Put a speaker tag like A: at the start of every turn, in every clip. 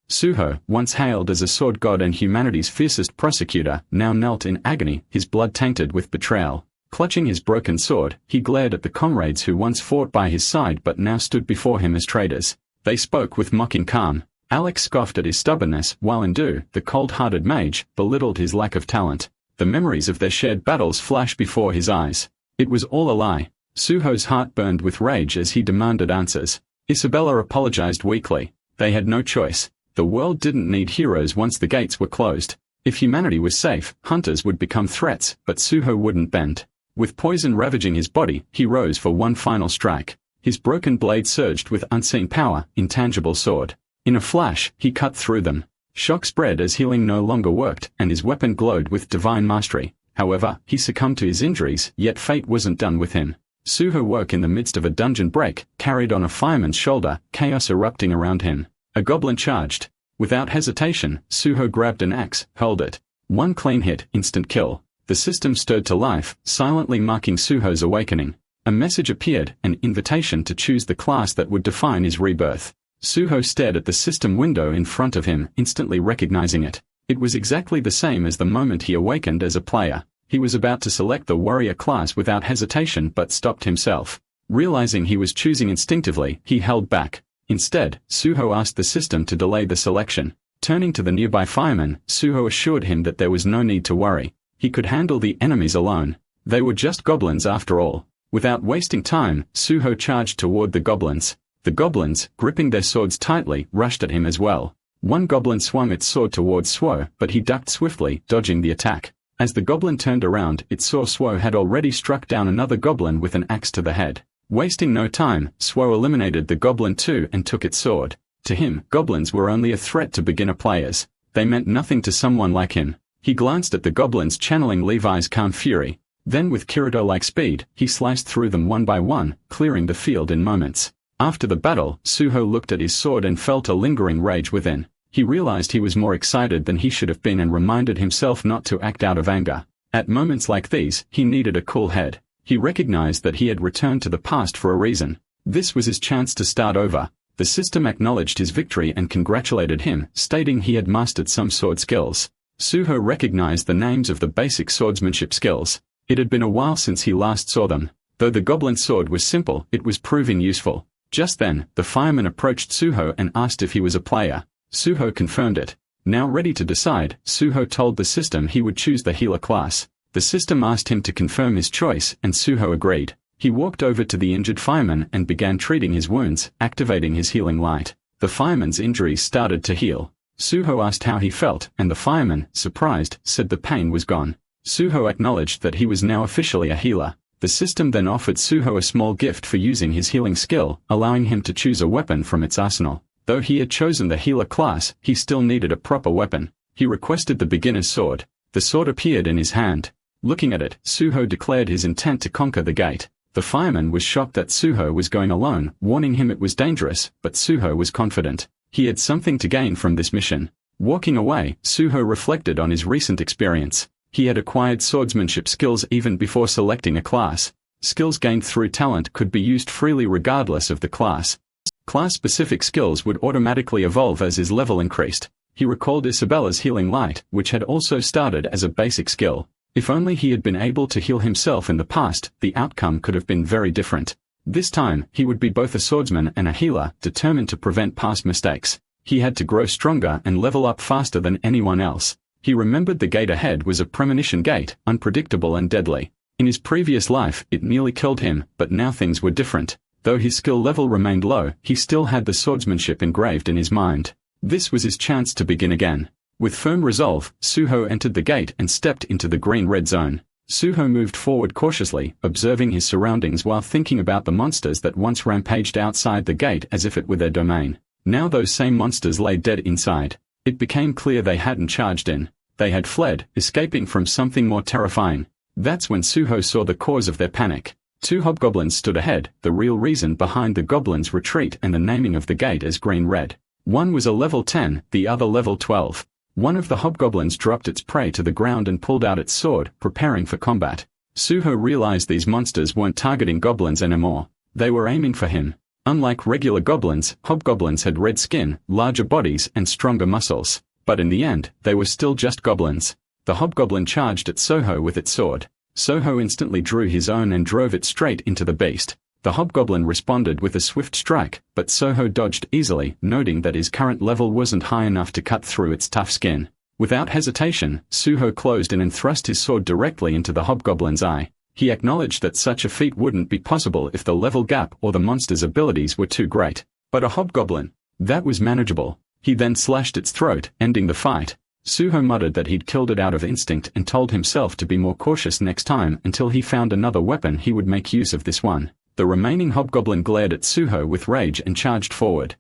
A: Suho, once hailed as a sword god and humanity's fiercest prosecutor, now knelt in agony, his blood tainted with betrayal. Clutching his broken sword, he glared at the comrades who once fought by his side but now stood before him as traitors. They spoke with mocking calm. Alex scoffed at his stubbornness, while Indu, the cold-hearted mage, belittled his lack of talent. The memories of their shared battles flashed before his eyes. It was all a lie. Suho's heart burned with rage as he demanded answers. Isabella apologized weakly. They had no choice. The world didn't need heroes once the gates were closed. If humanity was safe, hunters would become threats, but Suho wouldn't bend. With poison ravaging his body, he rose for one final strike. His broken blade surged with unseen power, intangible sword. In a flash, he cut through them. Shock spread as healing no longer worked, and his weapon glowed with divine mastery. However, he succumbed to his injuries, yet fate wasn't done with him. Suho woke in the midst of a dungeon break, carried on a fireman's shoulder, chaos erupting around him. A goblin charged. Without hesitation, Suho grabbed an axe, hurled it. One clean hit, instant kill. The system stirred to life, silently marking Suho's awakening. A message appeared, an invitation to choose the class that would define his rebirth. Suho stared at the system window in front of him, instantly recognizing it. It was exactly the same as the moment he awakened as a player. He was about to select the warrior class without hesitation but stopped himself. Realizing he was choosing instinctively, he held back. Instead, Suho asked the system to delay the selection. Turning to the nearby fireman, Suho assured him that there was no need to worry. He could handle the enemies alone. They were just goblins after all. Without wasting time, Suho charged toward the goblins. The goblins, gripping their swords tightly, rushed at him as well. One goblin swung its sword towards Suho, but he ducked swiftly, dodging the attack. As the goblin turned around, it saw Suho had already struck down another goblin with an axe to the head. Wasting no time, Suho eliminated the goblin too and took its sword. To him, goblins were only a threat to beginner players. They meant nothing to someone like him. He glanced at the goblins channeling Levi's calm fury. Then with Kirito-like speed, he sliced through them one by one, clearing the field in moments. After the battle, Suho looked at his sword and felt a lingering rage within. He realized he was more excited than he should have been and reminded himself not to act out of anger. At moments like these, he needed a cool head. He recognized that he had returned to the past for a reason. This was his chance to start over. The system acknowledged his victory and congratulated him, stating he had mastered some sword skills. Suho recognized the names of the basic swordsmanship skills. It had been a while since he last saw them. Though the goblin sword was simple, it was proving useful. Just then, the fireman approached Suho and asked if he was a player. Suho confirmed it. Now ready to decide, Suho told the system he would choose the healer class. The system asked him to confirm his choice, and Suho agreed. He walked over to the injured fireman and began treating his wounds, activating his healing light. The fireman's injuries started to heal. Suho asked how he felt, and the fireman, surprised, said the pain was gone. Suho acknowledged that he was now officially a healer. The system then offered Suho a small gift for using his healing skill, allowing him to choose a weapon from its arsenal. Though he had chosen the healer class, he still needed a proper weapon. He requested the beginner's sword. The sword appeared in his hand. Looking at it, Suho declared his intent to conquer the gate. The fireman was shocked that Suho was going alone, warning him it was dangerous, but Suho was confident. He had something to gain from this mission. Walking away, Suho reflected on his recent experience. He had acquired swordsmanship skills even before selecting a class. Skills gained through talent could be used freely regardless of the class. Class-specific skills would automatically evolve as his level increased. He recalled Isabella's healing light, which had also started as a basic skill. If only he had been able to heal himself in the past, the outcome could have been very different. This time, he would be both a swordsman and a healer, determined to prevent past mistakes. He had to grow stronger and level up faster than anyone else. He remembered the gate ahead was a premonition gate, unpredictable and deadly. In his previous life, it nearly killed him, but now things were different. Though his skill level remained low, he still had the swordsmanship engraved in his mind. This was his chance to begin again. With firm resolve, Suho entered the gate and stepped into the green-red zone. Suho moved forward cautiously, observing his surroundings while thinking about the monsters that once rampaged outside the gate as if it were their domain. Now those same monsters lay dead inside. It became clear they hadn't charged in. They had fled, escaping from something more terrifying. That's when Suho saw the cause of their panic. Two hobgoblins stood ahead, the real reason behind the goblins' retreat and the naming of the gate as green-red. One was a level 10, the other level 12. One of the hobgoblins dropped its prey to the ground and pulled out its sword, preparing for combat. Suho realized these monsters weren't targeting goblins anymore. They were aiming for him. Unlike regular goblins, hobgoblins had red skin, larger bodies, and stronger muscles. But in the end, they were still just goblins. The hobgoblin charged at Soho with its sword. Soho instantly drew his own and drove it straight into the beast. The hobgoblin responded with a swift strike, but Soho dodged easily, noting that his current level wasn't high enough to cut through its tough skin. Without hesitation, Soho closed in and thrust his sword directly into the hobgoblin's eye. He acknowledged that such a feat wouldn't be possible if the level gap or the monster's abilities were too great. But a hobgoblin? That was manageable. He then slashed its throat, ending the fight. Soho muttered that he'd killed it out of instinct and told himself to be more cautious next time until he found another weapon he would make use of this one. The remaining hobgoblin glared at Soho with rage and charged forward.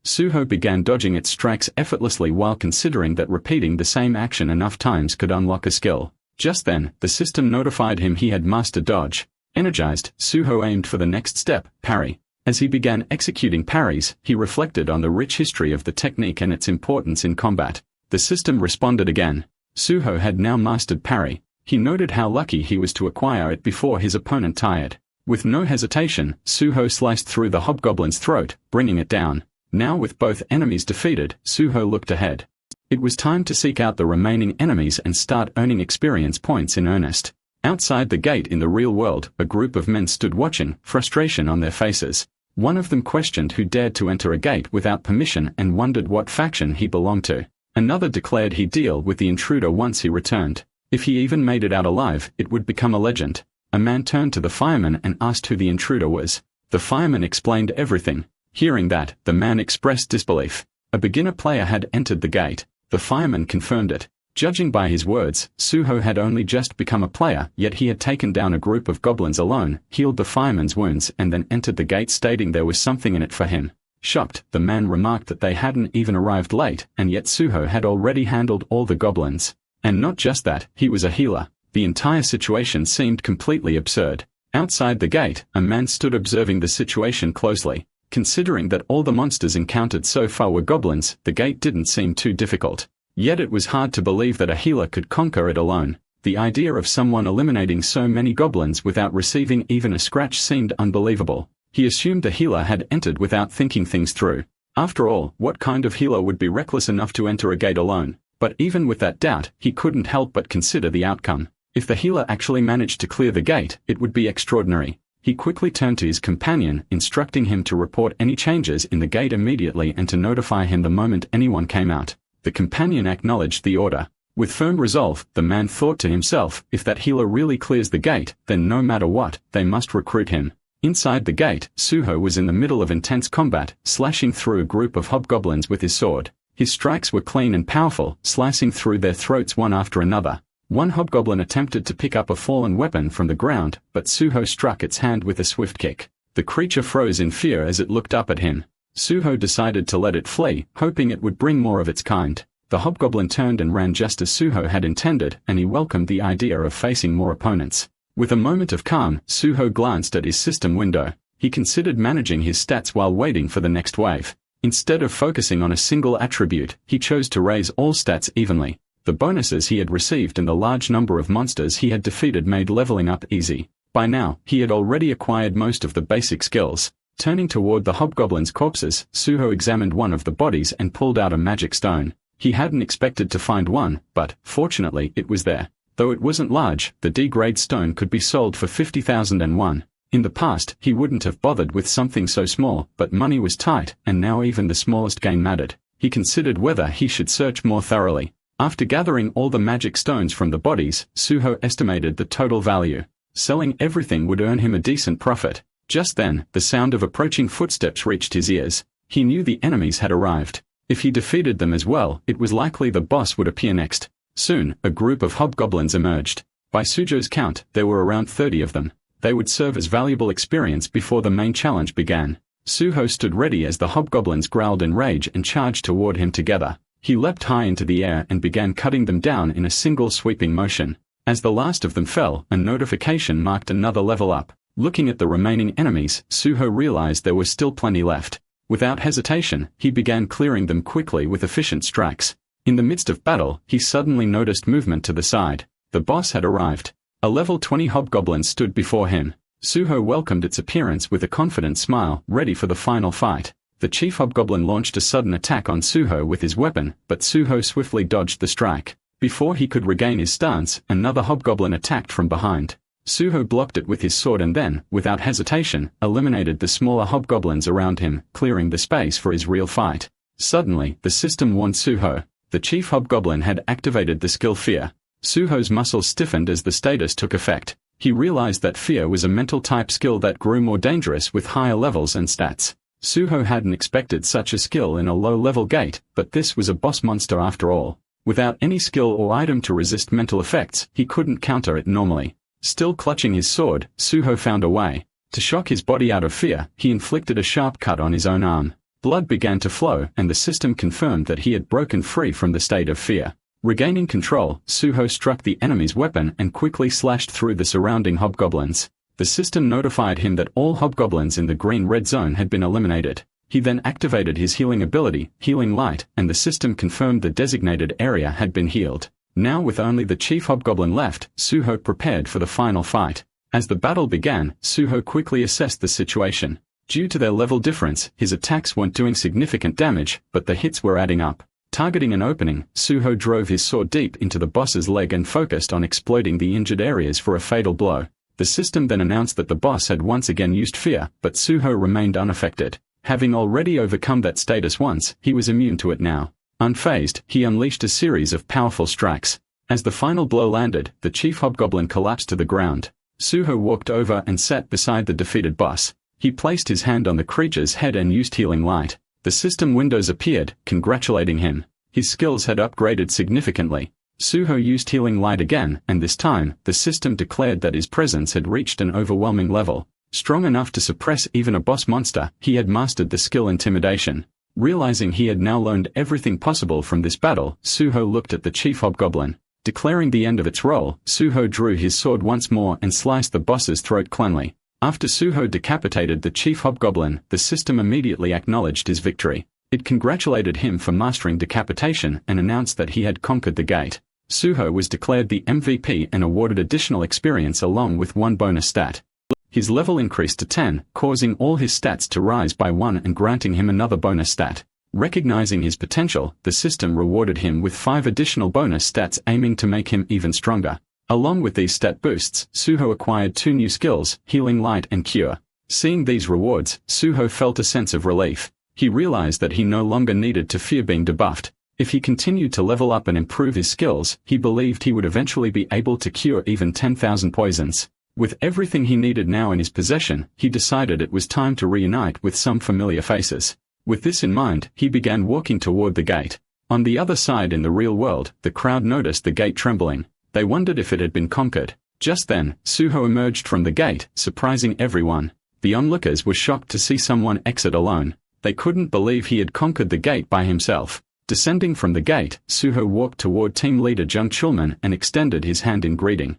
A: Soho began dodging its strikes effortlessly while considering that repeating the same action enough times could unlock a skill. Just then, the system notified him he had mastered dodge. Energized, Soho aimed for the next step, parry. As he began executing parries, he reflected on the rich history of the technique and its importance in combat. The system responded again. Soho had now mastered parry. He noted how lucky he was to acquire it before his opponent tired. With no hesitation, Soho sliced through the hobgoblin's throat, bringing it down. Now with both enemies defeated, Soho looked ahead. It was time to seek out the remaining enemies and start earning experience points in earnest. Outside the gate in the real world, a group of men stood watching, frustration on their faces. One of them questioned who dared to enter a gate without permission and wondered what faction he belonged to. Another declared he'd deal with the intruder once he returned. If he even made it out alive, it would become a legend. A man turned to the fireman and asked who the intruder was. The fireman explained everything. Hearing that, the man expressed disbelief. A beginner player had entered the gate. The fireman confirmed it. Judging by his words, Soho had only just become a player, yet he had taken down a group of goblins alone, healed the fireman's wounds and then entered the gate stating there was something in it for him. Shocked, the man remarked that they hadn't even arrived late, and yet Soho had already handled all the goblins. And not just that, he was a healer. The entire situation seemed completely absurd. Outside the gate, a man stood observing the situation closely. Considering that all the monsters encountered so far were goblins, the gate didn't seem too difficult. Yet it was hard to believe that a healer could conquer it alone. The idea of someone eliminating so many goblins without receiving even a scratch seemed unbelievable. He assumed the healer had entered without thinking things through. After all, what kind of healer would be reckless enough to enter a gate alone? But even with that doubt, he couldn't help but consider the outcome. If the healer actually managed to clear the gate, it would be extraordinary. He quickly turned to his companion, instructing him to report any changes in the gate immediately and to notify him the moment anyone came out. The companion acknowledged the order. With firm resolve, the man thought to himself, if that healer really clears the gate, then no matter what, they must recruit him. Inside the gate, Soho was in the middle of intense combat, slashing through a group of hobgoblins with his sword. His strikes were clean and powerful, slicing through their throats one after another. One hobgoblin attempted to pick up a fallen weapon from the ground, but Soho struck its hand with a swift kick. The creature froze in fear as it looked up at him. Soho decided to let it flee, hoping it would bring more of its kind. The hobgoblin turned and ran just as Soho had intended, and he welcomed the idea of facing more opponents. With a moment of calm, Soho glanced at his system window. He considered managing his stats while waiting for the next wave. Instead of focusing on a single attribute, he chose to raise all stats evenly. The bonuses he had received and the large number of monsters he had defeated made leveling up easy. By now, he had already acquired most of the basic skills. Turning toward the hobgoblin's corpses, Soho examined one of the bodies and pulled out a magic stone. He hadn't expected to find one, but, fortunately, it was there. Though it wasn't large, the D-grade stone could be sold for 50,001. In the past, he wouldn't have bothered with something so small, but money was tight, and now even the smallest gain mattered. He considered whether he should search more thoroughly. After gathering all the magic stones from the bodies, Soho estimated the total value. Selling everything would earn him a decent profit. Just then, the sound of approaching footsteps reached his ears. He knew the enemies had arrived. If he defeated them as well, it was likely the boss would appear next. Soon, a group of hobgoblins emerged. By Sujo's count, there were around 30 of them. They would serve as valuable experience before the main challenge began. Soho stood ready as the hobgoblins growled in rage and charged toward him together. He leapt high into the air and began cutting them down in a single sweeping motion. As the last of them fell, a notification marked another level up. Looking at the remaining enemies, Soho realized there was still plenty left. Without hesitation, he began clearing them quickly with efficient strikes. In the midst of battle, he suddenly noticed movement to the side. The boss had arrived. A level 20 hobgoblin stood before him. Suho welcomed its appearance with a confident smile, ready for the final fight. The chief hobgoblin launched a sudden attack on Suho with his weapon, but Suho swiftly dodged the strike. Before he could regain his stance, another hobgoblin attacked from behind. Suho blocked it with his sword and then, without hesitation, eliminated the smaller hobgoblins around him, clearing the space for his real fight. Suddenly, the system warned Suho. The chief hobgoblin had activated the skill Fear. Suho's muscles stiffened as the status took effect. He realized that Fear was a mental-type skill that grew more dangerous with higher levels and stats. Suho hadn't expected such a skill in a low-level gate, but this was a boss monster after all. Without any skill or item to resist mental effects, he couldn't counter it normally. Still clutching his sword, Suho found a way. To shock his body out of fear, he inflicted a sharp cut on his own arm. Blood began to flow, and the system confirmed that he had broken free from the state of fear. Regaining control, Suho struck the enemy's weapon and quickly slashed through the surrounding hobgoblins. The system notified him that all hobgoblins in the green-red zone had been eliminated. He then activated his healing ability, Healing Light, and the system confirmed the designated area had been healed. Now with only the chief hobgoblin left, Suho prepared for the final fight. As the battle began, Suho quickly assessed the situation. Due to their level difference, his attacks weren't doing significant damage, but the hits were adding up. Targeting an opening, Suho drove his sword deep into the boss's leg and focused on exploiting the injured areas for a fatal blow. The system then announced that the boss had once again used fear, but Suho remained unaffected. Having already overcome that status once, he was immune to it now. Unfazed, he unleashed a series of powerful strikes. As the final blow landed, the chief hobgoblin collapsed to the ground. Suho walked over and sat beside the defeated boss. He placed his hand on the creature's head and used Healing Light. The system windows appeared, congratulating him. His skills had upgraded significantly. Suho used Healing Light again, and this time, the system declared that his presence had reached an overwhelming level. Strong enough to suppress even a boss monster, he had mastered the skill Intimidation. Realizing he had now learned everything possible from this battle, Suho looked at the chief hobgoblin. Declaring the end of its role, Suho drew his sword once more and sliced the boss's throat cleanly. After Suho decapitated the chief hobgoblin, the system immediately acknowledged his victory. It congratulated him for mastering decapitation and announced that he had conquered the gate. Suho was declared the MVP and awarded additional experience along with one bonus stat. His level increased to 10, causing all his stats to rise by 1 and granting him another bonus stat. Recognizing his potential, the system rewarded him with 5 additional bonus stats aiming to make him even stronger. Along with these stat boosts, Suho acquired 2 new skills, Healing Light and Cure. Seeing these rewards, Suho felt a sense of relief. He realized that he no longer needed to fear being debuffed. If he continued to level up and improve his skills, he believed he would eventually be able to cure even 10,000 poisons. With everything he needed now in his possession, he decided it was time to reunite with some familiar faces. With this in mind, he began walking toward the gate. On the other side in the real world, the crowd noticed the gate trembling. They wondered if it had been conquered. Just then, Suho emerged from the gate, surprising everyone. The onlookers were shocked to see someone exit alone. They couldn't believe he had conquered the gate by himself. Descending from the gate, Suho walked toward team leader Jung Chulman and extended his hand in greeting.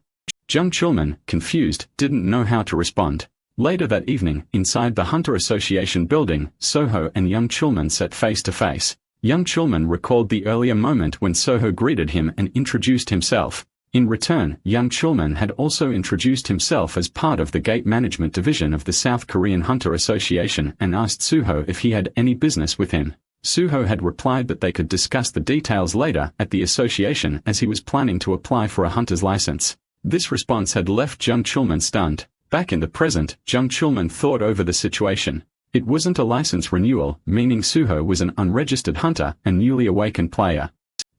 A: Jung Chulman, confused, didn't know how to respond. Later that evening, inside the Hunter Association building, Soho and Jung Chulman sat face to face. Jung Chulman recalled the earlier moment when Soho greeted him and introduced himself. In return, Jung Chulman had also introduced himself as part of the gate management division of the South Korean Hunter Association and asked Suho if he had any business with him. Suho had replied that they could discuss the details later at the association as he was planning to apply for a hunter's license. This response had left Jung Chulman stunned. Back in the present, Jung Chulman thought over the situation. It wasn't a license renewal, meaning Suho was an unregistered hunter and newly awakened player.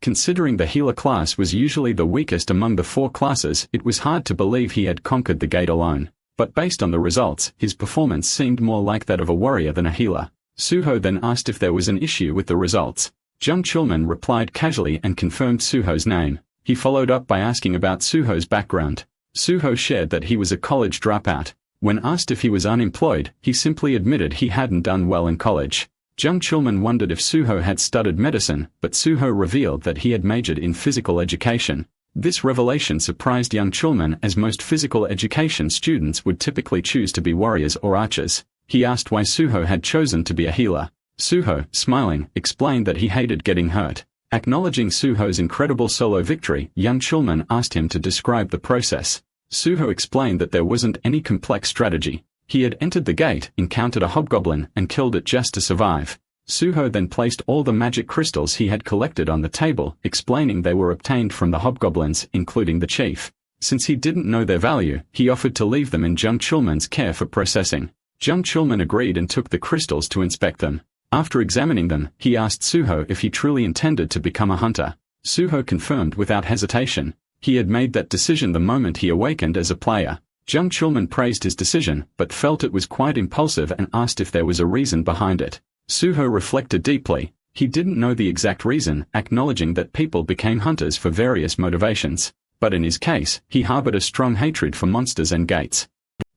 A: Considering the healer class was usually the weakest among the 4 classes, it was hard to believe he had conquered the gate alone. But based on the results, his performance seemed more like that of a warrior than a healer. Suho then asked if there was an issue with the results. Jung Chulman replied casually and confirmed Suho's name. He followed up by asking about Suho's background. Suho shared that he was a college dropout. When asked if he was unemployed, he simply admitted he hadn't done well in college. Jung Chulman wondered if Suho had studied medicine, but Suho revealed that he had majored in physical education. This revelation surprised Jung Chulman as most physical education students would typically choose to be warriors or archers. He asked why Suho had chosen to be a healer. Suho, smiling, explained that he hated getting hurt. Acknowledging Suho's incredible solo victory, Jung Chulman asked him to describe the process. Suho explained that there wasn't any complex strategy. He had entered the gate, encountered a hobgoblin, and killed it just to survive. Suho then placed all the magic crystals he had collected on the table, explaining they were obtained from the hobgoblins, including the chief. Since he didn't know their value, he offered to leave them in Jung Chulman's care for processing. Jung Chulman agreed and took the crystals to inspect them. After examining them, he asked Suho if he truly intended to become a hunter. Suho confirmed without hesitation. He had made that decision the moment he awakened as a player. Jung Chulman praised his decision, but felt it was quite impulsive and asked if there was a reason behind it. Suho reflected deeply. He didn't know the exact reason, acknowledging that people became hunters for various motivations. But in his case, he harbored a strong hatred for monsters and gates.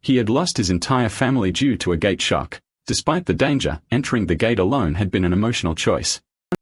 A: He had lost his entire family due to a gate shock. Despite the danger, entering the gate alone had been an emotional choice.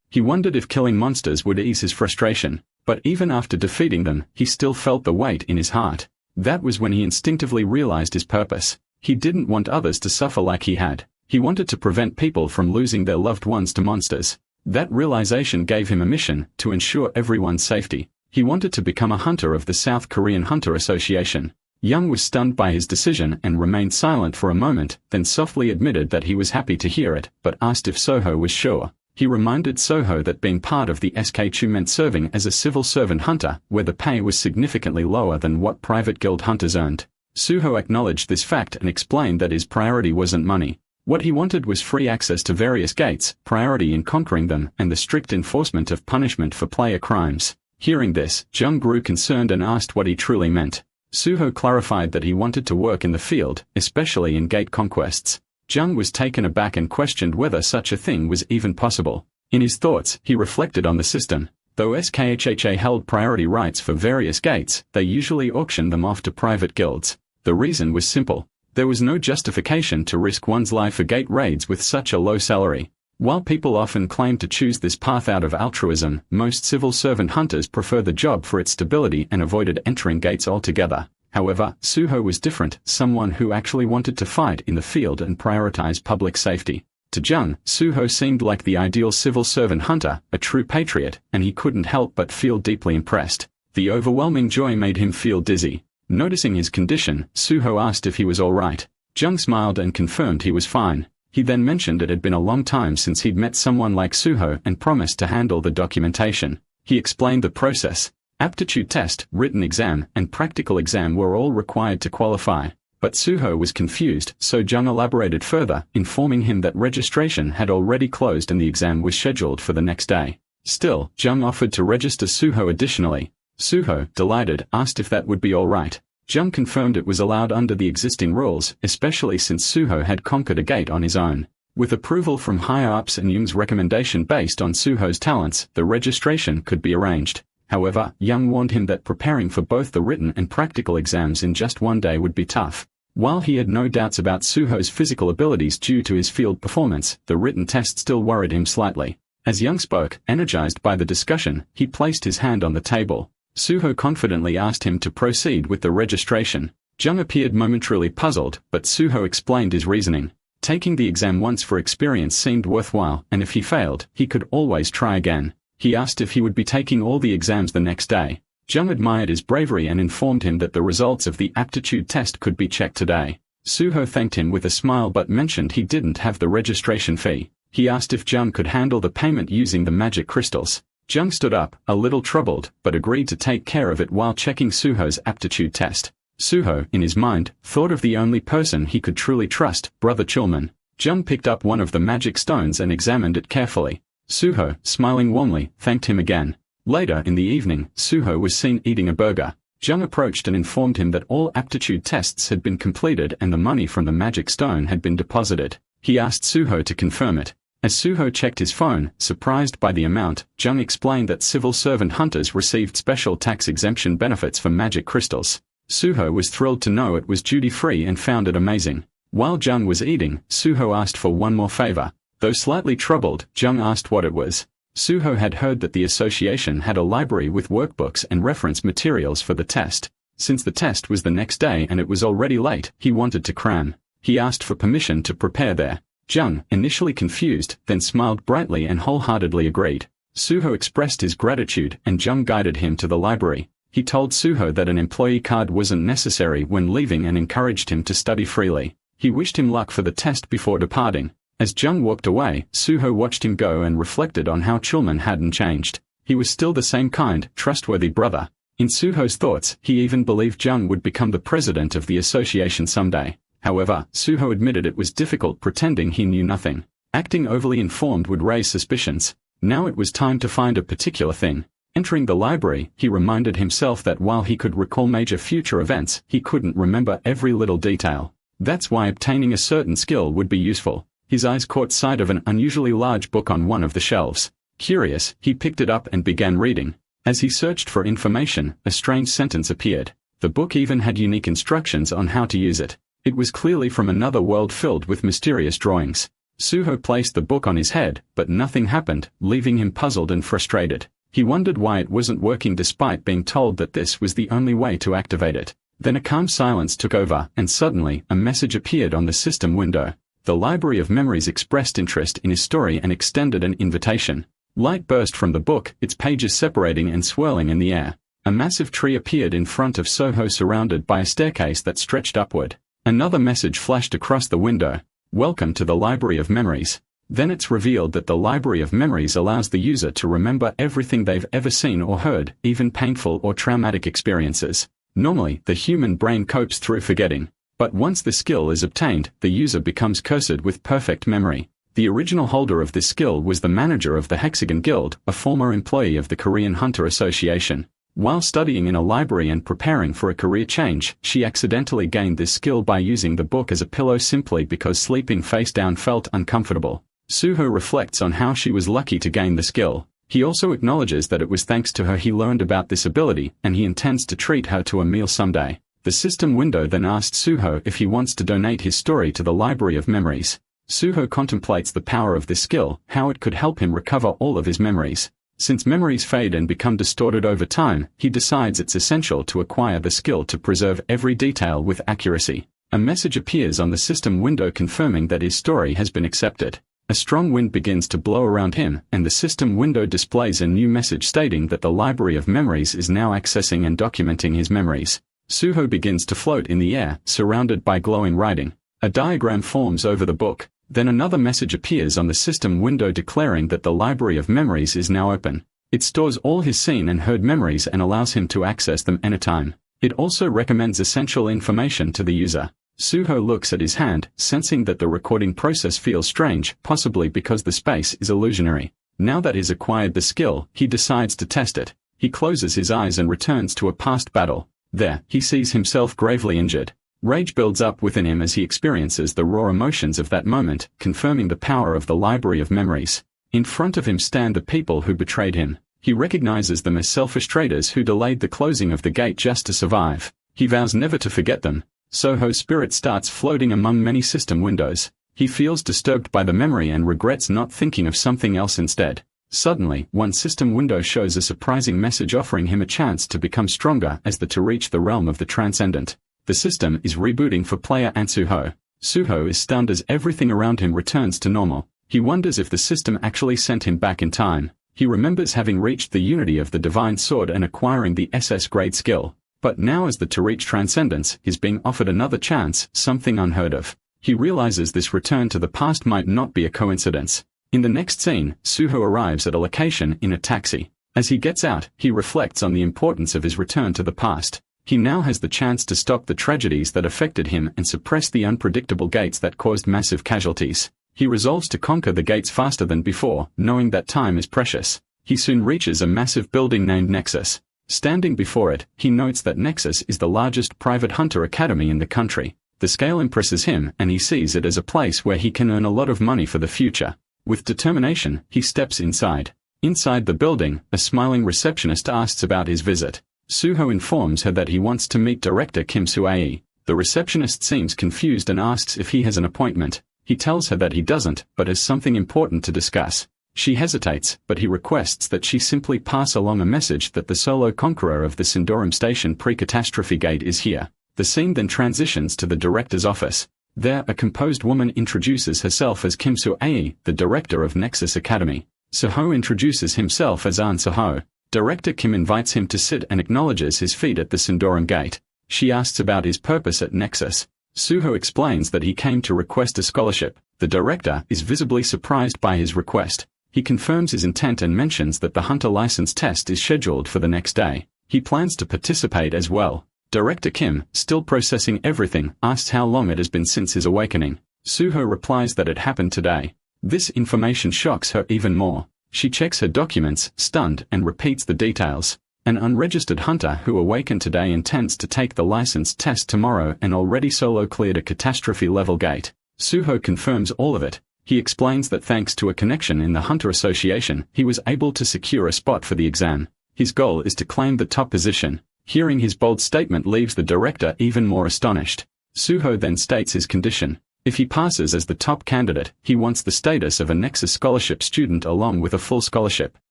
A: He wondered if killing monsters would ease his frustration, but even after defeating them, he still felt the weight in his heart. That was when he instinctively realized his purpose. He didn't want others to suffer like he had. He wanted to prevent people from losing their loved ones to monsters. That realization gave him a mission to ensure everyone's safety. He wanted to become a hunter of the South Korean Hunter Association. Jung was stunned by his decision and remained silent for a moment, then softly admitted that he was happy to hear it, but asked if Soho was sure. He reminded Soho that being part of the SK2 meant serving as a civil servant hunter, where the pay was significantly lower than what private guild hunters earned. Suho acknowledged this fact and explained that his priority wasn't money. What he wanted was free access to various gates, priority in conquering them, and the strict enforcement of punishment for player crimes. Hearing this, Jung grew concerned and asked what he truly meant. Suho clarified that he wanted to work in the field, especially in gate conquests. Jung was taken aback and questioned whether such a thing was even possible. In his thoughts, he reflected on the system. Though SKHHA held priority rights for various gates, they usually auctioned them off to private guilds. The reason was simple. There was no justification to risk one's life for gate raids with such a low salary. While people often claim to choose this path out of altruism, most civil servant hunters prefer the job for its stability and avoided entering gates altogether. However, Suho was different, someone who actually wanted to fight in the field and prioritize public safety. To Jung, Suho seemed like the ideal civil servant hunter, a true patriot, and he couldn't help but feel deeply impressed. The overwhelming joy made him feel dizzy. Noticing his condition, Suho asked if he was all right. Jung smiled and confirmed he was fine. He then mentioned it had been a long time since he'd met someone like Suho and promised to handle the documentation. He explained the process. Aptitude test, written exam, and practical exam were all required to qualify. But Suho was confused, so Jung elaborated further, informing him that registration had already closed and the exam was scheduled for the next day. Still, Jung offered to register Suho additionally. Suho, delighted, asked if that would be all right. Jung confirmed it was allowed under the existing rules, especially since Suho had conquered a gate on his own. With approval from higher-ups and Jung's recommendation based on Suho's talents, the registration could be arranged. However, Jung warned him that preparing for both the written and practical exams in just one day would be tough. While he had no doubts about Suho's physical abilities due to his field performance, the written test still worried him slightly. As Jung spoke, energized by the discussion, he placed his hand on the table. Suho confidently asked him to proceed with the registration. Jung appeared momentarily puzzled, but Suho explained his reasoning. Taking the exam once for experience seemed worthwhile, and if he failed, he could always try again. He asked if he would be taking all the exams the next day. Jung admired his bravery and informed him that the results of the aptitude test could be checked today. Suho thanked him with a smile but mentioned he didn't have the registration fee. He asked if Jung could handle the payment using the magic crystals. Jung stood up, a little troubled, but agreed to take care of it while checking Suho's aptitude test. Suho, in his mind, thought of the only person he could truly trust, Brother Chulman. Jung picked up one of the magic stones and examined it carefully. Suho, smiling warmly, thanked him again. Later in the evening, Suho was seen eating a burger. Jung approached and informed him that all aptitude tests had been completed and the money from the magic stone had been deposited. He asked Suho to confirm it. As Suho checked his phone, surprised by the amount, Jung explained that civil servant hunters received special tax exemption benefits for magic crystals. Suho was thrilled to know it was duty-free and found it amazing. While Jung was eating, Suho asked for one more favor. Though slightly troubled, Jung asked what it was. Suho had heard that the association had a library with workbooks and reference materials for the test. Since the test was the next day and it was already late, he wanted to cram. He asked for permission to prepare there. Jung, initially confused, then smiled brightly and wholeheartedly agreed. Suho expressed his gratitude and Jung guided him to the library. He told Suho that an employee card wasn't necessary when leaving and encouraged him to study freely. He wished him luck for the test before departing. As Jung walked away, Suho watched him go and reflected on how Chulman hadn't changed. He was still the same kind, trustworthy brother. In Suho's thoughts, he even believed Jung would become the president of the association someday. However, Suho admitted it was difficult pretending he knew nothing. Acting overly informed would raise suspicions. Now it was time to find a particular thing. Entering the library, he reminded himself that while he could recall major future events, he couldn't remember every little detail. That's why obtaining a certain skill would be useful. His eyes caught sight of an unusually large book on one of the shelves. Curious, he picked it up and began reading. As he searched for information, a strange sentence appeared. The book even had unique instructions on how to use it. It was clearly from another world filled with mysterious drawings. Suho placed the book on his head, but nothing happened, leaving him puzzled and frustrated. He wondered why it wasn't working despite being told that this was the only way to activate it. Then a calm silence took over, and suddenly, a message appeared on the system window. The Library of Memories expressed interest in his story and extended an invitation. Light burst from the book, its pages separating and swirling in the air. A massive tree appeared in front of Suho surrounded by a staircase that stretched upward. Another message flashed across the window. Welcome to the Library of Memories. Then it's revealed that the Library of Memories allows the user to remember everything they've ever seen or heard, even painful or traumatic experiences. Normally, the human brain copes through forgetting. But once the skill is obtained, the user becomes cursed with perfect memory. The original holder of this skill was the manager of the Hexagon Guild, a former employee of the Korean Hunter Association. While studying in a library and preparing for a career change, she accidentally gained this skill by using the book as a pillow simply because sleeping face down felt uncomfortable. Suho reflects on how she was lucky to gain the skill. He also acknowledges that it was thanks to her he learned about this ability, and he intends to treat her to a meal someday. The system window then asks Suho if he wants to donate his story to the Library of Memories. Suho contemplates the power of this skill, how it could help him recover all of his memories. Since memories fade and become distorted over time, he decides it's essential to acquire the skill to preserve every detail with accuracy. A message appears on the system window confirming that his story has been accepted. A strong wind begins to blow around him, and the system window displays a new message stating that the Library of Memories is now accessing and documenting his memories. Suho begins to float in the air, surrounded by glowing writing. A diagram forms over the book. Then another message appears on the system window declaring that the Library of Memories is now open. It stores all his seen and heard memories and allows him to access them anytime. It also recommends essential information to the user. Suho looks at his hand, sensing that the recording process feels strange, possibly because the space is illusionary. Now that he's acquired the skill, he decides to test it. He closes his eyes and returns to a past battle. There, he sees himself gravely injured. Rage builds up within him as he experiences the raw emotions of that moment, confirming the power of the Library of Memories. In front of him stand the people who betrayed him. He recognizes them as selfish traitors who delayed the closing of the gate just to survive. He vows never to forget them. Suho's spirit starts floating among many system windows. He feels disturbed by the memory and regrets not thinking of something else instead. Suddenly, one system window shows a surprising message offering him a chance to become stronger to reach the realm of the transcendent. The system is rebooting for player Suho. Suho is stunned as everything around him returns to normal. He wonders if the system actually sent him back in time. He remembers having reached the unity of the divine sword and acquiring the SS grade skill. But now as to reach transcendence, he's being offered another chance, something unheard of. He realizes this return to the past might not be a coincidence. In the next scene, Suho arrives at a location in a taxi. As he gets out, he reflects on the importance of his return to the past. He now has the chance to stop the tragedies that affected him and suppress the unpredictable gates that caused massive casualties. He resolves to conquer the gates faster than before, knowing that time is precious. He soon reaches a massive building named Nexus. Standing before it, he notes that Nexus is the largest private hunter academy in the country. The scale impresses him, and he sees it as a place where he can earn a lot of money for the future. With determination, he steps inside. Inside the building, a smiling receptionist asks about his visit. Suho informs her that he wants to meet director Kim Soo-ae. The receptionist seems confused and asks if he has an appointment. He tells her that he doesn't, but has something important to discuss. She hesitates, but he requests that she simply pass along a message that the solo conqueror of the Sindorum Station pre-catastrophe gate is here. The scene then transitions to the director's office. There, a composed woman introduces herself as Kim Soo-ae, the director of Nexus Academy. Suho introduces himself as An Suho. Director Kim invites him to sit and acknowledges his feat at the Sundoram Gate. She asks about his purpose at Nexus. Suho explains that he came to request a scholarship. The director is visibly surprised by his request. He confirms his intent and mentions that the hunter license test is scheduled for the next day. He plans to participate as well. Director Kim, still processing everything, asks how long it has been since his awakening. Suho replies that it happened today. This information shocks her even more. She checks her documents, stunned, and repeats the details. An unregistered hunter who awakened today intends to take the license test tomorrow and already solo cleared a catastrophe-level gate. Suho confirms all of it. He explains that thanks to a connection in the Hunter Association, he was able to secure a spot for the exam. His goal is to claim the top position. Hearing his bold statement leaves the director even more astonished. Suho then states his condition. If he passes as the top candidate, he wants the status of a Nexus Scholarship student along with a full scholarship.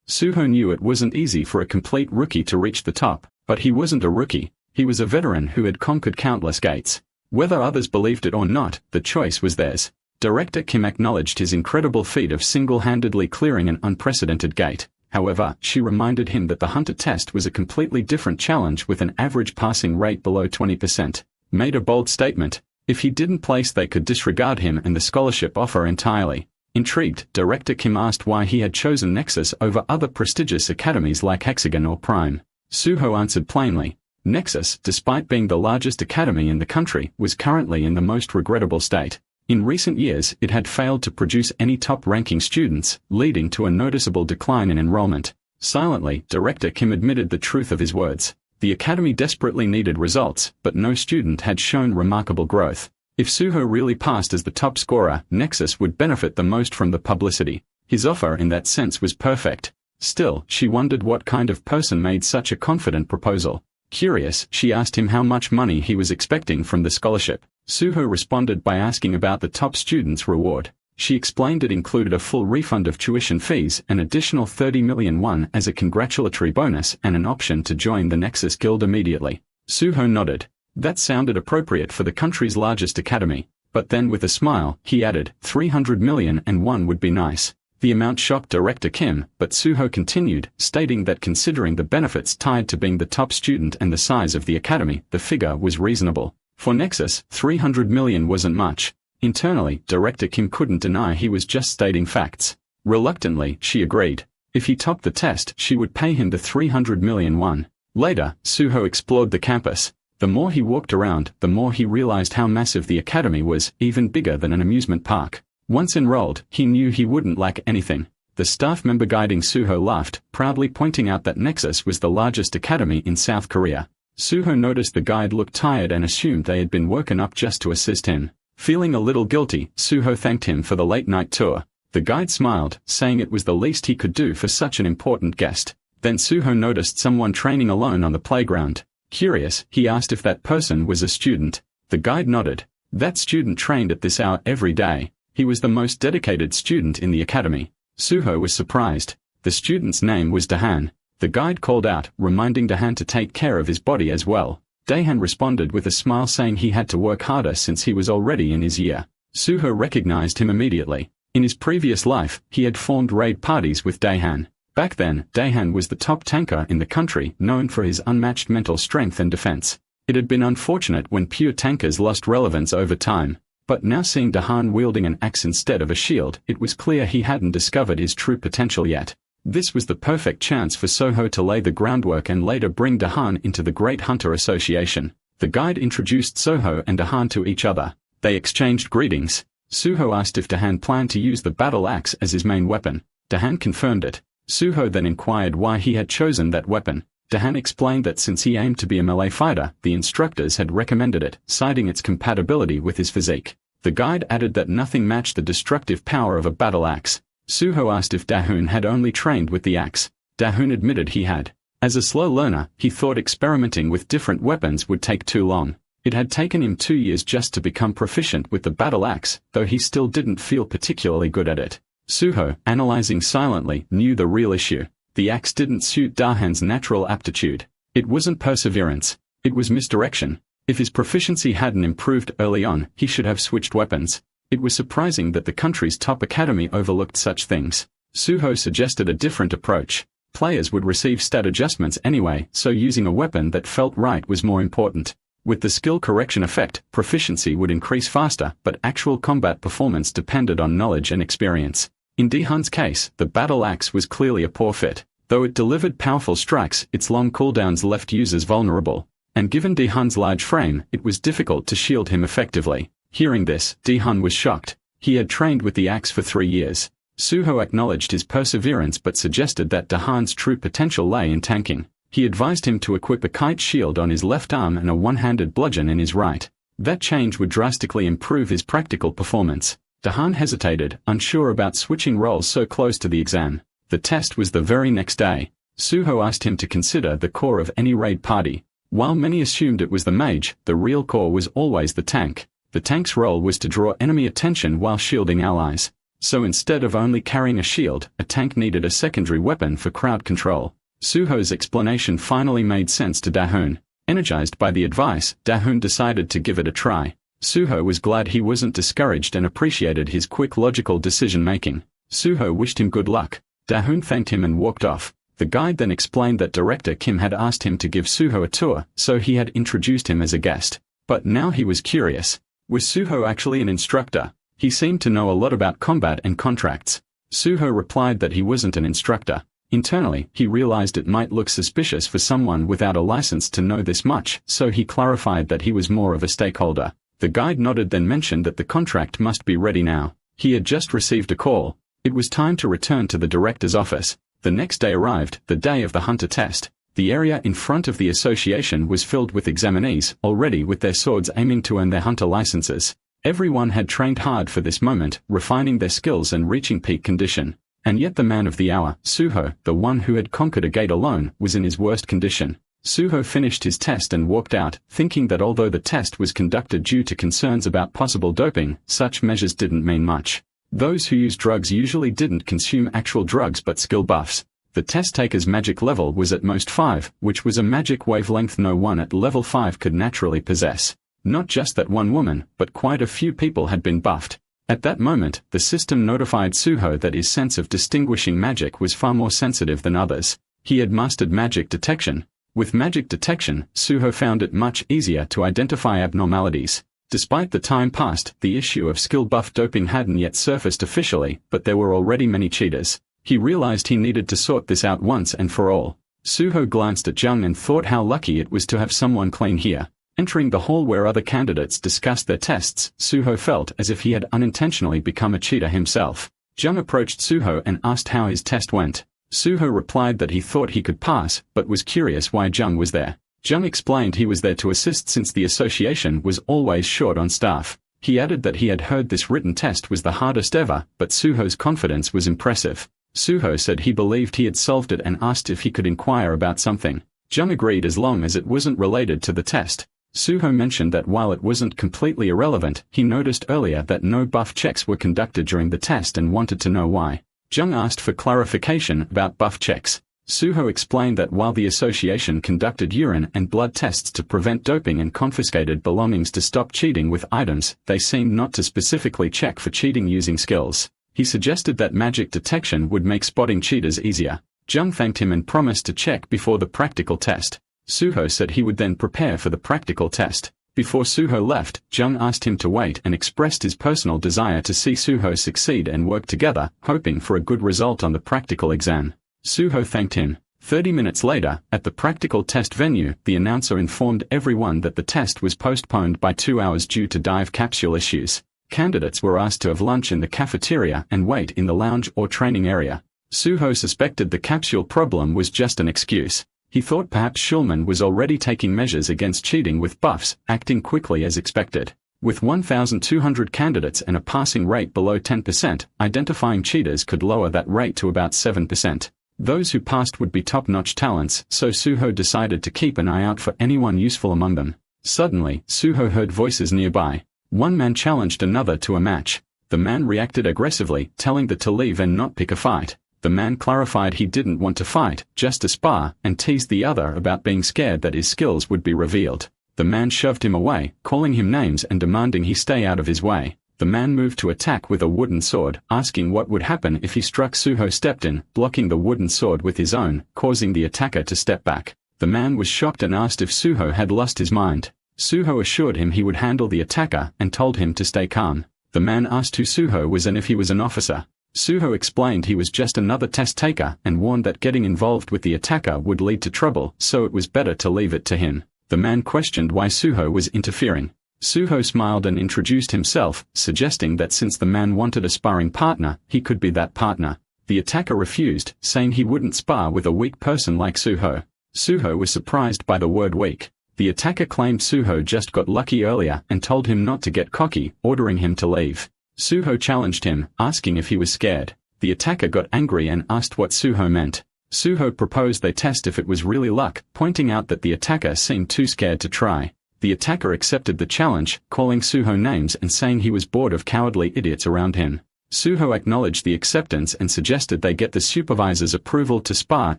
A: Suho knew it wasn't easy for a complete rookie to reach the top, but he wasn't a rookie. He was a veteran who had conquered countless gates. Whether others believed it or not, the choice was theirs. Director Kim acknowledged his incredible feat of single-handedly clearing an unprecedented gate. However, she reminded him that the hunter test was a completely different challenge with an average passing rate below 20%. Made a bold statement. If he didn't place, they could disregard him and the scholarship offer entirely. Intrigued, Director Kim asked why he had chosen Nexus over other prestigious academies like Hexagon or Prime. Suho answered plainly. Nexus, despite being the largest academy in the country, was currently in the most regrettable state. In recent years, it had failed to produce any top-ranking students, leading to a noticeable decline in enrollment. Silently, Director Kim admitted the truth of his words. The academy desperately needed results, but no student had shown remarkable growth. If Suho really passed as the top scorer, Nexus would benefit the most from the publicity. His offer in that sense was perfect. Still, she wondered what kind of person made such a confident proposal. Curious, she asked him how much money he was expecting from the scholarship. Suho responded by asking about the top student's reward. She explained it included a full refund of tuition fees, an additional 30 million won as a congratulatory bonus, and an option to join the Nexus Guild immediately. Suho nodded. That sounded appropriate for the country's largest academy. But then with a smile, he added, 300 million and one would be nice. The amount shocked Director Kim, but Suho continued, stating that considering the benefits tied to being the top student and the size of the academy, the figure was reasonable. For Nexus, 300 million wasn't much. Internally, Director Kim couldn't deny he was just stating facts. Reluctantly, she agreed. If he topped the test, she would pay him the 300 million won. Later, Suho explored the campus. The more he walked around, the more he realized how massive the academy was, even bigger than an amusement park. Once enrolled, he knew he wouldn't lack anything. The staff member guiding Suho laughed, proudly pointing out that Nexus was the largest academy in South Korea. Suho noticed the guide looked tired and assumed they had been woken up just to assist him. Feeling a little guilty, Suho thanked him for the late-night tour. The guide smiled, saying it was the least he could do for such an important guest. Then Suho noticed someone training alone on the playground. Curious, he asked if that person was a student. The guide nodded. That student trained at this hour every day. He was the most dedicated student in the academy. Suho was surprised. The student's name was Dahan. The guide called out, reminding Dahan to take care of his body as well. Dahan responded with a smile, saying he had to work harder since he was already in his year. Suho recognized him immediately. In his previous life, he had formed raid parties with Dahan. Back then, Dahan was the top tanker in the country, known for his unmatched mental strength and defense. It had been unfortunate when pure tankers lost relevance over time. But now seeing Dahan wielding an axe instead of a shield, it was clear he hadn't discovered his true potential yet. This was the perfect chance for Suho to lay the groundwork and later bring Dahan into the Great Hunter Association. The guide introduced Suho and Dahan to each other. They exchanged greetings. Suho asked if Dahan planned to use the battle axe as his main weapon. Dahan confirmed it. Suho then inquired why he had chosen that weapon. Dahan explained that since he aimed to be a melee fighter, the instructors had recommended it, citing its compatibility with his physique. The guide added that nothing matched the destructive power of a battle axe. Suho asked if Dahan had only trained with the axe. Dahan admitted he had. As a slow learner, he thought experimenting with different weapons would take too long. It had taken him 2 years just to become proficient with the battle axe, though he still didn't feel particularly good at it. Suho, analyzing silently, knew the real issue. The axe didn't suit Dahan's natural aptitude. It wasn't perseverance. It was misdirection. If his proficiency hadn't improved early on, he should have switched weapons. It was surprising that the country's top academy overlooked such things. Suho suggested a different approach. Players would receive stat adjustments anyway, so using a weapon that felt right was more important. With the skill correction effect, proficiency would increase faster, but actual combat performance depended on knowledge and experience. In Dihun's case, the battle axe was clearly a poor fit. Though it delivered powerful strikes, its long cooldowns left users vulnerable. And given Dihun's large frame, it was difficult to shield him effectively. Hearing this, Dihun was shocked. He had trained with the axe for 3 years. Suho acknowledged his perseverance but suggested that Dihun's true potential lay in tanking. He advised him to equip a kite shield on his left arm and a one-handed bludgeon in his right. That change would drastically improve his practical performance. Dihun hesitated, unsure about switching roles so close to the exam. The test was the very next day. Suho asked him to consider the core of any raid party. While many assumed it was the mage, the real core was always the tank. The tank's role was to draw enemy attention while shielding allies. So instead of only carrying a shield, a tank needed a secondary weapon for crowd control. Suho's explanation finally made sense to Dahun. Energized by the advice, Dahun decided to give it a try. Suho was glad he wasn't discouraged and appreciated his quick logical decision-making. Suho wished him good luck. Dahun thanked him and walked off. The guide then explained that director Kim had asked him to give Suho a tour, so he had introduced him as a guest. But now he was curious. Was Suho actually an instructor? He seemed to know a lot about combat and contracts. Suho replied that he wasn't an instructor. Internally, he realized it might look suspicious for someone without a license to know this much, so he clarified that he was more of a stakeholder. The guide nodded, then mentioned that the contract must be ready now. He had just received a call. It was time to return to the director's office. The next day arrived, the day of the hunter test. The area in front of the association was filled with examinees, already with their swords aiming to earn their hunter licenses. Everyone had trained hard for this moment, refining their skills and reaching peak condition. And yet the man of the hour, Suho, the one who had conquered a gate alone, was in his worst condition. Suho finished his test and walked out, thinking that although the test was conducted due to concerns about possible doping, such measures didn't mean much. Those who used drugs usually didn't consume actual drugs but skill buffs. The test taker's magic level was at most 5, which was a magic wavelength no one at level 5 could naturally possess. Not just that one woman, but quite a few people had been buffed. At that moment, the system notified Suho that his sense of distinguishing magic was far more sensitive than others. He had mastered magic detection. With magic detection, Suho found it much easier to identify abnormalities. Despite the time passed, the issue of skill buff doping hadn't yet surfaced officially, but there were already many cheaters. He realized he needed to sort this out once and for all. Suho glanced at Jung and thought how lucky it was to have someone clean here. Entering the hall where other candidates discussed their tests, Suho felt as if he had unintentionally become a cheater himself. Jung approached Suho and asked how his test went. Suho replied that he thought he could pass, but was curious why Jung was there. Jung explained he was there to assist since the association was always short on staff. He added that he had heard this written test was the hardest ever, but Suho's confidence was impressive. Suho said he believed he had solved it and asked if he could inquire about something. Jung agreed as long as it wasn't related to the test. Suho mentioned that while it wasn't completely irrelevant, he noticed earlier that no buff checks were conducted during the test and wanted to know why. Jung asked for clarification about buff checks. Suho explained that while the association conducted urine and blood tests to prevent doping and confiscated belongings to stop cheating with items, they seemed not to specifically check for cheating using skills. He suggested that magic detection would make spotting cheaters easier. Jung thanked him and promised to check before the practical test. Suho said he would then prepare for the practical test. Before Suho left, Jung asked him to wait and expressed his personal desire to see Suho succeed and work together, hoping for a good result on the practical exam. Suho thanked him. 30 minutes later, at the practical test venue, the announcer informed everyone that the test was postponed by 2 hours due to dive capsule issues. Candidates were asked to have lunch in the cafeteria and wait in the lounge or training area. Suho suspected the capsule problem was just an excuse. He thought perhaps Chulman was already taking measures against cheating with buffs, acting quickly as expected. With 1,200 candidates and a passing rate below 10%, identifying cheaters could lower that rate to about 7%. Those who passed would be top-notch talents, so Suho decided to keep an eye out for anyone useful among them. Suddenly, Suho heard voices nearby. One man challenged another to a match. The man reacted aggressively, telling the to leave and not pick a fight. The man clarified he didn't want to fight, just to spar, and teased the other about being scared that his skills would be revealed. The man shoved him away, calling him names and demanding he stay out of his way. The man moved to attack with a wooden sword, asking what would happen if he struck. Suho stepped in, blocking the wooden sword with his own, causing the attacker to step back. The man was shocked and asked if Suho had lost his mind. Suho assured him he would handle the attacker and told him to stay calm. The man asked who Suho was and if he was an officer. Suho explained he was just another test taker and warned that getting involved with the attacker would lead to trouble, so it was better to leave it to him. The man questioned why Suho was interfering. Suho smiled and introduced himself, suggesting that since the man wanted a sparring partner, he could be that partner. The attacker refused, saying he wouldn't spar with a weak person like Suho. Suho was surprised by the word weak. The attacker claimed Suho just got lucky earlier and told him not to get cocky, ordering him to leave. Suho challenged him, asking if he was scared. The attacker got angry and asked what Suho meant. Suho proposed they test if it was really luck, pointing out that the attacker seemed too scared to try. The attacker accepted the challenge, calling Suho names and saying he was bored of cowardly idiots around him. Suho acknowledged the acceptance and suggested they get the supervisor's approval to spar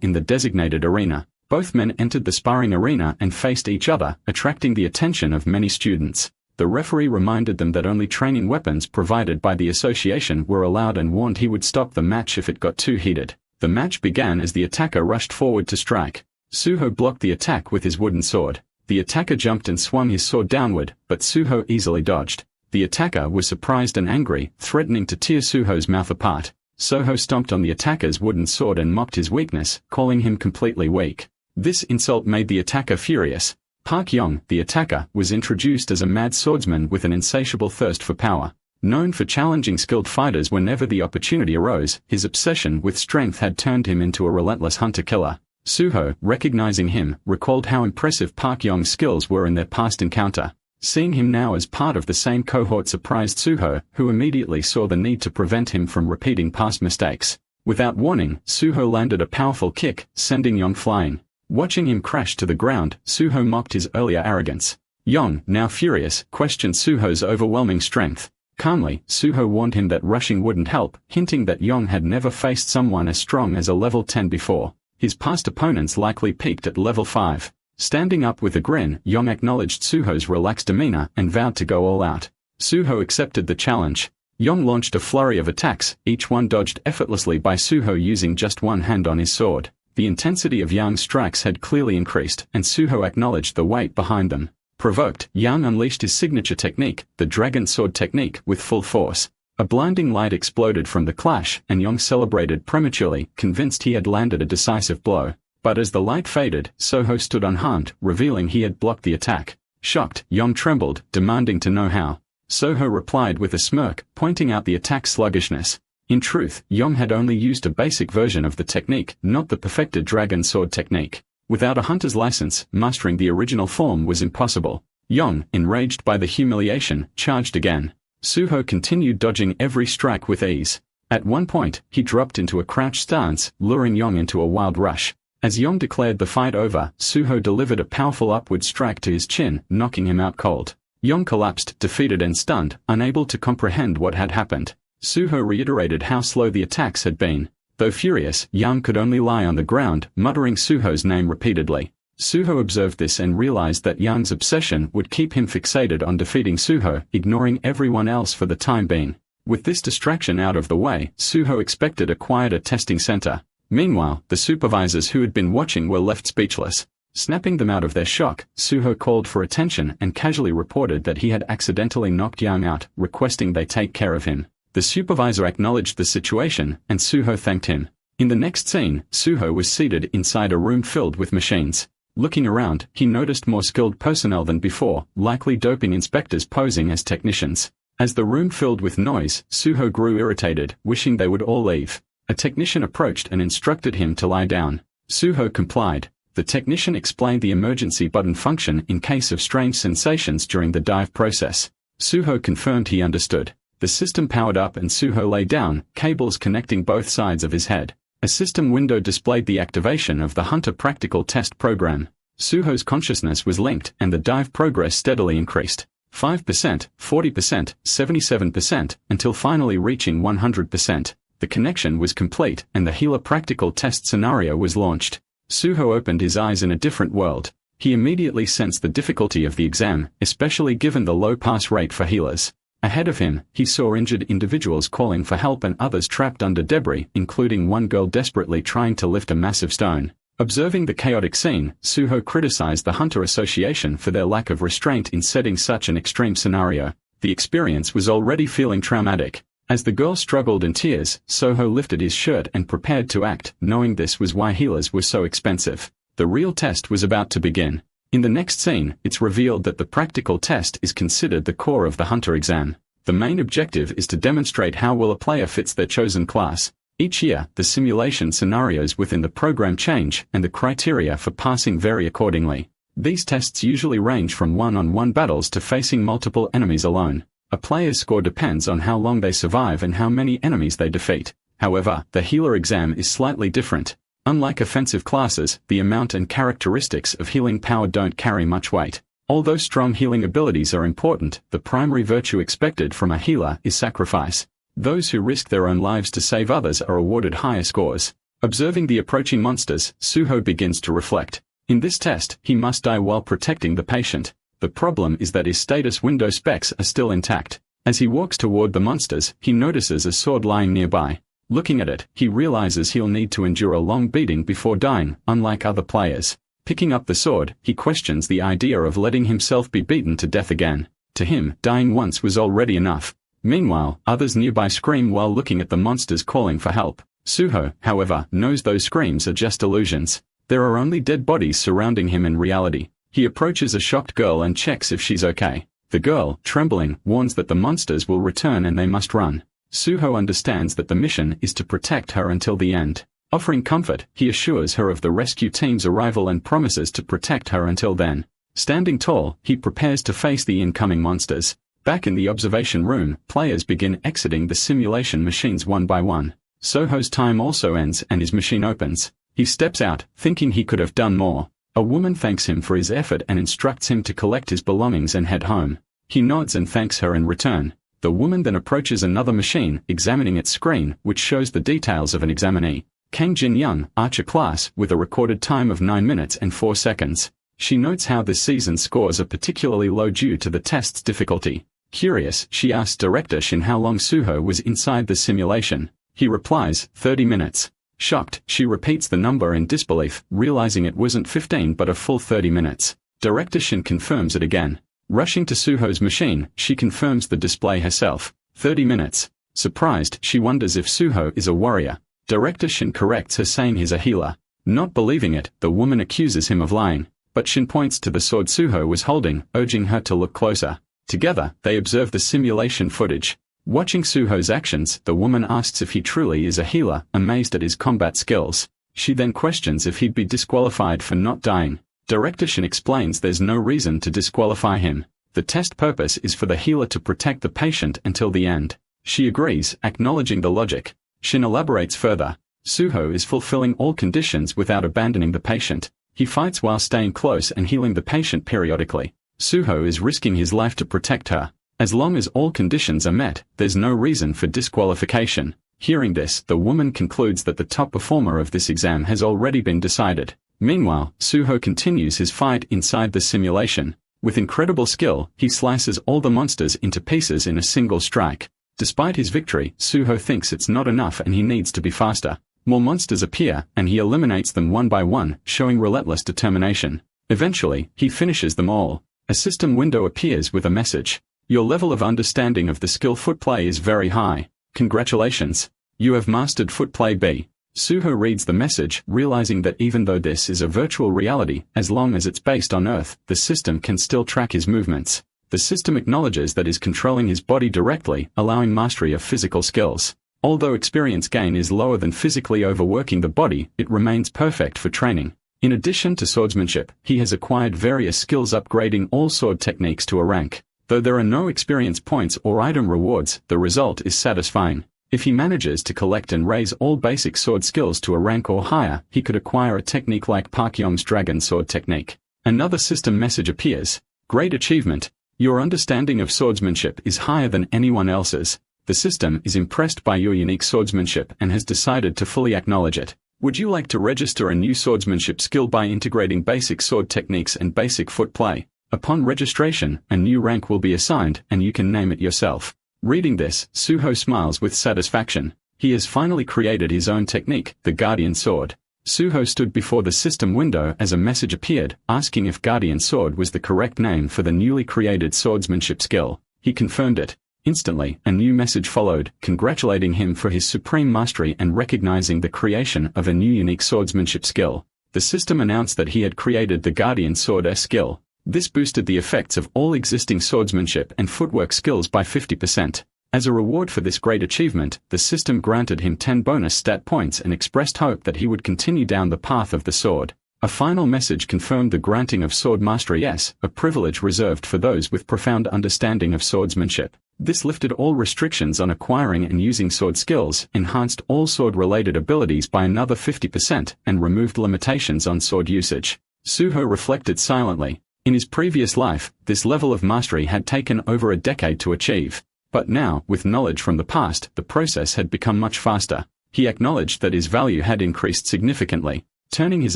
A: in the designated arena. Both men entered the sparring arena and faced each other, attracting the attention of many students. The referee reminded them that only training weapons provided by the association were allowed and warned he would stop the match if it got too heated. The match began as the attacker rushed forward to strike. Suho blocked the attack with his wooden sword. The attacker jumped and swung his sword downward, but Suho easily dodged. The attacker was surprised and angry, threatening to tear Suho's mouth apart. Suho stomped on the attacker's wooden sword and mocked his weakness, calling him completely weak. This insult made the attacker furious. Park Yong, the attacker, was introduced as a mad swordsman with an insatiable thirst for power. Known for challenging skilled fighters whenever the opportunity arose, his obsession with strength had turned him into a relentless hunter-killer. Suho, recognizing him, recalled how impressive Park Yong's skills were in their past encounter. Seeing him now as part of the same cohort surprised Suho, who immediately saw the need to prevent him from repeating past mistakes. Without warning, Suho landed a powerful kick, sending Yong flying. Watching him crash to the ground, Suho mocked his earlier arrogance. Yong, now furious, questioned Suho's overwhelming strength. Calmly, Suho warned him that rushing wouldn't help, hinting that Yong had never faced someone as strong as a level 10 before. His past opponents likely peaked at level 5. Standing up with a grin, Yong acknowledged Suho's relaxed demeanor and vowed to go all out. Suho accepted the challenge. Yong launched a flurry of attacks, each one dodged effortlessly by Suho using just one hand on his sword. The intensity of Yong's strikes had clearly increased, and Suho acknowledged the weight behind them. Provoked, Yong unleashed his signature technique, the dragon sword technique, with full force. A blinding light exploded from the clash, and Yong celebrated prematurely, convinced he had landed a decisive blow. But as the light faded, Suho stood unharmed, revealing he had blocked the attack. Shocked, Yong trembled, demanding to know how. Suho replied with a smirk, pointing out the attack's sluggishness. In truth, Yong had only used a basic version of the technique, not the perfected dragon sword technique. Without a hunter's license, mastering the original form was impossible. Yong, enraged by the humiliation, charged again. Suho continued dodging every strike with ease. At one point, he dropped into a crouch stance, luring Yong into a wild rush. As Yong declared the fight over, Suho delivered a powerful upward strike to his chin, knocking him out cold. Yong collapsed, defeated and stunned, unable to comprehend what had happened. Suho reiterated how slow the attacks had been. Though furious, Yong could only lie on the ground, muttering Suho's name repeatedly. Suho observed this and realized that Yong's obsession would keep him fixated on defeating Suho, ignoring everyone else for the time being. With this distraction out of the way, Suho expected a quieter testing center. Meanwhile, the supervisors who had been watching were left speechless. Snapping them out of their shock, Suho called for attention and casually reported that he had accidentally knocked Yong out, requesting they take care of him. The supervisor acknowledged the situation, and Suho thanked him. In the next scene, Suho was seated inside a room filled with machines. Looking around, he noticed more skilled personnel than before, likely doping inspectors posing as technicians. As the room filled with noise, Suho grew irritated, wishing they would all leave. A technician approached and instructed him to lie down. Suho complied. The technician explained the emergency button function in case of strange sensations during the dive process. Suho confirmed he understood. The system powered up and Suho lay down, cables connecting both sides of his head. A system window displayed the activation of the Hunter Practical Test program. Suho's consciousness was linked and the dive progress steadily increased. 5%, 40%, 77%, until finally reaching 100%. The connection was complete and the Healer Practical Test scenario was launched. Suho opened his eyes in a different world. He immediately sensed the difficulty of the exam, especially given the low pass rate for healers. Ahead of him, he saw injured individuals calling for help and others trapped under debris, including one girl desperately trying to lift a massive stone. Observing the chaotic scene, Suho criticized the Hunter Association for their lack of restraint in setting such an extreme scenario. The experience was already feeling traumatic. As the girl struggled in tears, Soho lifted his shirt and prepared to act, knowing this was why healers were so expensive. The real test was about to begin. In the next scene, it's revealed that the practical test is considered the core of the Hunter exam. The main objective is to demonstrate how well a player fits their chosen class. Each year, the simulation scenarios within the program change, and the criteria for passing vary accordingly. These tests usually range from one-on-one battles to facing multiple enemies alone. A player's score depends on how long they survive and how many enemies they defeat. However, the healer exam is slightly different. Unlike offensive classes, the amount and characteristics of healing power don't carry much weight. Although strong healing abilities are important, the primary virtue expected from a healer is sacrifice. Those who risk their own lives to save others are awarded higher scores. Observing the approaching monsters, Suho begins to reflect. In this test, he must die while protecting the patient. The problem is that his status window specs are still intact. As he walks toward the monsters, he notices a sword lying nearby. Looking at it, he realizes he'll need to endure a long beating before dying, unlike other players. Picking up the sword, he questions the idea of letting himself be beaten to death again. To him, dying once was already enough. Meanwhile, others nearby scream while looking at the monsters calling for help. Suho, however, knows those screams are just illusions. There are only dead bodies surrounding him in reality. He approaches a shocked girl and checks if she's okay. The girl, trembling, warns that the monsters will return and they must run. Suho understands that the mission is to protect her until the end. Offering comfort, he assures her of the rescue team's arrival and promises to protect her until then. Standing tall, he prepares to face the incoming monsters. Back in the observation room, players begin exiting the simulation machines one by one. Soho's time also ends and his machine opens. He steps out, thinking he could have done more. A woman thanks him for his effort and instructs him to collect his belongings and head home. He nods and thanks her in return. The woman then approaches another machine, examining its screen, which shows the details of an examinee. Kang Jin Young, Archer class, with a recorded time of 9 minutes and 4 seconds. She notes how this season's scores are particularly low due to the test's difficulty. Curious, she asks Director Shin how long Suho was inside the simulation. He replies, 30 minutes. Shocked, she repeats the number in disbelief, realizing it wasn't 15 but a full 30 minutes. Director Shin confirms it again. Rushing to Suho's machine, she confirms the display herself. 30 minutes. Surprised, she wonders if Suho is a warrior. Director Shin corrects her saying he's a healer. Not believing it, the woman accuses him of lying. But Shin points to the sword Suho was holding, urging her to look closer. Together, they observe the simulation footage. Watching Suho's actions, the woman asks if he truly is a healer, amazed at his combat skills. She then questions if he'd be disqualified for not dying. Director Shin explains there's no reason to disqualify him. The test purpose is for the healer to protect the patient until the end. She agrees, acknowledging the logic. Shin elaborates further. Suho is fulfilling all conditions without abandoning the patient. He fights while staying close and healing the patient periodically. Suho is risking his life to protect her. As long as all conditions are met, there's no reason for disqualification. Hearing this, the woman concludes that the top performer of this exam has already been decided. Meanwhile, Suho continues his fight inside the simulation. With incredible skill, he slices all the monsters into pieces in a single strike. Despite his victory, Suho thinks it's not enough and he needs to be faster. More monsters appear, and he eliminates them one by one, showing relentless determination. Eventually, he finishes them all. A system window appears with a message. Your level of understanding of the skill footplay is very high. Congratulations. You have mastered footplay B. Suho reads the message, realizing that even though this is a virtual reality, as long as it's based on Earth, the system can still track his movements. The system acknowledges that is controlling his body directly, allowing mastery of physical skills. Although experience gain is lower than physically overworking the body, it remains perfect for training. In addition to swordsmanship, he has acquired various skills upgrading all sword techniques to a rank. Though there are no experience points or item rewards, the result is satisfying. If he manages to collect and raise all basic sword skills to a rank or higher, he could acquire a technique like Park Yong's Dragon Sword technique. Another system message appears. Great achievement. Your understanding of swordsmanship is higher than anyone else's. The system is impressed by your unique swordsmanship and has decided to fully acknowledge it. Would you like to register a new swordsmanship skill by integrating basic sword techniques and basic foot play? Upon registration, a new rank will be assigned and you can name it yourself. Reading this, Suho smiles with satisfaction. He has finally created his own technique, the Guardian Sword. Suho stood before the system window as a message appeared, asking if Guardian Sword was the correct name for the newly created swordsmanship skill. He confirmed it. Instantly, a new message followed, congratulating him for his supreme mastery and recognizing the creation of a new unique swordsmanship skill. The system announced that he had created the Guardian Sword skill. This boosted the effects of all existing swordsmanship and footwork skills by 50%. As a reward for this great achievement, the system granted him 10 bonus stat points and expressed hope that he would continue down the path of the sword. A final message confirmed the granting of sword mastery a privilege reserved for those with profound understanding of swordsmanship. This lifted all restrictions on acquiring and using sword skills, enhanced all sword-related abilities by another 50%, and removed limitations on sword usage. Suho reflected silently. In his previous life, this level of mastery had taken over a decade to achieve. But now, with knowledge from the past, the process had become much faster. He acknowledged that his value had increased significantly. Turning his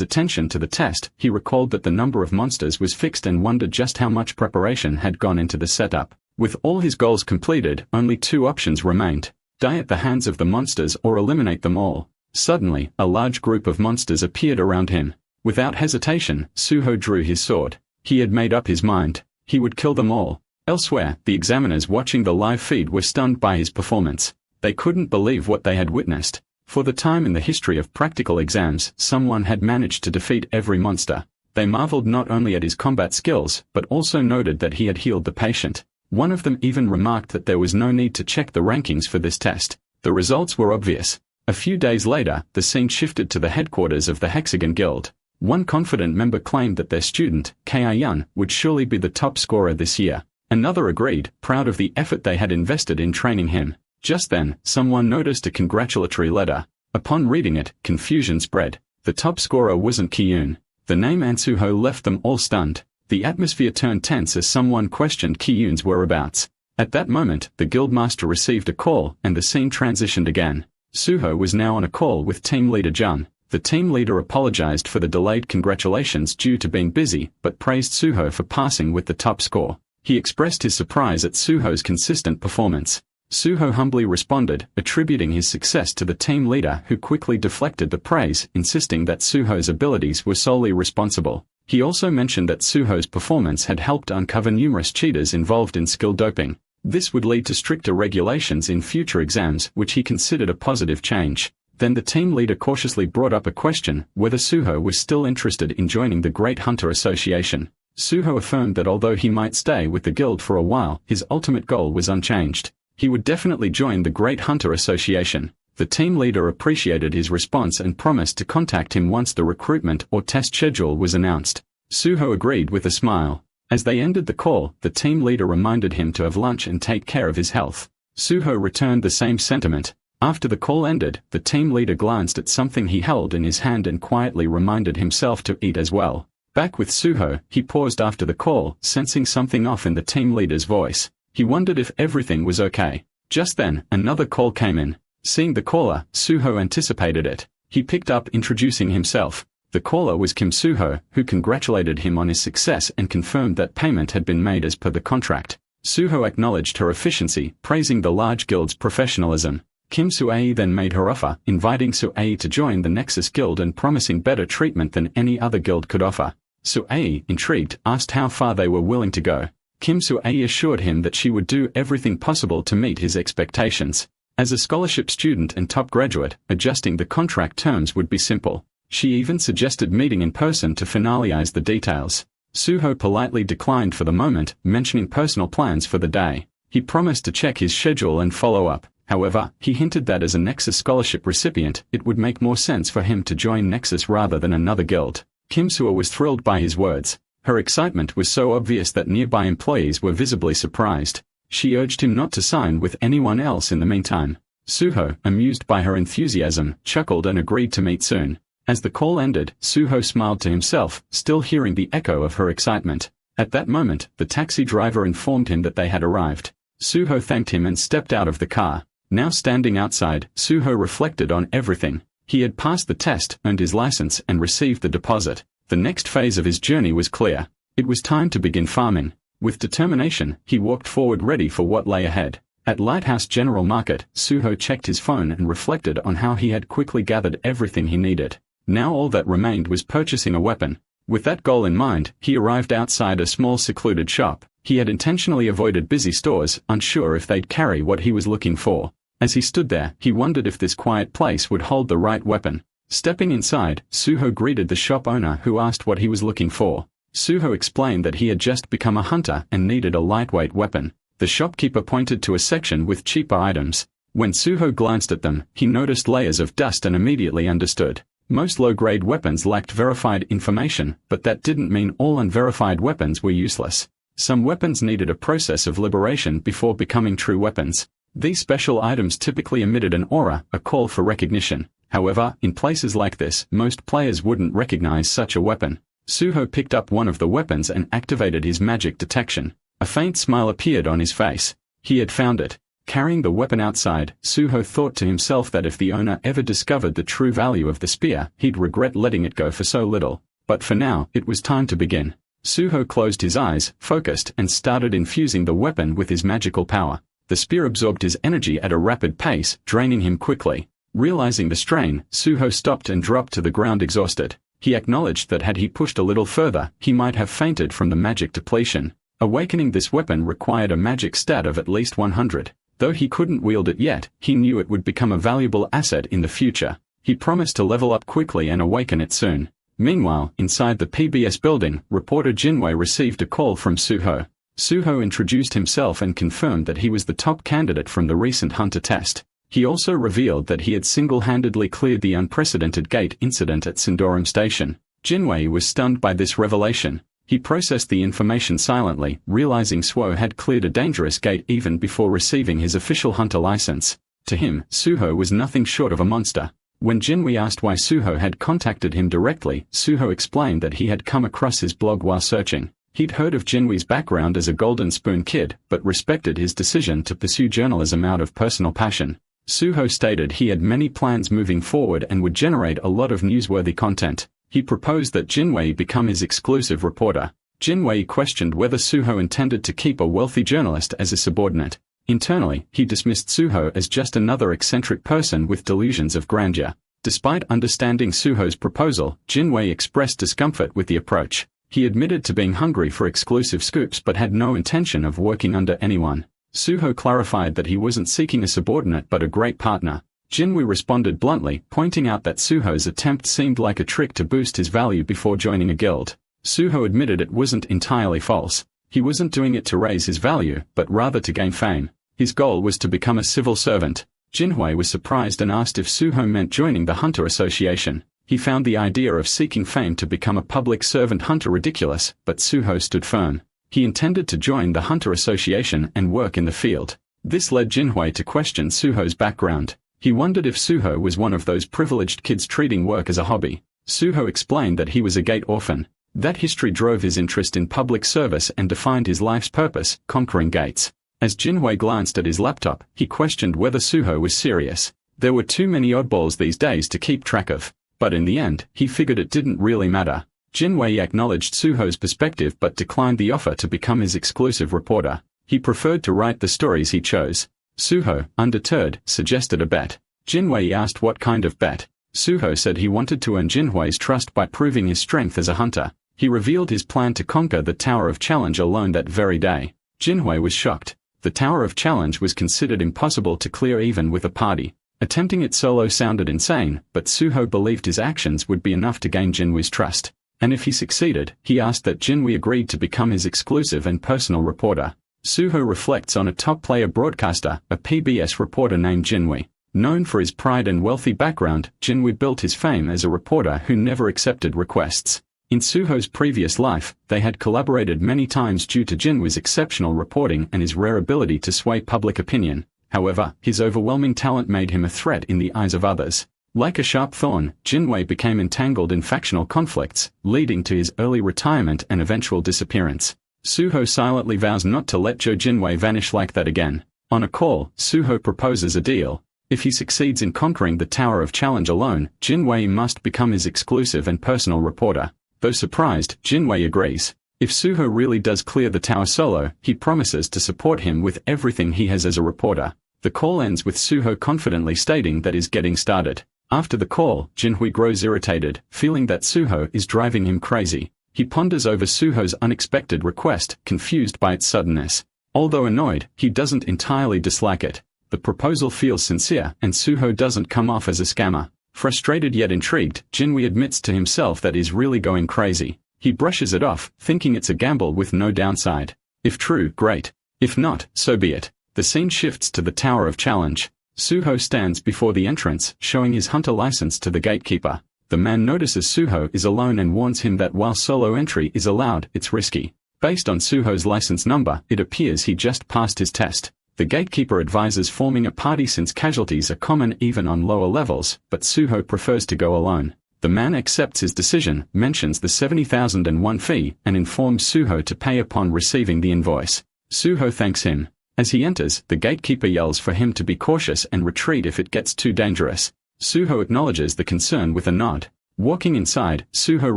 A: attention to the test, he recalled that the number of monsters was fixed and wondered just how much preparation had gone into the setup. With all his goals completed, only 2 options remained: die at the hands of the monsters or eliminate them all. Suddenly, a large group of monsters appeared around him. Without hesitation, Suho drew his sword. He had made up his mind. He would kill them all. Elsewhere, the examiners watching the live feed were stunned by his performance. They couldn't believe what they had witnessed. For the time in the history of practical exams, someone had managed to defeat every monster. They marveled not only at his combat skills, but also noted that he had healed the patient. One of them even remarked that there was no need to check the rankings for this test. The results were obvious. A few days later, the scene shifted to the headquarters of the Hexagon Guild. One confident member claimed that their student, Ki-Yun, would surely be the top scorer this year. Another agreed, proud of the effort they had invested in training him. Just then, someone noticed a congratulatory letter. Upon reading it, confusion spread. The top scorer wasn't Ki-Yun. The name Ansuho left them all stunned. The atmosphere turned tense as someone questioned Ki-Yun's whereabouts. At that moment, the guildmaster received a call, and the scene transitioned again. Suho was now on a call with team leader Jung. The team leader apologized for the delayed congratulations due to being busy, but praised Suho for passing with the top score. He expressed his surprise at Suho's consistent performance. Suho humbly responded, attributing his success to the team leader who quickly deflected the praise, insisting that Suho's abilities were solely responsible. He also mentioned that Suho's performance had helped uncover numerous cheaters involved in skill doping. This would lead to stricter regulations in future exams, which he considered a positive change. Then the team leader cautiously brought up a question, whether Suho was still interested in joining the Great Hunter Association. Suho affirmed that although he might stay with the guild for a while, his ultimate goal was unchanged. He would definitely join the Great Hunter Association. The team leader appreciated his response and promised to contact him once the recruitment or test schedule was announced. Suho agreed with a smile. As they ended the call, the team leader reminded him to have lunch and take care of his health. Suho returned the same sentiment. After the call ended, the team leader glanced at something he held in his hand and quietly reminded himself to eat as well. Back with Suho, he paused after the call, sensing something off in the team leader's voice. He wondered if everything was okay. Just then, another call came in. Seeing the caller, Suho anticipated it. He picked up, introducing himself. The caller was Kim Suho, who congratulated him on his success and confirmed that payment had been made as per the contract. Suho acknowledged her efficiency, praising the large guild's professionalism. Kim Suae then made her offer, inviting Suae to join the Nexus Guild and promising better treatment than any other guild could offer. Suae, intrigued, asked how far they were willing to go. Kim Suae assured him that she would do everything possible to meet his expectations. As a scholarship student and top graduate, adjusting the contract terms would be simple. She even suggested meeting in person to finalize the details. Suho politely declined for the moment, mentioning personal plans for the day. He promised to check his schedule and follow up. However, he hinted that as a Nexus scholarship recipient, it would make more sense for him to join Nexus rather than another guild. Kim Suo was thrilled by his words. Her excitement was so obvious that nearby employees were visibly surprised. She urged him not to sign with anyone else in the meantime. Suho, amused by her enthusiasm, chuckled and agreed to meet soon. As the call ended, Suho smiled to himself, still hearing the echo of her excitement. At that moment, the taxi driver informed him that they had arrived. Suho thanked him and stepped out of the car. Now standing outside, Suho reflected on everything. He had passed the test, earned his license, and received the deposit. The next phase of his journey was clear. It was time to begin farming. With determination, he walked forward ready for what lay ahead. At Lighthouse General Market, Suho checked his phone and reflected on how he had quickly gathered everything he needed. Now all that remained was purchasing a weapon. With that goal in mind, he arrived outside a small secluded shop. He had intentionally avoided busy stores, unsure if they'd carry what he was looking for. As he stood there, he wondered if this quiet place would hold the right weapon. Stepping inside, Suho greeted the shop owner who asked what he was looking for. Suho explained that he had just become a hunter and needed a lightweight weapon. The shopkeeper pointed to a section with cheaper items. When Suho glanced at them, he noticed layers of dust and immediately understood. Most low-grade weapons lacked verified information, but that didn't mean all unverified weapons were useless. Some weapons needed a process of liberation before becoming true weapons. These special items typically emitted an aura, a call for recognition. However, in places like this, most players wouldn't recognize such a weapon. Suho picked up one of the weapons and activated his magic detection. A faint smile appeared on his face. He had found it. Carrying the weapon outside, Suho thought to himself that if the owner ever discovered the true value of the spear, he'd regret letting it go for so little. But for now, it was time to begin. Suho closed his eyes, focused, and started infusing the weapon with his magical power. The spear absorbed his energy at a rapid pace, draining him quickly. Realizing the strain, Suho stopped and dropped to the ground exhausted. He acknowledged that had he pushed a little further, he might have fainted from the magic depletion. Awakening this weapon required a magic stat of at least 100. Though he couldn't wield it yet, he knew it would become a valuable asset in the future. He promised to level up quickly and awaken it soon. Meanwhile, inside the PBS building, reporter Jinwei received a call from Suho. Suho introduced himself and confirmed that he was the top candidate from the recent hunter test. He also revealed that he had single-handedly cleared the unprecedented gate incident at Sundoram Station. Jinwei was stunned by this revelation. He processed the information silently, realizing Suho had cleared a dangerous gate even before receiving his official hunter license. To him, Suho was nothing short of a monster. When Jinwei asked why Suho had contacted him directly, Suho explained that he had come across his blog while searching. He'd heard of Jinwei's background as a Golden Spoon kid, but respected his decision to pursue journalism out of personal passion. Suho stated he had many plans moving forward and would generate a lot of newsworthy content. He proposed that Jinwei become his exclusive reporter. Jinwei questioned whether Suho intended to keep a wealthy journalist as a subordinate. Internally, he dismissed Suho as just another eccentric person with delusions of grandeur. Despite understanding Suho's proposal, Jinwei expressed discomfort with the approach. He admitted to being hungry for exclusive scoops but had no intention of working under anyone. Suho clarified that he wasn't seeking a subordinate but a great partner. Jinwei responded bluntly, pointing out that Suho's attempt seemed like a trick to boost his value before joining a guild. Suho admitted it wasn't entirely false. He wasn't doing it to raise his value, but rather to gain fame. His goal was to become a civil servant. Jinwei was surprised and asked if Suho meant joining the Hunter Association. He found the idea of seeking fame to become a public servant hunter ridiculous, but Suho stood firm. He intended to join the Hunter Association and work in the field. This led Jinwei to question Suho's background. He wondered if Suho was one of those privileged kids treating work as a hobby. Suho explained that he was a gate orphan. That history drove his interest in public service and defined his life's purpose, conquering gates. As Jinwei glanced at his laptop, he questioned whether Suho was serious. There were too many oddballs these days to keep track of. But in the end, he figured it didn't really matter. Jinwei acknowledged Suho's perspective but declined the offer to become his exclusive reporter. He preferred to write the stories he chose. Suho, undeterred, suggested a bet. Jinwei asked what kind of bet. Suho said he wanted to earn Jinwei's trust by proving his strength as a hunter. He revealed his plan to conquer the Tower of Challenge alone that very day. Jinwei was shocked. The Tower of Challenge was considered impossible to clear even with a party. Attempting it solo sounded insane, but Suho believed his actions would be enough to gain Jinwei's trust. And if he succeeded, he asked that Jinwei agreed to become his exclusive and personal reporter. Suho reflects on a top-player broadcaster, a PBS reporter named Jinwei. Known for his pride and wealthy background, Jinwei built his fame as a reporter who never accepted requests. In Suho's previous life, they had collaborated many times due to Jinwei's exceptional reporting and his rare ability to sway public opinion. However, his overwhelming talent made him a threat in the eyes of others. Like a sharp thorn, Jinwei became entangled in factional conflicts, leading to his early retirement and eventual disappearance. Suho silently vows not to let Jinwei vanish like that again. On a call, Suho proposes a deal. If he succeeds in conquering the Tower of Challenge alone, Jinwei must become his exclusive and personal reporter. Though surprised, Jinwei agrees. If Suho really does clear the tower solo, he promises to support him with everything he has as a reporter. The call ends with Suho confidently stating that is getting started. After the call, Jinhui grows irritated, feeling that Suho is driving him crazy. He ponders over Suho's unexpected request, confused by its suddenness. Although annoyed, he doesn't entirely dislike it. The proposal feels sincere, and Suho doesn't come off as a scammer. Frustrated yet intrigued, Jinhui admits to himself that he's really going crazy. He brushes it off, thinking it's a gamble with no downside. If true, great. If not, so be it. The scene shifts to the Tower of Challenge. Suho stands before the entrance, showing his hunter license to the gatekeeper. The man notices Suho is alone and warns him that while solo entry is allowed, it's risky. Based on Suho's license number, it appears he just passed his test. The gatekeeper advises forming a party since casualties are common even on lower levels, but Suho prefers to go alone. The man accepts his decision, mentions the 70,001 fee, and informs Suho to pay upon receiving the invoice. Suho thanks him. As he enters, the gatekeeper yells for him to be cautious and retreat if it gets too dangerous. Suho acknowledges the concern with a nod. Walking inside, Suho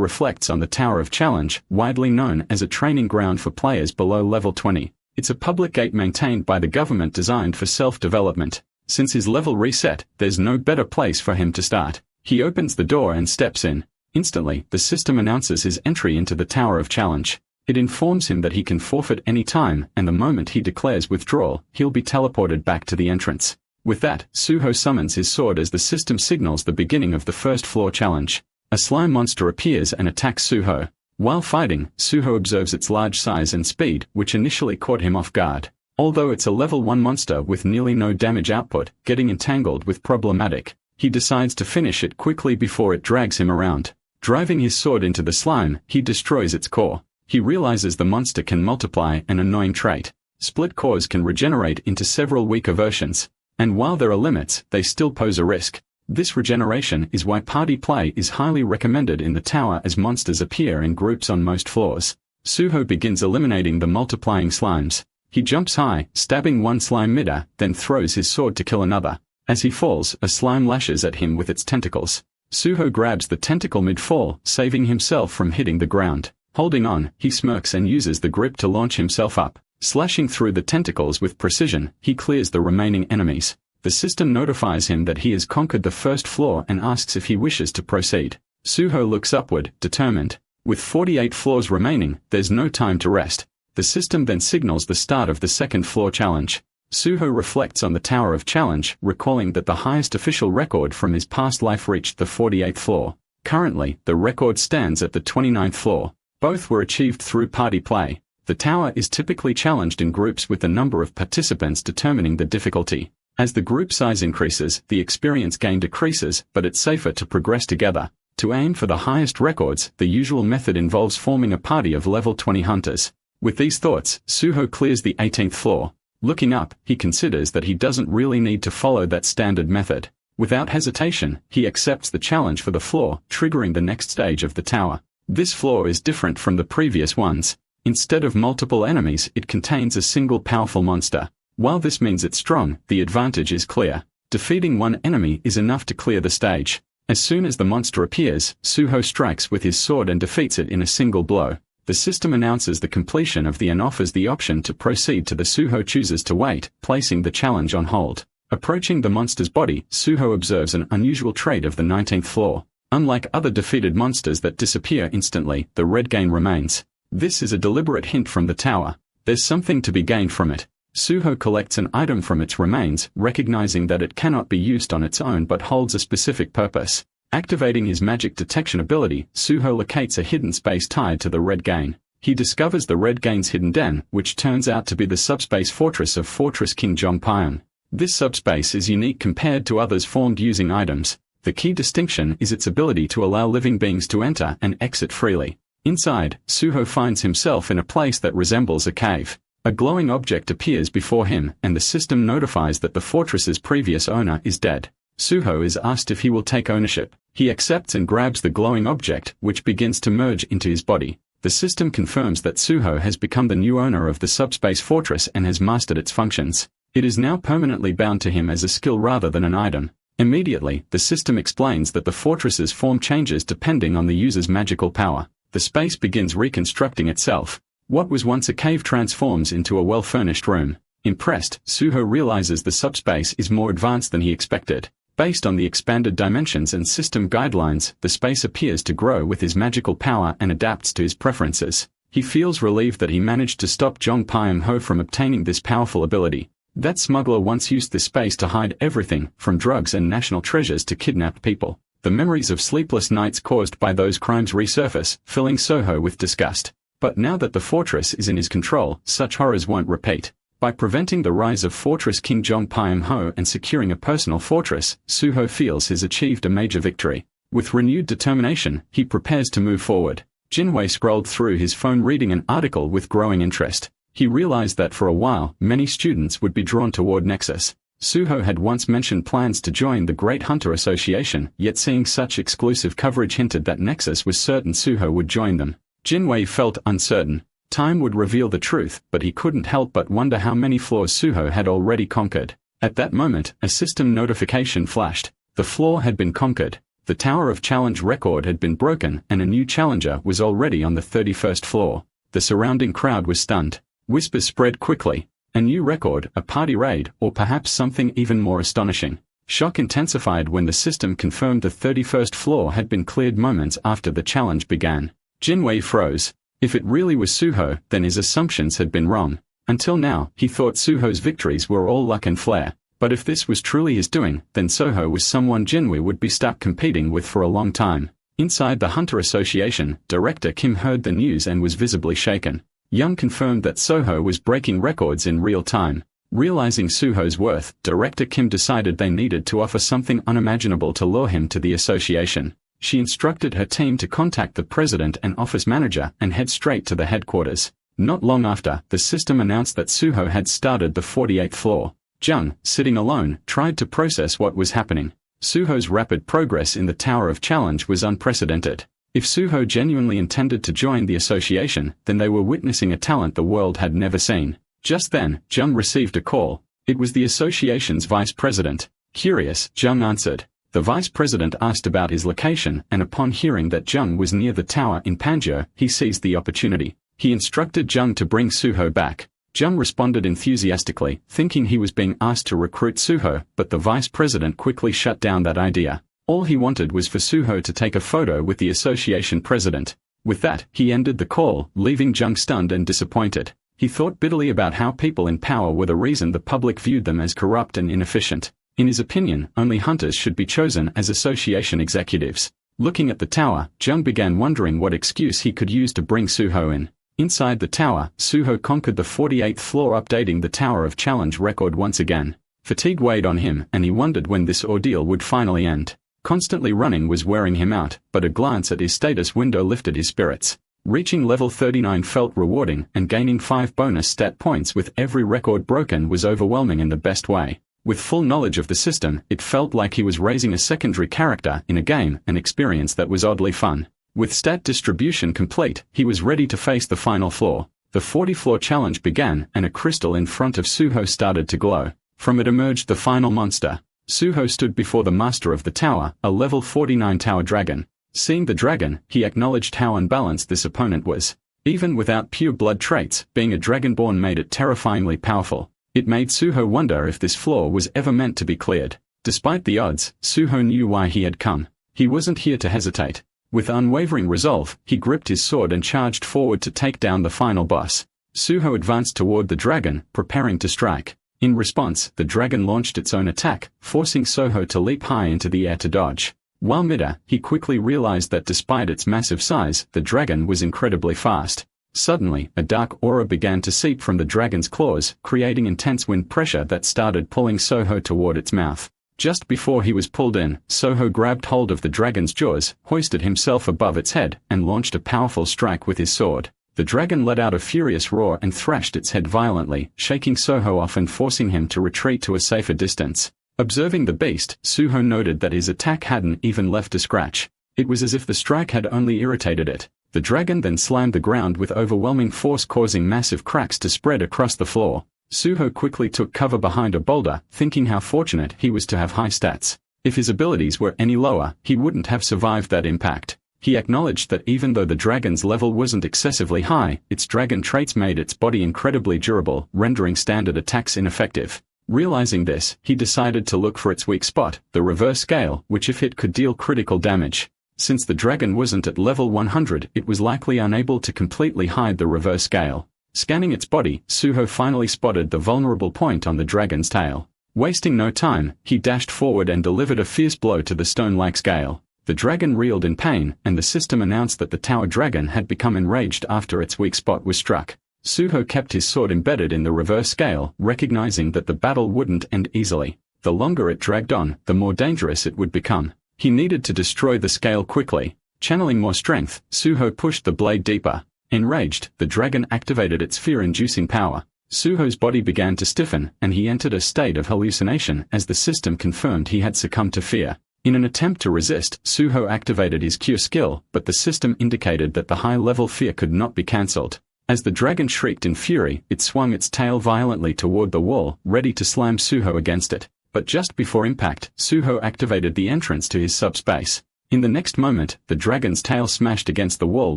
A: reflects on the Tower of Challenge, widely known as a training ground for players below level 20. It's a public gate maintained by the government designed for self-development. Since his level reset, there's no better place for him to start. He opens the door and steps in. Instantly, the system announces his entry into the Tower of Challenge. It informs him that he can forfeit any time, and the moment he declares withdrawal, he'll be teleported back to the entrance. With that, Suho summons his sword as the system signals the beginning of the first floor challenge. A slime monster appears and attacks Suho. While fighting, Suho observes its large size and speed, which initially caught him off guard. Although it's a level 1 monster with nearly no damage output, getting entangled with problematic. He decides to finish it quickly before it drags him around. Driving his sword into the slime, he destroys its core. He realizes the monster can multiply, an annoying trait. Split cores can regenerate into several weaker versions. And while there are limits, they still pose a risk. This regeneration is why party play is highly recommended in the tower as monsters appear in groups on most floors. Suho begins eliminating the multiplying slimes. He jumps high, stabbing one slime midair, then throws his sword to kill another. As he falls, a slime lashes at him with its tentacles. Suho grabs the tentacle mid-fall, saving himself from hitting the ground. Holding on, he smirks and uses the grip to launch himself up. Slashing through the tentacles with precision, he clears the remaining enemies. The system notifies him that he has conquered the first floor and asks if he wishes to proceed. Suho looks upward, determined. With 48 floors remaining, there's no time to rest. The system then signals the start of the second floor challenge. Suho reflects on the Tower of Challenge, recalling that the highest official record from his past life reached the 48th floor. Currently, the record stands at the 29th floor. Both were achieved through party play. The tower is typically challenged in groups with the number of participants determining the difficulty. As the group size increases, the experience gain decreases, but it's safer to progress together. To aim for the highest records, the usual method involves forming a party of level 20 hunters. With these thoughts, Suho clears the 18th floor. Looking up, he considers that he doesn't really need to follow that standard method. Without hesitation, he accepts the challenge for the floor, triggering the next stage of the tower. This floor is different from the previous ones. Instead of multiple enemies, it contains a single powerful monster. While this means it's strong, the advantage is clear. Defeating one enemy is enough to clear the stage. As soon as the monster appears, Suho strikes with his sword and defeats it in a single blow. The system announces the completion of the and offers the option to proceed to the Suho chooses to wait, placing the challenge on hold. Approaching the monster's body, Suho observes an unusual trait of the 19th floor. Unlike other defeated monsters that disappear instantly, the red gain remains. This is a deliberate hint from the tower. There's something to be gained from it. Suho collects an item from its remains, recognizing that it cannot be used on its own but holds a specific purpose. Activating his magic detection ability, Suho locates a hidden space tied to the red gain. He discovers the red gain's hidden den, which turns out to be the subspace fortress of Fortress King Jongpyeon. This subspace is unique compared to others formed using items. The key distinction is its ability to allow living beings to enter and exit freely. Inside, Suho finds himself in a place that resembles a cave. A glowing object appears before him, and the system notifies that the fortress's previous owner is dead. Suho is asked if he will take ownership. He accepts and grabs the glowing object, which begins to merge into his body. The system confirms that Suho has become the new owner of the subspace fortress and has mastered its functions. It is now permanently bound to him as a skill rather than an item. Immediately, the system explains that the fortress's form changes depending on the user's magical power. The space begins reconstructing itself. What was once a cave transforms into a well-furnished room. Impressed, Suho realizes the subspace is more advanced than he expected. Based on the expanded dimensions and system guidelines, the space appears to grow with his magical power and adapts to his preferences. He feels relieved that he managed to stop Jung Pyam-ho from obtaining this powerful ability. That smuggler once used this space to hide everything, from drugs and national treasures to kidnapped people. The memories of sleepless nights caused by those crimes resurface, filling Soho with disgust. But now that the fortress is in his control, such horrors won't repeat. By preventing the rise of Fortress King Jung Pyam-ho and securing a personal fortress, Suho feels he's achieved a major victory. With renewed determination, he prepares to move forward. Jinwei scrolled through his phone reading an article with growing interest. He realized that for a while, many students would be drawn toward Nexus. Suho had once mentioned plans to join the Great Hunter Association, yet seeing such exclusive coverage hinted that Nexus was certain Suho would join them. Jinwei felt uncertain. Time would reveal the truth, but he couldn't help but wonder how many floors Suho had already conquered. At that moment, a system notification flashed. The floor had been conquered. The Tower of Challenge record had been broken, and a new challenger was already on the 31st floor. The surrounding crowd was stunned. Whispers spread quickly. A new record, a party raid, or perhaps something even more astonishing. Shock intensified when the system confirmed the 31st floor had been cleared moments after the challenge began. Jinwei froze. If it really was Suho, then his assumptions had been wrong. Until now, he thought Suho's victories were all luck and flair. But if this was truly his doing, then Suho was someone Jinwei would be stuck competing with for a long time. Inside the Hunter Association, Director Kim heard the news and was visibly shaken. Jung confirmed that Suho was breaking records in real time. Realizing Suho's worth, Director Kim decided they needed to offer something unimaginable to lure him to the association. She instructed her team to contact the president and office manager and head straight to the headquarters. Not long after, the system announced that Suho had started the 48th floor. Jung, sitting alone, tried to process what was happening. Suho's rapid progress in the Tower of Challenge was unprecedented. If Suho genuinely intended to join the association, then they were witnessing a talent the world had never seen. Just then, Jung received a call. It was the association's vice president. Curious, Jung answered. The vice president asked about his location, and upon hearing that Jung was near the tower in Panjo, he seized the opportunity. He instructed Jung to bring Suho back. Jung responded enthusiastically, thinking he was being asked to recruit Suho, but the vice president quickly shut down that idea. All he wanted was for Suho to take a photo with the association president. With that, he ended the call, leaving Jung stunned and disappointed. He thought bitterly about how people in power were the reason the public viewed them as corrupt and inefficient. In his opinion, only hunters should be chosen as association executives. Looking at the tower, Jung began wondering what excuse he could use to bring Suho in. Inside the tower, Suho conquered the 48th floor, updating the Tower of Challenge record once again. Fatigue weighed on him, and he wondered when this ordeal would finally end. Constantly running was wearing him out, but a glance at his status window lifted his spirits. Reaching level 39 felt rewarding, and gaining 5 bonus stat points with every record broken was overwhelming in the best way. With full knowledge of the system, it felt like he was raising a secondary character in a game, an experience that was oddly fun. With stat distribution complete, he was ready to face the final floor. The 40-floor challenge began, and a crystal in front of Suho started to glow. From it emerged the final monster. Suho stood before the master of the tower, a level 49 tower dragon. Seeing the dragon, he acknowledged how unbalanced this opponent was. Even without pure blood traits, being a dragonborn made it terrifyingly powerful. It made Suho wonder if this floor was ever meant to be cleared. Despite the odds, Suho knew why he had come. He wasn't here to hesitate. With unwavering resolve, he gripped his sword and charged forward to take down the final boss. Suho advanced toward the dragon, preparing to strike. In response, the dragon launched its own attack, forcing Suho to leap high into the air to dodge. While midair, he quickly realized that despite its massive size, the dragon was incredibly fast. Suddenly, a dark aura began to seep from the dragon's claws, creating intense wind pressure that started pulling Suho toward its mouth. Just before he was pulled in, Suho grabbed hold of the dragon's jaws, hoisted himself above its head, and launched a powerful strike with his sword. The dragon let out a furious roar and thrashed its head violently, shaking Suho off and forcing him to retreat to a safer distance. Observing the beast, Suho noted that his attack hadn't even left a scratch. It was as if the strike had only irritated it. The dragon then slammed the ground with overwhelming force, causing massive cracks to spread across the floor. Suho quickly took cover behind a boulder, thinking how fortunate he was to have high stats. If his abilities were any lower, he wouldn't have survived that impact. He acknowledged that even though the dragon's level wasn't excessively high, its dragon traits made its body incredibly durable, rendering standard attacks ineffective. Realizing this, he decided to look for its weak spot, the reverse scale, which if hit could deal critical damage. Since the dragon wasn't at level 100, it was likely unable to completely hide the reverse scale. Scanning its body, Suho finally spotted the vulnerable point on the dragon's tail. Wasting no time, he dashed forward and delivered a fierce blow to the stone-like scale. The dragon reeled in pain, and the system announced that the tower dragon had become enraged after its weak spot was struck. Suho kept his sword embedded in the reverse scale, recognizing that the battle wouldn't end easily. The longer it dragged on, the more dangerous it would become. He needed to destroy the scale quickly. Channeling more strength, Suho pushed the blade deeper. Enraged, the dragon activated its fear-inducing power. Suho's body began to stiffen, and he entered a state of hallucination as the system confirmed he had succumbed to fear. In an attempt to resist, Suho activated his cure skill, but the system indicated that the high-level fear could not be cancelled. As the dragon shrieked in fury, it swung its tail violently toward the wall, ready to slam Suho against it. But just before impact, Suho activated the entrance to his subspace. In the next moment, the dragon's tail smashed against the wall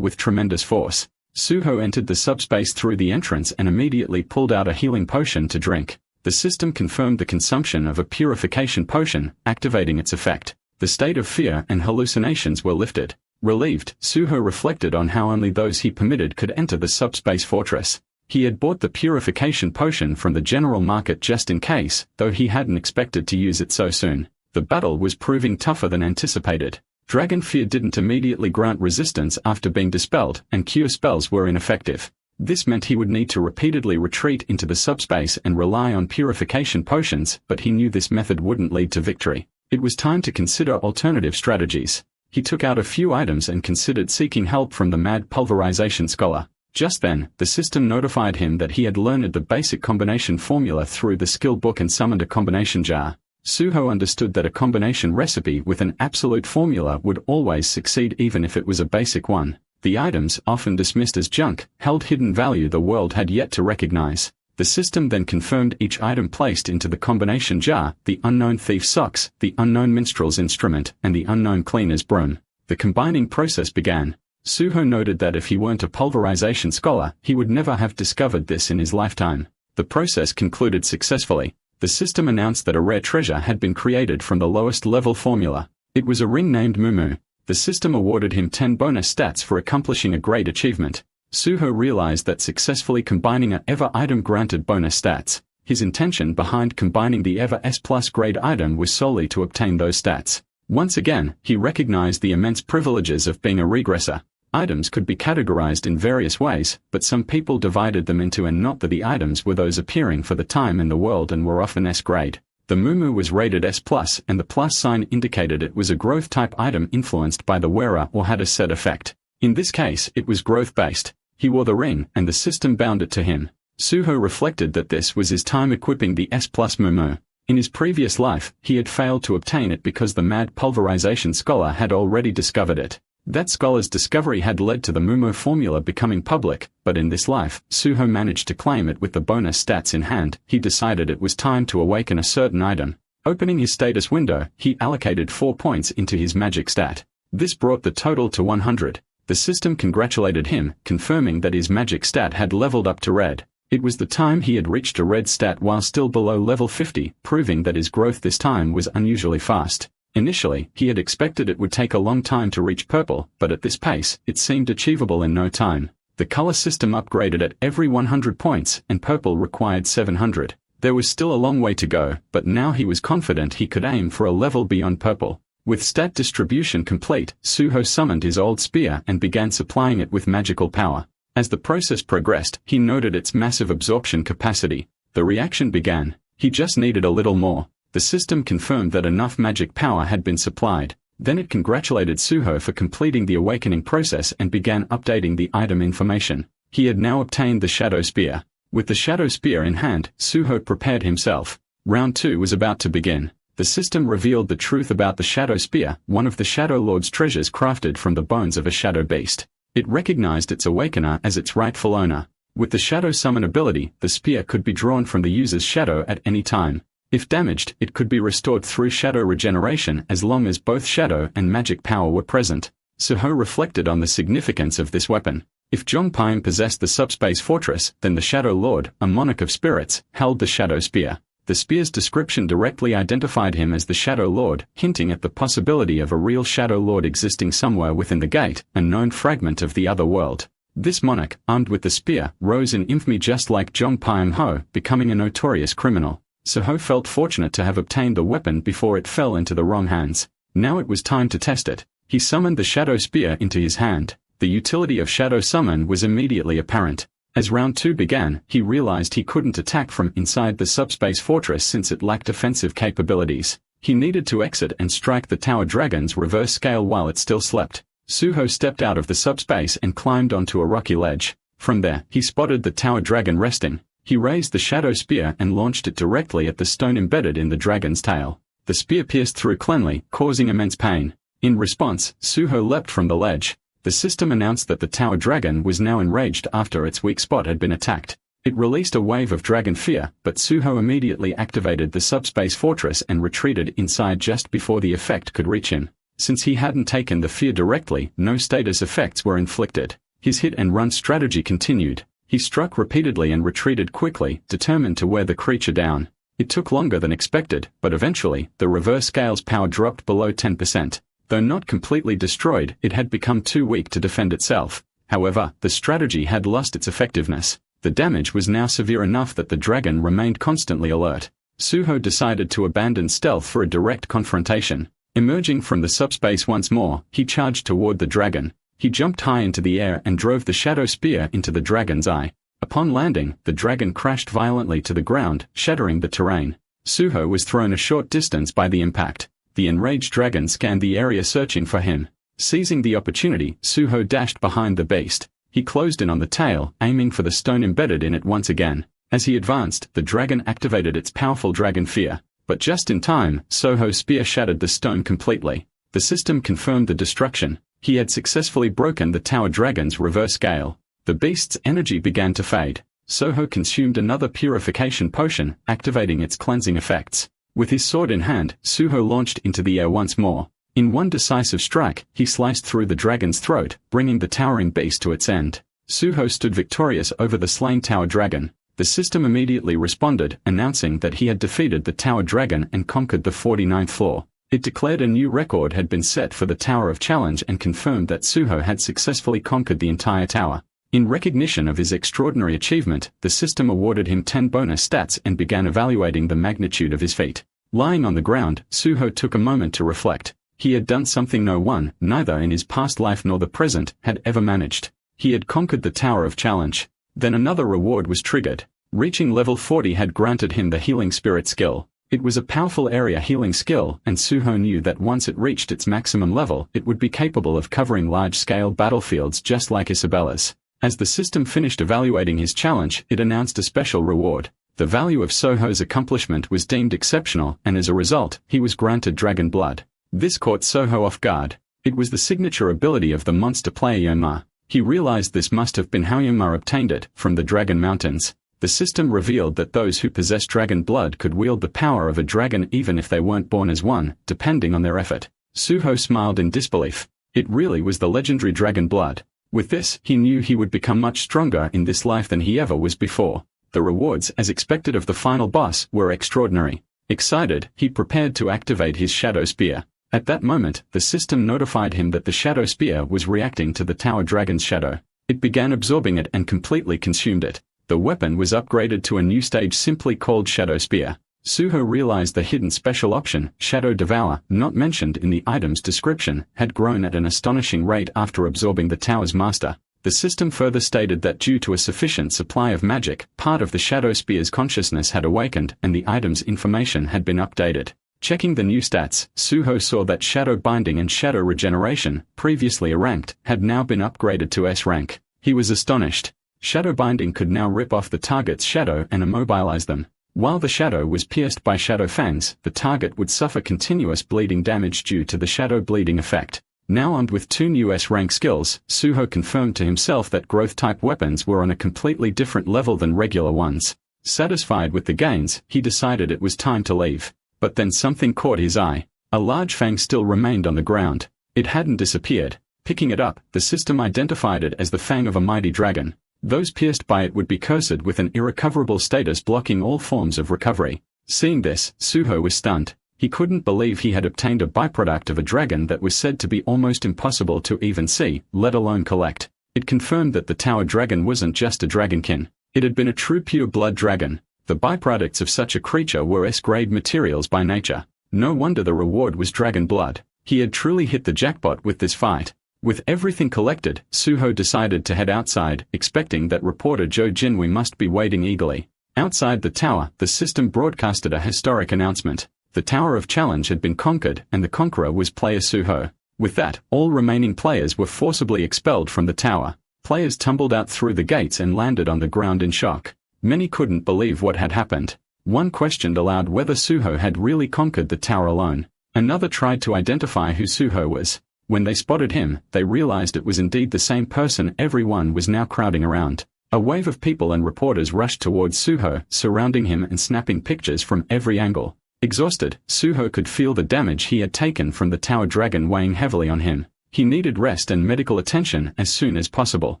A: with tremendous force. Suho entered the subspace through the entrance and immediately pulled out a healing potion to drink. The system confirmed the consumption of a purification potion, activating its effect. The state of fear and hallucinations were lifted. Relieved, Suho reflected on how only those he permitted could enter the subspace fortress. He had bought the purification potion from the general market just in case, though he hadn't expected to use it so soon. The battle was proving tougher than anticipated. Dragon fear didn't immediately grant resistance after being dispelled, and cure spells were ineffective. This meant he would need to repeatedly retreat into the subspace and rely on purification potions, but he knew this method wouldn't lead to victory. It was time to consider alternative strategies. He took out a few items and considered seeking help from the mad pulverization scholar. Just then, the system notified him that he had learned the basic combination formula through the skill book and summoned a combination jar. Suho understood that a combination recipe with an absolute formula would always succeed even if it was a basic one. The items, often dismissed as junk, held hidden value the world had yet to recognize. The system then confirmed each item placed into the combination jar: the unknown thief's socks, the unknown minstrel's instrument, and the unknown cleaner's broom. The combining process began. Suho noted that if he weren't a pulverization scholar, he would never have discovered this in his lifetime. The process concluded successfully. The system announced that a rare treasure had been created from the lowest level formula. It was a ring named Mumu. The system awarded him 10 bonus stats for accomplishing a great achievement. Suho realized that successfully combining a EVA item granted bonus stats. His intention behind combining the EVA S+ grade item was solely to obtain those stats. Once again, he recognized the immense privileges of being a regressor. Items could be categorized in various ways, but some people divided them into and not that the items were those appearing for the time in the world and were often S grade. The Mumu was rated S+, and the plus sign indicated it was a growth-type item influenced by the wearer or had a set effect. In this case, it was growth-based. He wore the ring, and the system bound it to him. Suho reflected that this was his time equipping the S+ Mumu. In his previous life, he had failed to obtain it because the mad pulverization scholar had already discovered it. That scholar's discovery had led to the Mumu formula becoming public, but in this life, Suho managed to claim it with the bonus stats in hand. He decided it was time to awaken a certain item. Opening his status window, he allocated 4 points into his magic stat. This brought the total to 100. The system congratulated him, confirming that his magic stat had leveled up to red. It was the time he had reached a red stat while still below level 50, proving that his growth this time was unusually fast. Initially, he had expected it would take a long time to reach purple, but at this pace, it seemed achievable in no time. The color system upgraded at every 100 points, and purple required 700. There was still a long way to go, but now he was confident he could aim for a level beyond purple. With stat distribution complete, Suho summoned his old spear and began supplying it with magical power. As the process progressed, he noted its massive absorption capacity. The reaction began. He just needed a little more. The system confirmed that enough magic power had been supplied. Then it congratulated Suho for completing the awakening process and began updating the item information. He had now obtained the Shadow Spear. With the Shadow Spear in hand, Suho prepared himself. Round 2 was about to begin. The system revealed the truth about the Shadow Spear, one of the Shadow Lord's treasures crafted from the bones of a shadow beast. It recognized its awakener as its rightful owner. With the Shadow Summon ability, the spear could be drawn from the user's shadow at any time. If damaged, it could be restored through shadow regeneration as long as both shadow and magic power were present. Suho reflected on the significance of this weapon. If Jong possessed the subspace fortress, then the Shadow Lord, a monarch of spirits, held the Shadow Spear. The spear's description directly identified him as the Shadow Lord, hinting at the possibility of a real Shadow Lord existing somewhere within the gate, a known fragment of the other world. This monarch, armed with the spear, rose in infamy just like Jong Ho, becoming a notorious criminal. Suho felt fortunate to have obtained the weapon before it fell into the wrong hands. Now it was time to test it. He summoned the Shadow Spear into his hand. The utility of Shadow Summon was immediately apparent. As round 2 began, he realized he couldn't attack from inside the subspace fortress since it lacked offensive capabilities. He needed to exit and strike the Tower Dragon's reverse scale while it still slept. Suho stepped out of the subspace and climbed onto a rocky ledge. From there, he spotted the Tower Dragon resting. He raised the Shadow Spear and launched it directly at the stone embedded in the dragon's tail. The spear pierced through cleanly, causing immense pain. In response, Suho leapt from the ledge. The system announced that the Tower Dragon was now enraged after its weak spot had been attacked. It released a wave of dragon fear, but Suho immediately activated the subspace fortress and retreated inside just before the effect could reach him. Since he hadn't taken the fear directly, no status effects were inflicted. His hit-and-run strategy continued. He struck repeatedly and retreated quickly, determined to wear the creature down. It took longer than expected, but eventually, the reverse scale's power dropped below 10%. Though not completely destroyed, it had become too weak to defend itself. However, the strategy had lost its effectiveness. The damage was now severe enough that the dragon remained constantly alert. Suho decided to abandon stealth for a direct confrontation. Emerging from the subspace once more, he charged toward the dragon. He jumped high into the air and drove the Shadow Spear into the dragon's eye. Upon landing, the dragon crashed violently to the ground, shattering the terrain. Suho was thrown a short distance by the impact. The enraged dragon scanned the area searching for him. Seizing the opportunity, Suho dashed behind the beast. He closed in on the tail, aiming for the stone embedded in it once again. As he advanced, the dragon activated its powerful dragon fear. But just in time, Suho's spear shattered the stone completely. The system confirmed the destruction. He had successfully broken the Tower Dragon's reverse scale. The beast's energy began to fade. Suho consumed another purification potion, activating its cleansing effects. With his sword in hand, Suho launched into the air once more. In one decisive strike, he sliced through the dragon's throat, bringing the towering beast to its end. Suho stood victorious over the slain Tower Dragon. The system immediately responded, announcing that he had defeated the Tower Dragon and conquered the 49th floor. It declared a new record had been set for the Tower of Challenge and confirmed that Suho had successfully conquered the entire tower. In recognition of his extraordinary achievement, the system awarded him 10 bonus stats and began evaluating the magnitude of his feat. Lying on the ground, Suho took a moment to reflect. He had done something no one, neither in his past life nor the present, had ever managed. He had conquered the Tower of Challenge. Then another reward was triggered. Reaching level 40 had granted him the Healing Spirit skill. It was a powerful area healing skill, and Suho knew that once it reached its maximum level, it would be capable of covering large-scale battlefields just like Isabella's. As the system finished evaluating his challenge, it announced a special reward. The value of Suho's accomplishment was deemed exceptional, and as a result, he was granted Dragon Blood. This caught Suho off guard. It was the signature ability of the monster player Yoma. He realized this must have been how Yoma obtained it, from the Dragon Mountains. The system revealed that those who possess dragon blood could wield the power of a dragon even if they weren't born as one, depending on their effort. Suho smiled in disbelief. It really was the legendary dragon blood. With this, he knew he would become much stronger in this life than he ever was before. The rewards, as expected of the final boss, were extraordinary. Excited, he prepared to activate his Shadow Spear. At that moment, the system notified him that the Shadow Spear was reacting to the Tower Dragon's shadow. It began absorbing it and completely consumed it. The weapon was upgraded to a new stage simply called Shadow Spear. Suho realized the hidden special option, Shadow Devour, not mentioned in the item's description, had grown at an astonishing rate after absorbing the tower's master. The system further stated that due to a sufficient supply of magic, part of the Shadow Spear's consciousness had awakened and the item's information had been updated. Checking the new stats, Suho saw that Shadow Binding and Shadow Regeneration, previously A ranked, had now been upgraded to S rank. He was astonished. Shadow Binding could now rip off the target's shadow and immobilize them. While the shadow was pierced by shadow fangs, the target would suffer continuous bleeding damage due to the shadow bleeding effect. Now armed with 2 new S-rank skills, Suho confirmed to himself that growth-type weapons were on a completely different level than regular ones. Satisfied with the gains, he decided it was time to leave. But then something caught his eye. A large fang still remained on the ground. It hadn't disappeared. Picking it up, the system identified it as the fang of a mighty dragon. Those pierced by it would be cursed with an irrecoverable status blocking all forms of recovery. Seeing this, Suho was stunned. He couldn't believe he had obtained a byproduct of a dragon that was said to be almost impossible to even see, let alone collect. It confirmed that the tower dragon wasn't just a dragonkin. It had been a true pure-blood dragon. The byproducts of such a creature were S-grade materials by nature. No wonder the reward was dragon blood. He had truly hit the jackpot with this fight. With everything collected, Suho decided to head outside, expecting that reporter Jo Jinwei must be waiting eagerly. Outside the tower, the system broadcasted a historic announcement. The Tower of Challenge had been conquered, and the conqueror was player Suho. With that, all remaining players were forcibly expelled from the tower. Players tumbled out through the gates and landed on the ground in shock. Many couldn't believe what had happened. One questioned aloud whether Suho had really conquered the tower alone. Another tried to identify who Suho was. When they spotted him, they realized it was indeed the same person. Everyone was now crowding around. A wave of people and reporters rushed towards Suho, surrounding him and snapping pictures from every angle. Exhausted, Suho could feel the damage he had taken from the tower dragon weighing heavily on him. He needed rest and medical attention as soon as possible.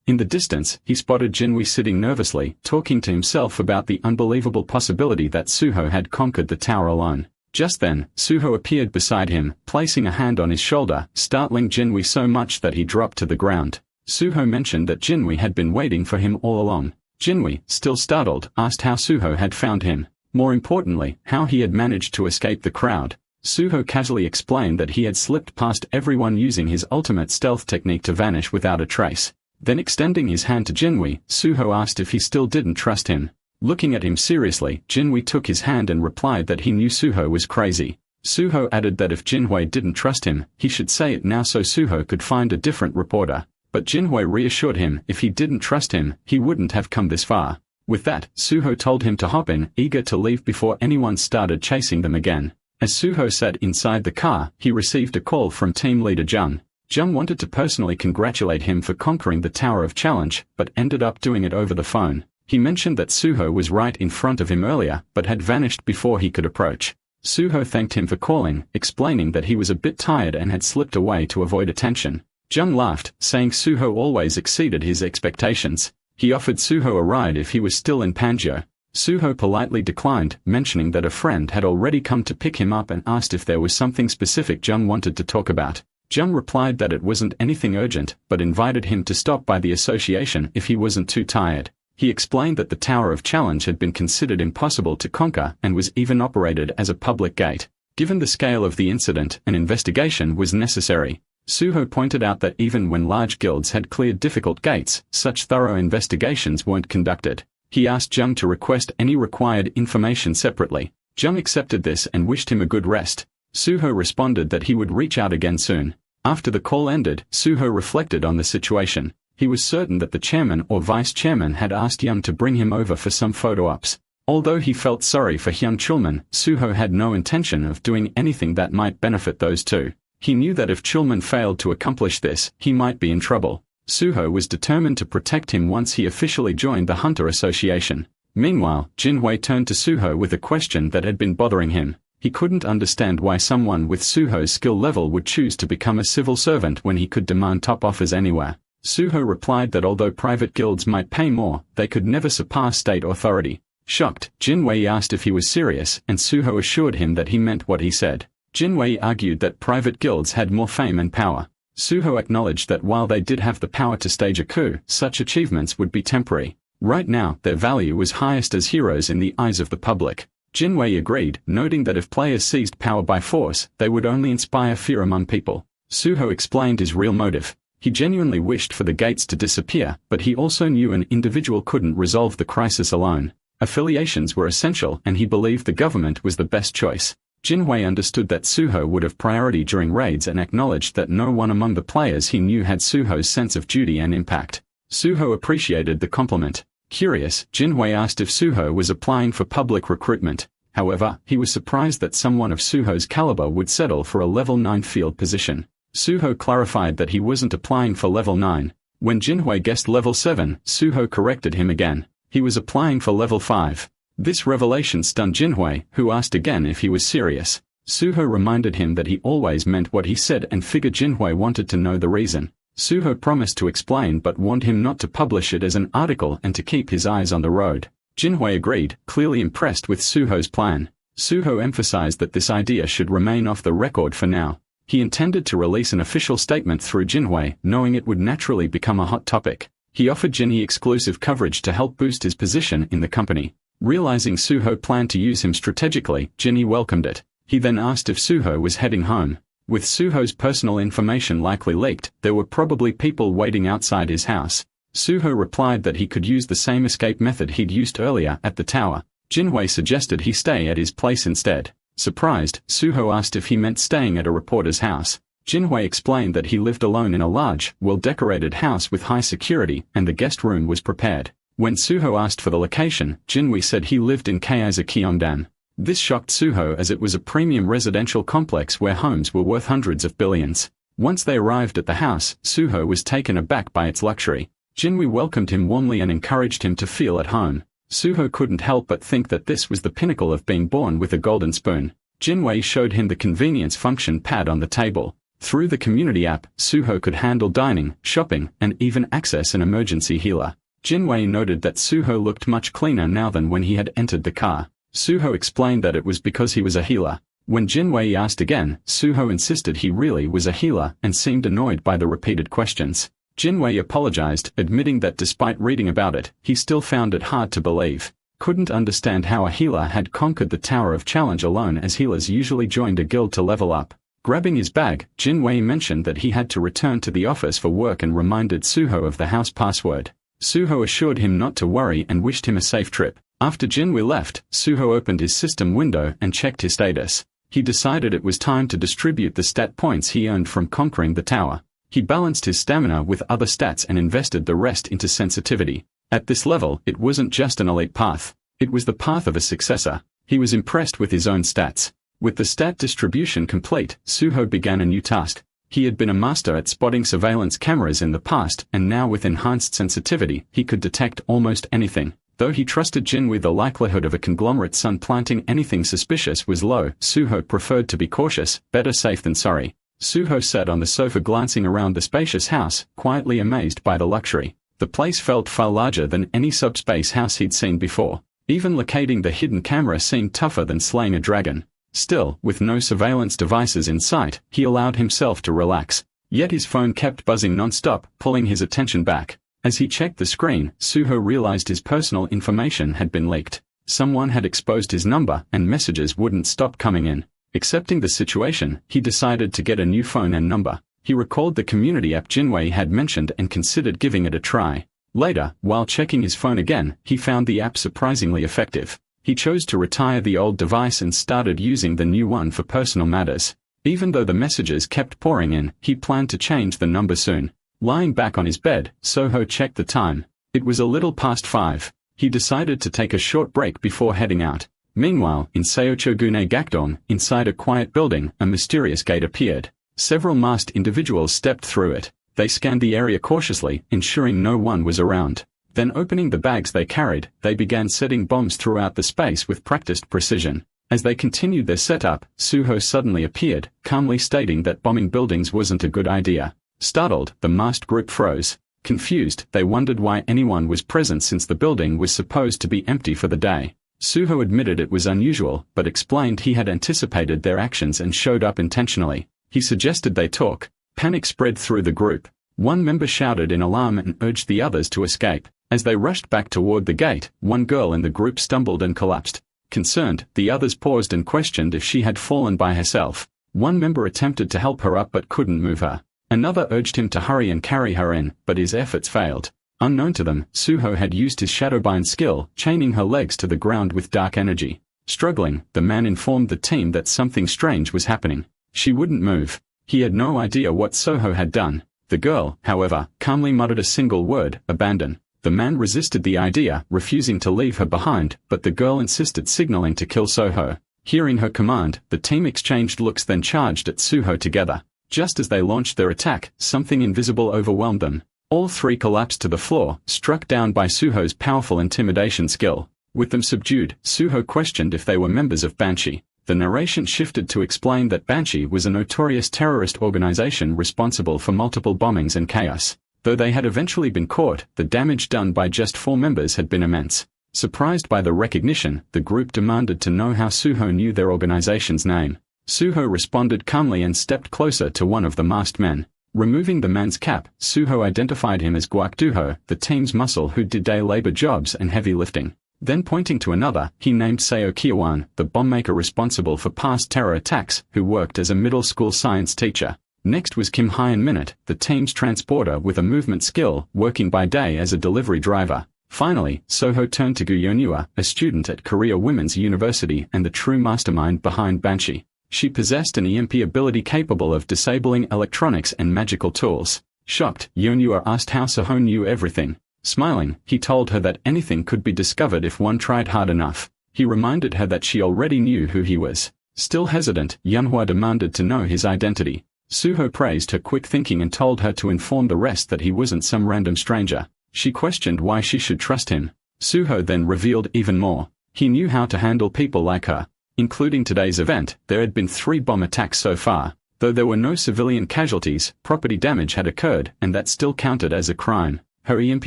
A: In the distance, he spotted Jinwei sitting nervously, talking to himself about the unbelievable possibility that Suho had conquered the tower alone. Just then, Suho appeared beside him, placing a hand on his shoulder, startling Jinwei so much that he dropped to the ground. Suho mentioned that Jinwei had been waiting for him all along. Jinwei, still startled, asked how Suho had found him. More importantly, how he had managed to escape the crowd. Suho casually explained that he had slipped past everyone using his ultimate stealth technique to vanish without a trace. Then extending his hand to Jinwei, Suho asked if he still didn't trust him. Looking at him seriously, Jinwei took his hand and replied that he knew Suho was crazy. Suho added that if Jinwei didn't trust him, he should say it now so Suho could find a different reporter. But Jinwei reassured him if he didn't trust him, he wouldn't have come this far. With that, Suho told him to hop in, eager to leave before anyone started chasing them again. As Suho sat inside the car, he received a call from team leader Jung. Jung wanted to personally congratulate him for conquering the Tower of Challenge, but ended up doing it over the phone. He mentioned that Suho was right in front of him earlier, but had vanished before he could approach. Suho thanked him for calling, explaining that he was a bit tired and had slipped away to avoid attention. Jung laughed, saying Suho always exceeded his expectations. He offered Suho a ride if he was still in Panjo. Suho politely declined, mentioning that a friend had already come to pick him up and asked if there was something specific Jung wanted to talk about. Jung replied that it wasn't anything urgent, but invited him to stop by the association if he wasn't too tired. He explained that the Tower of Challenge had been considered impossible to conquer and was even operated as a public gate. Given the scale of the incident, an investigation was necessary. Suho pointed out that even when large guilds had cleared difficult gates, such thorough investigations weren't conducted. He asked Jung to request any required information separately. Jung accepted this and wished him a good rest. Suho responded that he would reach out again soon. After the call ended, Suho reflected on the situation. He was certain that the chairman or vice chairman had asked Jung to bring him over for some photo ops. Although he felt sorry for young Chulman, Suho had no intention of doing anything that might benefit those two. He knew that if Chulman failed to accomplish this, he might be in trouble. Suho was determined to protect him once he officially joined the Hunter Association. Meanwhile, Jinwei turned to Suho with a question that had been bothering him. He couldn't understand why someone with Suho's skill level would choose to become a civil servant when he could demand top offers anywhere. Suho replied that although private guilds might pay more, they could never surpass state authority. Shocked, Jinwei asked if he was serious, and Suho assured him that he meant what he said. Jinwei argued that private guilds had more fame and power. Suho acknowledged that while they did have the power to stage a coup, such achievements would be temporary. Right now, their value was highest as heroes in the eyes of the public. Jinwei agreed, noting that if players seized power by force, they would only inspire fear among people. Suho explained his real motive. He genuinely wished for the gates to disappear, but he also knew an individual couldn't resolve the crisis alone. Affiliations were essential, and he believed the government was the best choice. Jinwei understood that Suho would have priority during raids and acknowledged that no one among the players he knew had Suho's sense of duty and impact. Suho appreciated the compliment. Curious, Jinwei asked if Suho was applying for public recruitment. However, he was surprised that someone of Suho's caliber would settle for a level 9 field position. Suho clarified that he wasn't applying for level 9. When Jinwei guessed level 7, Suho corrected him again. He was applying for level 5. This revelation stunned Jinwei, who asked again if he was serious. Suho reminded him that he always meant what he said and figured Jinwei wanted to know the reason. Suho promised to explain but warned him not to publish it as an article and to keep his eyes on the road. Jinhui agreed, clearly impressed with Suho's plan. Suho emphasized that this idea should remain off the record for now. He intended to release an official statement through Jinhui, knowing it would naturally become a hot topic. He offered Jinhui exclusive coverage to help boost his position in the company. Realizing Suho planned to use him strategically, Jinhui welcomed it. He then asked if Suho was heading home. With Suho's personal information likely leaked, there were probably people waiting outside his house. Suho replied that he could use the same escape method he'd used earlier at the tower. Jinhui suggested he stay at his place instead. Surprised, Suho asked if he meant staying at a reporter's house. Jinhui explained that he lived alone in a large, well-decorated house with high security, and the guest room was prepared. When Suho asked for the location, Jinhui said he lived in Kaiza Kyongdam. This shocked Suho as it was a premium residential complex where homes were worth hundreds of billions. Once they arrived at the house, Suho was taken aback by its luxury. Jinhui welcomed him warmly and encouraged him to feel at home. Suho couldn't help but think that this was the pinnacle of being born with a golden spoon. Jinhui showed him the convenience function pad on the table. Through the community app, Suho could handle dining, shopping, and even access an emergency healer. Jinhui noted that Suho looked much cleaner now than when he had entered the car. Suho explained that it was because he was a healer. When Jinhui asked again, Suho insisted he really was a healer and seemed annoyed by the repeated questions. Jinhui apologized, admitting that despite reading about it, he still found it hard to believe. Couldn't understand how a healer had conquered the Tower of Challenge alone, as healers usually joined a guild to level up. Grabbing his bag, Jinhui mentioned that he had to return to the office for work and reminded Suho of the house password. Suho assured him not to worry and wished him a safe trip. After Jinhui left, Suho opened his system window and checked his status. He decided it was time to distribute the stat points he earned from conquering the tower. He balanced his stamina with other stats and invested the rest into sensitivity. At this level, it wasn't just an elite path. It was the path of a successor. He was impressed with his own stats. With the stat distribution complete, Suho began a new task. He had been a master at spotting surveillance cameras in the past, and now with enhanced sensitivity, he could detect almost anything. Though he trusted Jinhui, the likelihood of a conglomerate son planting anything suspicious was low. Suho preferred to be cautious, better safe than sorry. Suho sat on the sofa glancing around the spacious house, quietly amazed by the luxury. The place felt far larger than any subspace house he'd seen before. Even locating the hidden camera seemed tougher than slaying a dragon. Still, with no surveillance devices in sight, he allowed himself to relax. Yet his phone kept buzzing non-stop, pulling his attention back. As he checked the screen, Suho realized his personal information had been leaked. Someone had exposed his number, and messages wouldn't stop coming in. Accepting the situation, he decided to get a new phone and number. He recalled the community app Jinhui had mentioned and considered giving it a try. Later, while checking his phone again, he found the app surprisingly effective. He chose to retire the old device and started using the new one for personal matters. Even though the messages kept pouring in, he planned to change the number soon. Lying back on his bed, Suho checked the time. It was a little past 5. He decided to take a short break before heading out. Meanwhile, in Seochogune Gakdong, inside a quiet building, a mysterious gate appeared. Several masked individuals stepped through it. They scanned the area cautiously, ensuring no one was around. Then opening the bags they carried, they began setting bombs throughout the space with practiced precision. As they continued their setup, Suho suddenly appeared, calmly stating that bombing buildings wasn't a good idea. Startled, the masked group froze. Confused, they wondered why anyone was present since the building was supposed to be empty for the day. Suho admitted it was unusual, but explained he had anticipated their actions and showed up intentionally. He suggested they talk. Panic spread through the group. One member shouted in alarm and urged the others to escape. As they rushed back toward the gate, one girl in the group stumbled and collapsed. Concerned, the others paused and questioned if she had fallen by herself. One member attempted to help her up but couldn't move her. Another urged him to hurry and carry her in, but his efforts failed. Unknown to them, Suho had used his shadowbind skill, chaining her legs to the ground with dark energy. Struggling, the man informed the team that something strange was happening. She wouldn't move. He had no idea what Suho had done. The girl, however, calmly muttered a single word: abandon. The man resisted the idea, refusing to leave her behind, but the girl insisted, signaling to kill Suho. Hearing her command, the team exchanged looks, then charged at Suho together. Just as they launched their attack, something invisible overwhelmed them. All three collapsed to the floor, struck down by Suho's powerful intimidation skill. With them subdued, Suho questioned if they were members of Banshee. The narration shifted to explain that Banshee was a notorious terrorist organization responsible for multiple bombings and chaos. Though they had eventually been caught, the damage done by just 4 members had been immense. Surprised by the recognition, the group demanded to know how Suho knew their organization's name. Suho responded calmly and stepped closer to one of the masked men. Removing the man's cap, Suho identified him as Guakduho, the team's muscle who did day labor jobs and heavy lifting. Then pointing to another, he named Seo Kiawan, the bombmaker responsible for past terror attacks, who worked as a middle school science teacher. Next was Kim Hyan Minute, the team's transporter with a movement skill, working by day as a delivery driver. Finally, Soho turned to Gu Yeonhwa, a student at Korea Women's University and the true mastermind behind Banshee. She possessed an EMP ability capable of disabling electronics and magical tools. Shocked, Yeonhwa asked how Soho knew everything. Smiling, he told her that anything could be discovered if one tried hard enough. He reminded her that she already knew who he was. Still hesitant, Yeonhwa demanded to know his identity. Suho praised her quick thinking and told her to inform the rest that he wasn't some random stranger. She questioned why she should trust him. Suho then revealed even more. He knew how to handle people like her. Including today's event, there had been 3 bomb attacks so far. Though there were no civilian casualties, property damage had occurred, and that still counted as a crime. Her EMP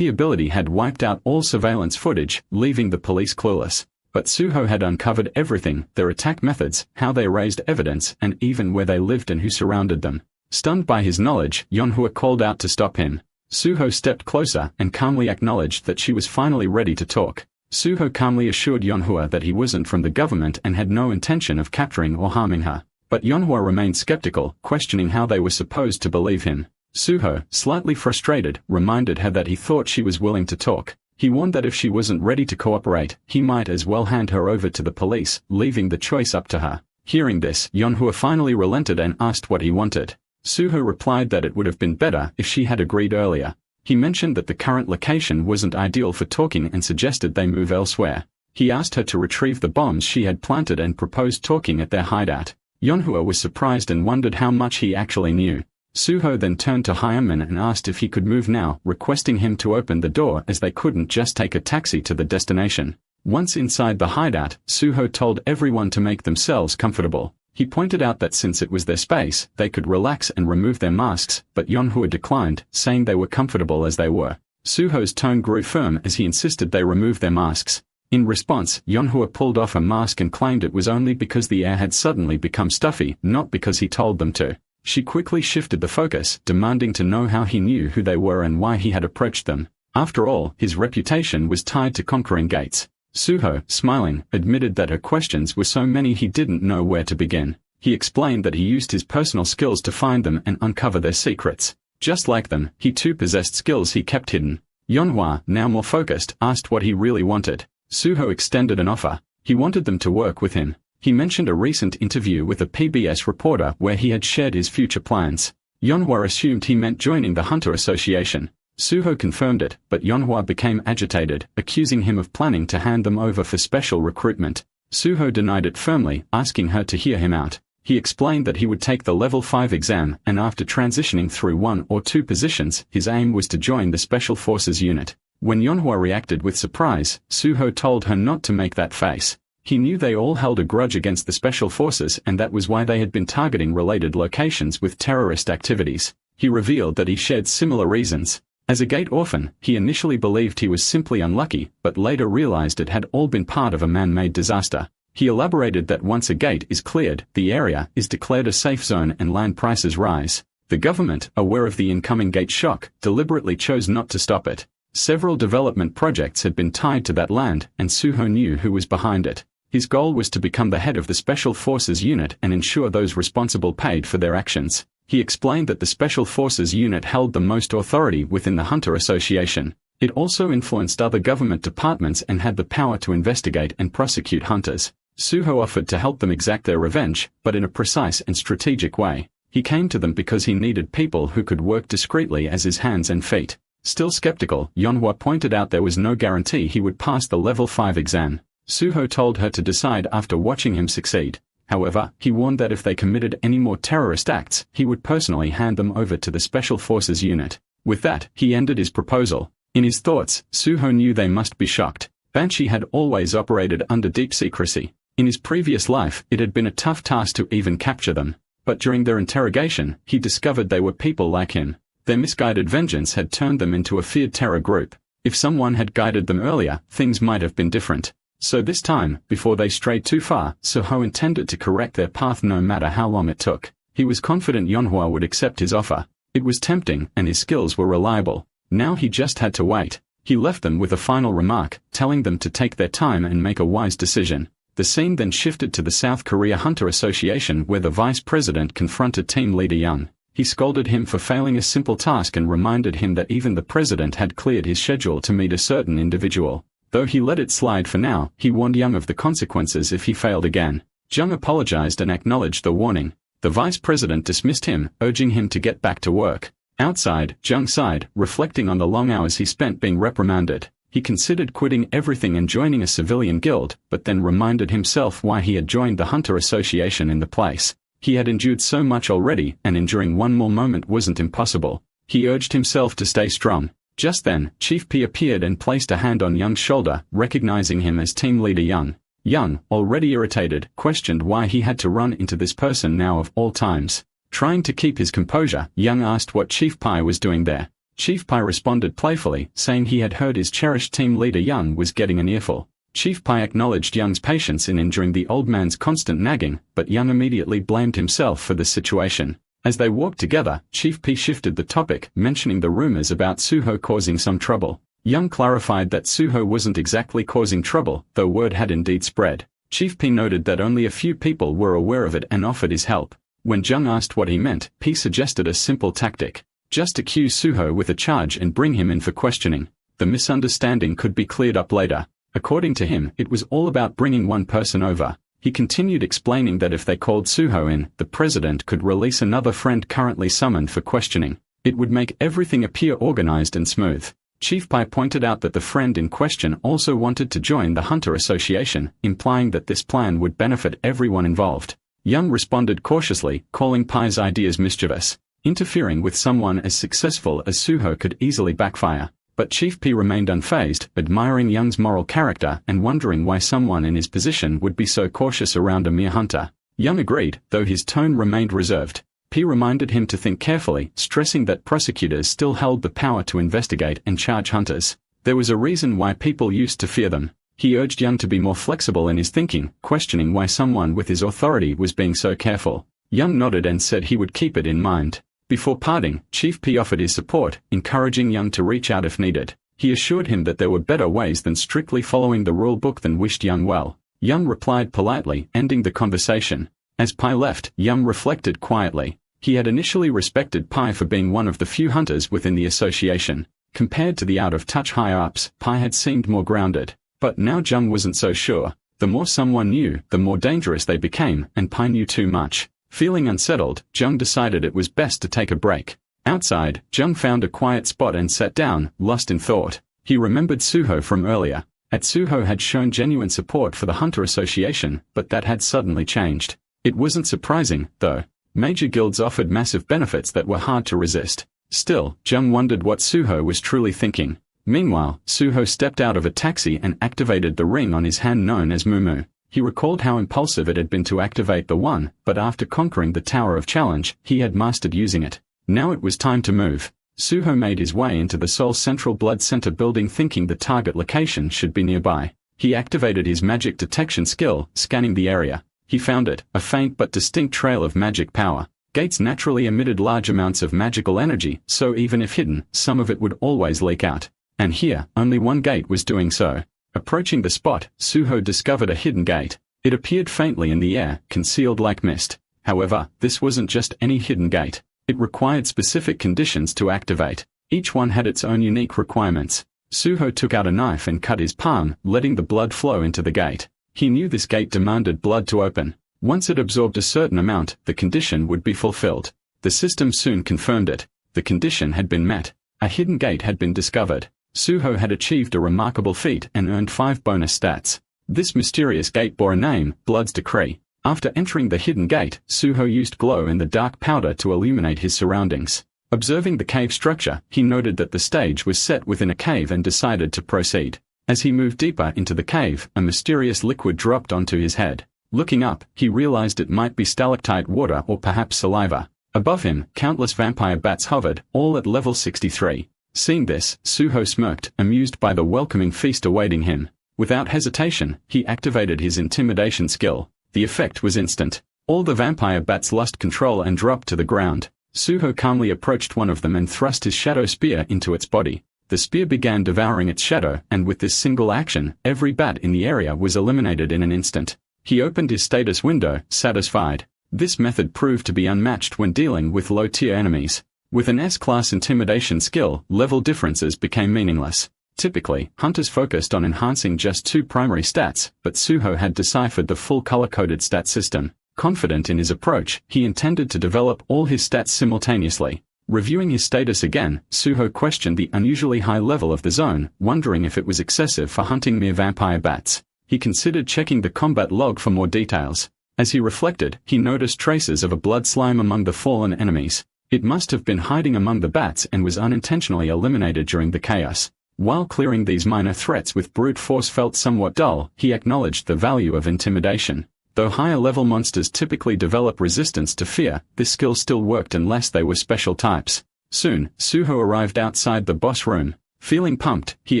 A: ability had wiped out all surveillance footage, leaving the police clueless. But Suho had uncovered everything, their attack methods, how they raised evidence, and even where they lived and who surrounded them. Stunned by his knowledge, Yeonhwa called out to stop him. Suho stepped closer and calmly acknowledged that she was finally ready to talk. Suho calmly assured Yeonhwa that he wasn't from the government and had no intention of capturing or harming her. But Yeonhwa remained skeptical, questioning how they were supposed to believe him. Suho, slightly frustrated, reminded her that he thought she was willing to talk. He warned that if she wasn't ready to cooperate, he might as well hand her over to the police, leaving the choice up to her. Hearing this, Yeonhwa finally relented and asked what he wanted. Suho replied that it would have been better if she had agreed earlier. He mentioned that the current location wasn't ideal for talking and suggested they move elsewhere. He asked her to retrieve the bombs she had planted and proposed talking at their hideout. Yeonhwa was surprised and wondered how much he actually knew. Suho then turned to Hyamin and asked if he could move now, requesting him to open the door as they couldn't just take a taxi to the destination. Once inside the hideout, Suho told everyone to make themselves comfortable. He pointed out that since it was their space, they could relax and remove their masks, but Yeonhwa declined, saying they were comfortable as they were. Suho's tone grew firm as he insisted they remove their masks. In response, Yeonhwa pulled off a mask and claimed it was only because the air had suddenly become stuffy, not because he told them to. She quickly shifted the focus, demanding to know how he knew who they were and why he had approached them. After all, his reputation was tied to conquering gates. Suho, smiling, admitted that her questions were so many he didn't know where to begin. He explained that he used his personal skills to find them and uncover their secrets. Just like them, he too possessed skills he kept hidden. Yeonhwa, now more focused, asked what he really wanted. Suho extended an offer. He wanted them to work with him. He mentioned a recent interview with a PBS reporter where he had shared his future plans. Yeonhwa assumed he meant joining the Hunter Association. Suho confirmed it, but Yeonhwa became agitated, accusing him of planning to hand them over for special recruitment. Suho denied it firmly, asking her to hear him out. He explained that he would take the level 5 exam and after transitioning through 1 or 2 positions, his aim was to join the Special Forces unit. When Yeonhwa reacted with surprise, Suho told her not to make that face. He knew they all held a grudge against the Special Forces and that was why they had been targeting related locations with terrorist activities. He revealed that he shared similar reasons. As a gate orphan, he initially believed he was simply unlucky, but later realized it had all been part of a man-made disaster. He elaborated that once a gate is cleared, the area is declared a safe zone and land prices rise. The government, aware of the incoming gate shock, deliberately chose not to stop it. Several development projects had been tied to that land, and Suho knew who was behind it. His goal was to become the head of the Special Forces unit and ensure those responsible paid for their actions. He explained that the Special Forces unit held the most authority within the Hunter Association. It also influenced other government departments and had the power to investigate and prosecute hunters. Suho offered to help them exact their revenge, but in a precise and strategic way. He came to them because he needed people who could work discreetly as his hands and feet. Still skeptical, Yeonhwa pointed out there was no guarantee he would pass the level 5 exam. Suho told her to decide after watching him succeed. However, he warned that if they committed any more terrorist acts, he would personally hand them over to the Special Forces unit. With that, he ended his proposal. In his thoughts, Suho knew they must be shocked. Banshee had always operated under deep secrecy. In his previous life, it had been a tough task to even capture them. But during their interrogation, he discovered they were people like him. Their misguided vengeance had turned them into a feared terror group. If someone had guided them earlier, things might have been different. So this time, before they strayed too far, Suho intended to correct their path no matter how long it took. He was confident Yeonhwa would accept his offer. It was tempting, and his skills were reliable. Now he just had to wait. He left them with a final remark, telling them to take their time and make a wise decision. The scene then shifted to the South Korea Hunter Association where the vice president confronted team leader Jung. He scolded him for failing a simple task and reminded him that even the president had cleared his schedule to meet a certain individual. Though he let it slide for now, he warned Jung of the consequences if he failed again. Jung apologized and acknowledged the warning. The vice president dismissed him, urging him to get back to work. Outside, Jung sighed, reflecting on the long hours he spent being reprimanded. He considered quitting everything and joining a civilian guild, but then reminded himself why he had joined the Hunter Association in the place. He had endured so much already, and enduring one more moment wasn't impossible. He urged himself to stay strong. Just then, Chief P appeared and placed a hand on Jung's shoulder, recognizing him as team leader Jung. Jung, already irritated, questioned why he had to run into this person now of all times. Trying to keep his composure, Jung asked what Chief Pi was doing there. Chief Pi responded playfully, saying he had heard his cherished team leader Jung was getting an earful. Chief Pi acknowledged Jung's patience in enduring the old man's constant nagging, but Jung immediately blamed himself for the situation. As they walked together, Chief P shifted the topic, mentioning the rumors about Suho causing some trouble. Jung clarified that Suho wasn't exactly causing trouble, though word had indeed spread. Chief P noted that only a few people were aware of it and offered his help. When Jung asked what he meant, P suggested a simple tactic. Just accuse Suho with a charge and bring him in for questioning. The misunderstanding could be cleared up later. According to him, it was all about bringing one person over. He continued explaining that if they called Suho in, the president could release another friend currently summoned for questioning. It would make everything appear organized and smooth. Chief Pai pointed out that the friend in question also wanted to join the Hunter Association, implying that this plan would benefit everyone involved. Jung responded cautiously, calling Pai's ideas mischievous. Interfering with someone as successful as Suho could easily backfire. But Chief P remained unfazed, admiring Jung's moral character and wondering why someone in his position would be so cautious around a mere hunter. Jung agreed, though his tone remained reserved. P reminded him to think carefully, stressing that prosecutors still held the power to investigate and charge hunters. There was a reason why people used to fear them. He urged Jung to be more flexible in his thinking, questioning why someone with his authority was being so careful. Jung nodded and said he would keep it in mind. Before parting, Chief P offered his support, encouraging Jung to reach out if needed. He assured him that there were better ways than strictly following the rule book and wished Jung well. Jung replied politely, ending the conversation. As Pai left, Jung reflected quietly. He had initially respected Pai for being one of the few hunters within the association. Compared to the out-of-touch higher-ups, Pai had seemed more grounded. But now Jung wasn't so sure. The more someone knew, the more dangerous they became, and Pai knew too much. Feeling unsettled, Jung decided it was best to take a break. Outside, Jung found a quiet spot and sat down, lost in thought. He remembered Suho from earlier. Suho had shown genuine support for the Hunter Association, but that had suddenly changed. It wasn't surprising, though. Major guilds offered massive benefits that were hard to resist. Still, Jung wondered what Suho was truly thinking. Meanwhile, Suho stepped out of a taxi and activated the ring on his hand known as Mumu. He recalled how impulsive it had been to activate the one, but after conquering the Tower of Challenge, he had mastered using it. Now it was time to move. Suho made his way into the Seoul Central Blood Center building thinking the target location should be nearby. He activated his magic detection skill, scanning the area. He found it, a faint but distinct trail of magic power. Gates naturally emitted large amounts of magical energy, so even if hidden, some of it would always leak out. And here, only one gate was doing so. Approaching the spot, Suho discovered a hidden gate. It appeared faintly in the air, concealed like mist. However, this wasn't just any hidden gate. It required specific conditions to activate. Each one had its own unique requirements. Suho took out a knife and cut his palm, letting the blood flow into the gate. He knew this gate demanded blood to open. Once it absorbed a certain amount, the condition would be fulfilled. The system soon confirmed it. The condition had been met. A hidden gate had been discovered. Suho had achieved a remarkable feat and earned 5 bonus stats. This mysterious gate bore a name, Blood's Decree. After entering the hidden gate, Suho used glow-in-the-dark powder to illuminate his surroundings. Observing the cave structure, he noted that the stage was set within a cave and decided to proceed. As he moved deeper into the cave, a mysterious liquid dropped onto his head. Looking up, he realized it might be stalactite water or perhaps saliva. Above him, countless vampire bats hovered, all at level 63. Seeing this, Suho smirked, amused by the welcoming feast awaiting him. Without hesitation, he activated his intimidation skill. The effect was instant. All the vampire bats lost control and dropped to the ground. Suho calmly approached one of them and thrust his shadow spear into its body. The spear began devouring its shadow, and with this single action, every bat in the area was eliminated in an instant. He opened his status window, satisfied. This method proved to be unmatched when dealing with low-tier enemies. With an S-class intimidation skill, level differences became meaningless. Typically, hunters focused on enhancing just 2 primary stats, but Suho had deciphered the full color-coded stat system. Confident in his approach, he intended to develop all his stats simultaneously. Reviewing his status again, Suho questioned the unusually high level of the zone, wondering if it was excessive for hunting mere vampire bats. He considered checking the combat log for more details. As he reflected, he noticed traces of a blood slime among the fallen enemies. It must have been hiding among the bats and was unintentionally eliminated during the chaos. While clearing these minor threats with brute force felt somewhat dull, he acknowledged the value of intimidation. Though higher-level monsters typically develop resistance to fear, this skill still worked unless they were special types. Soon, Suho arrived outside the boss room. Feeling pumped, he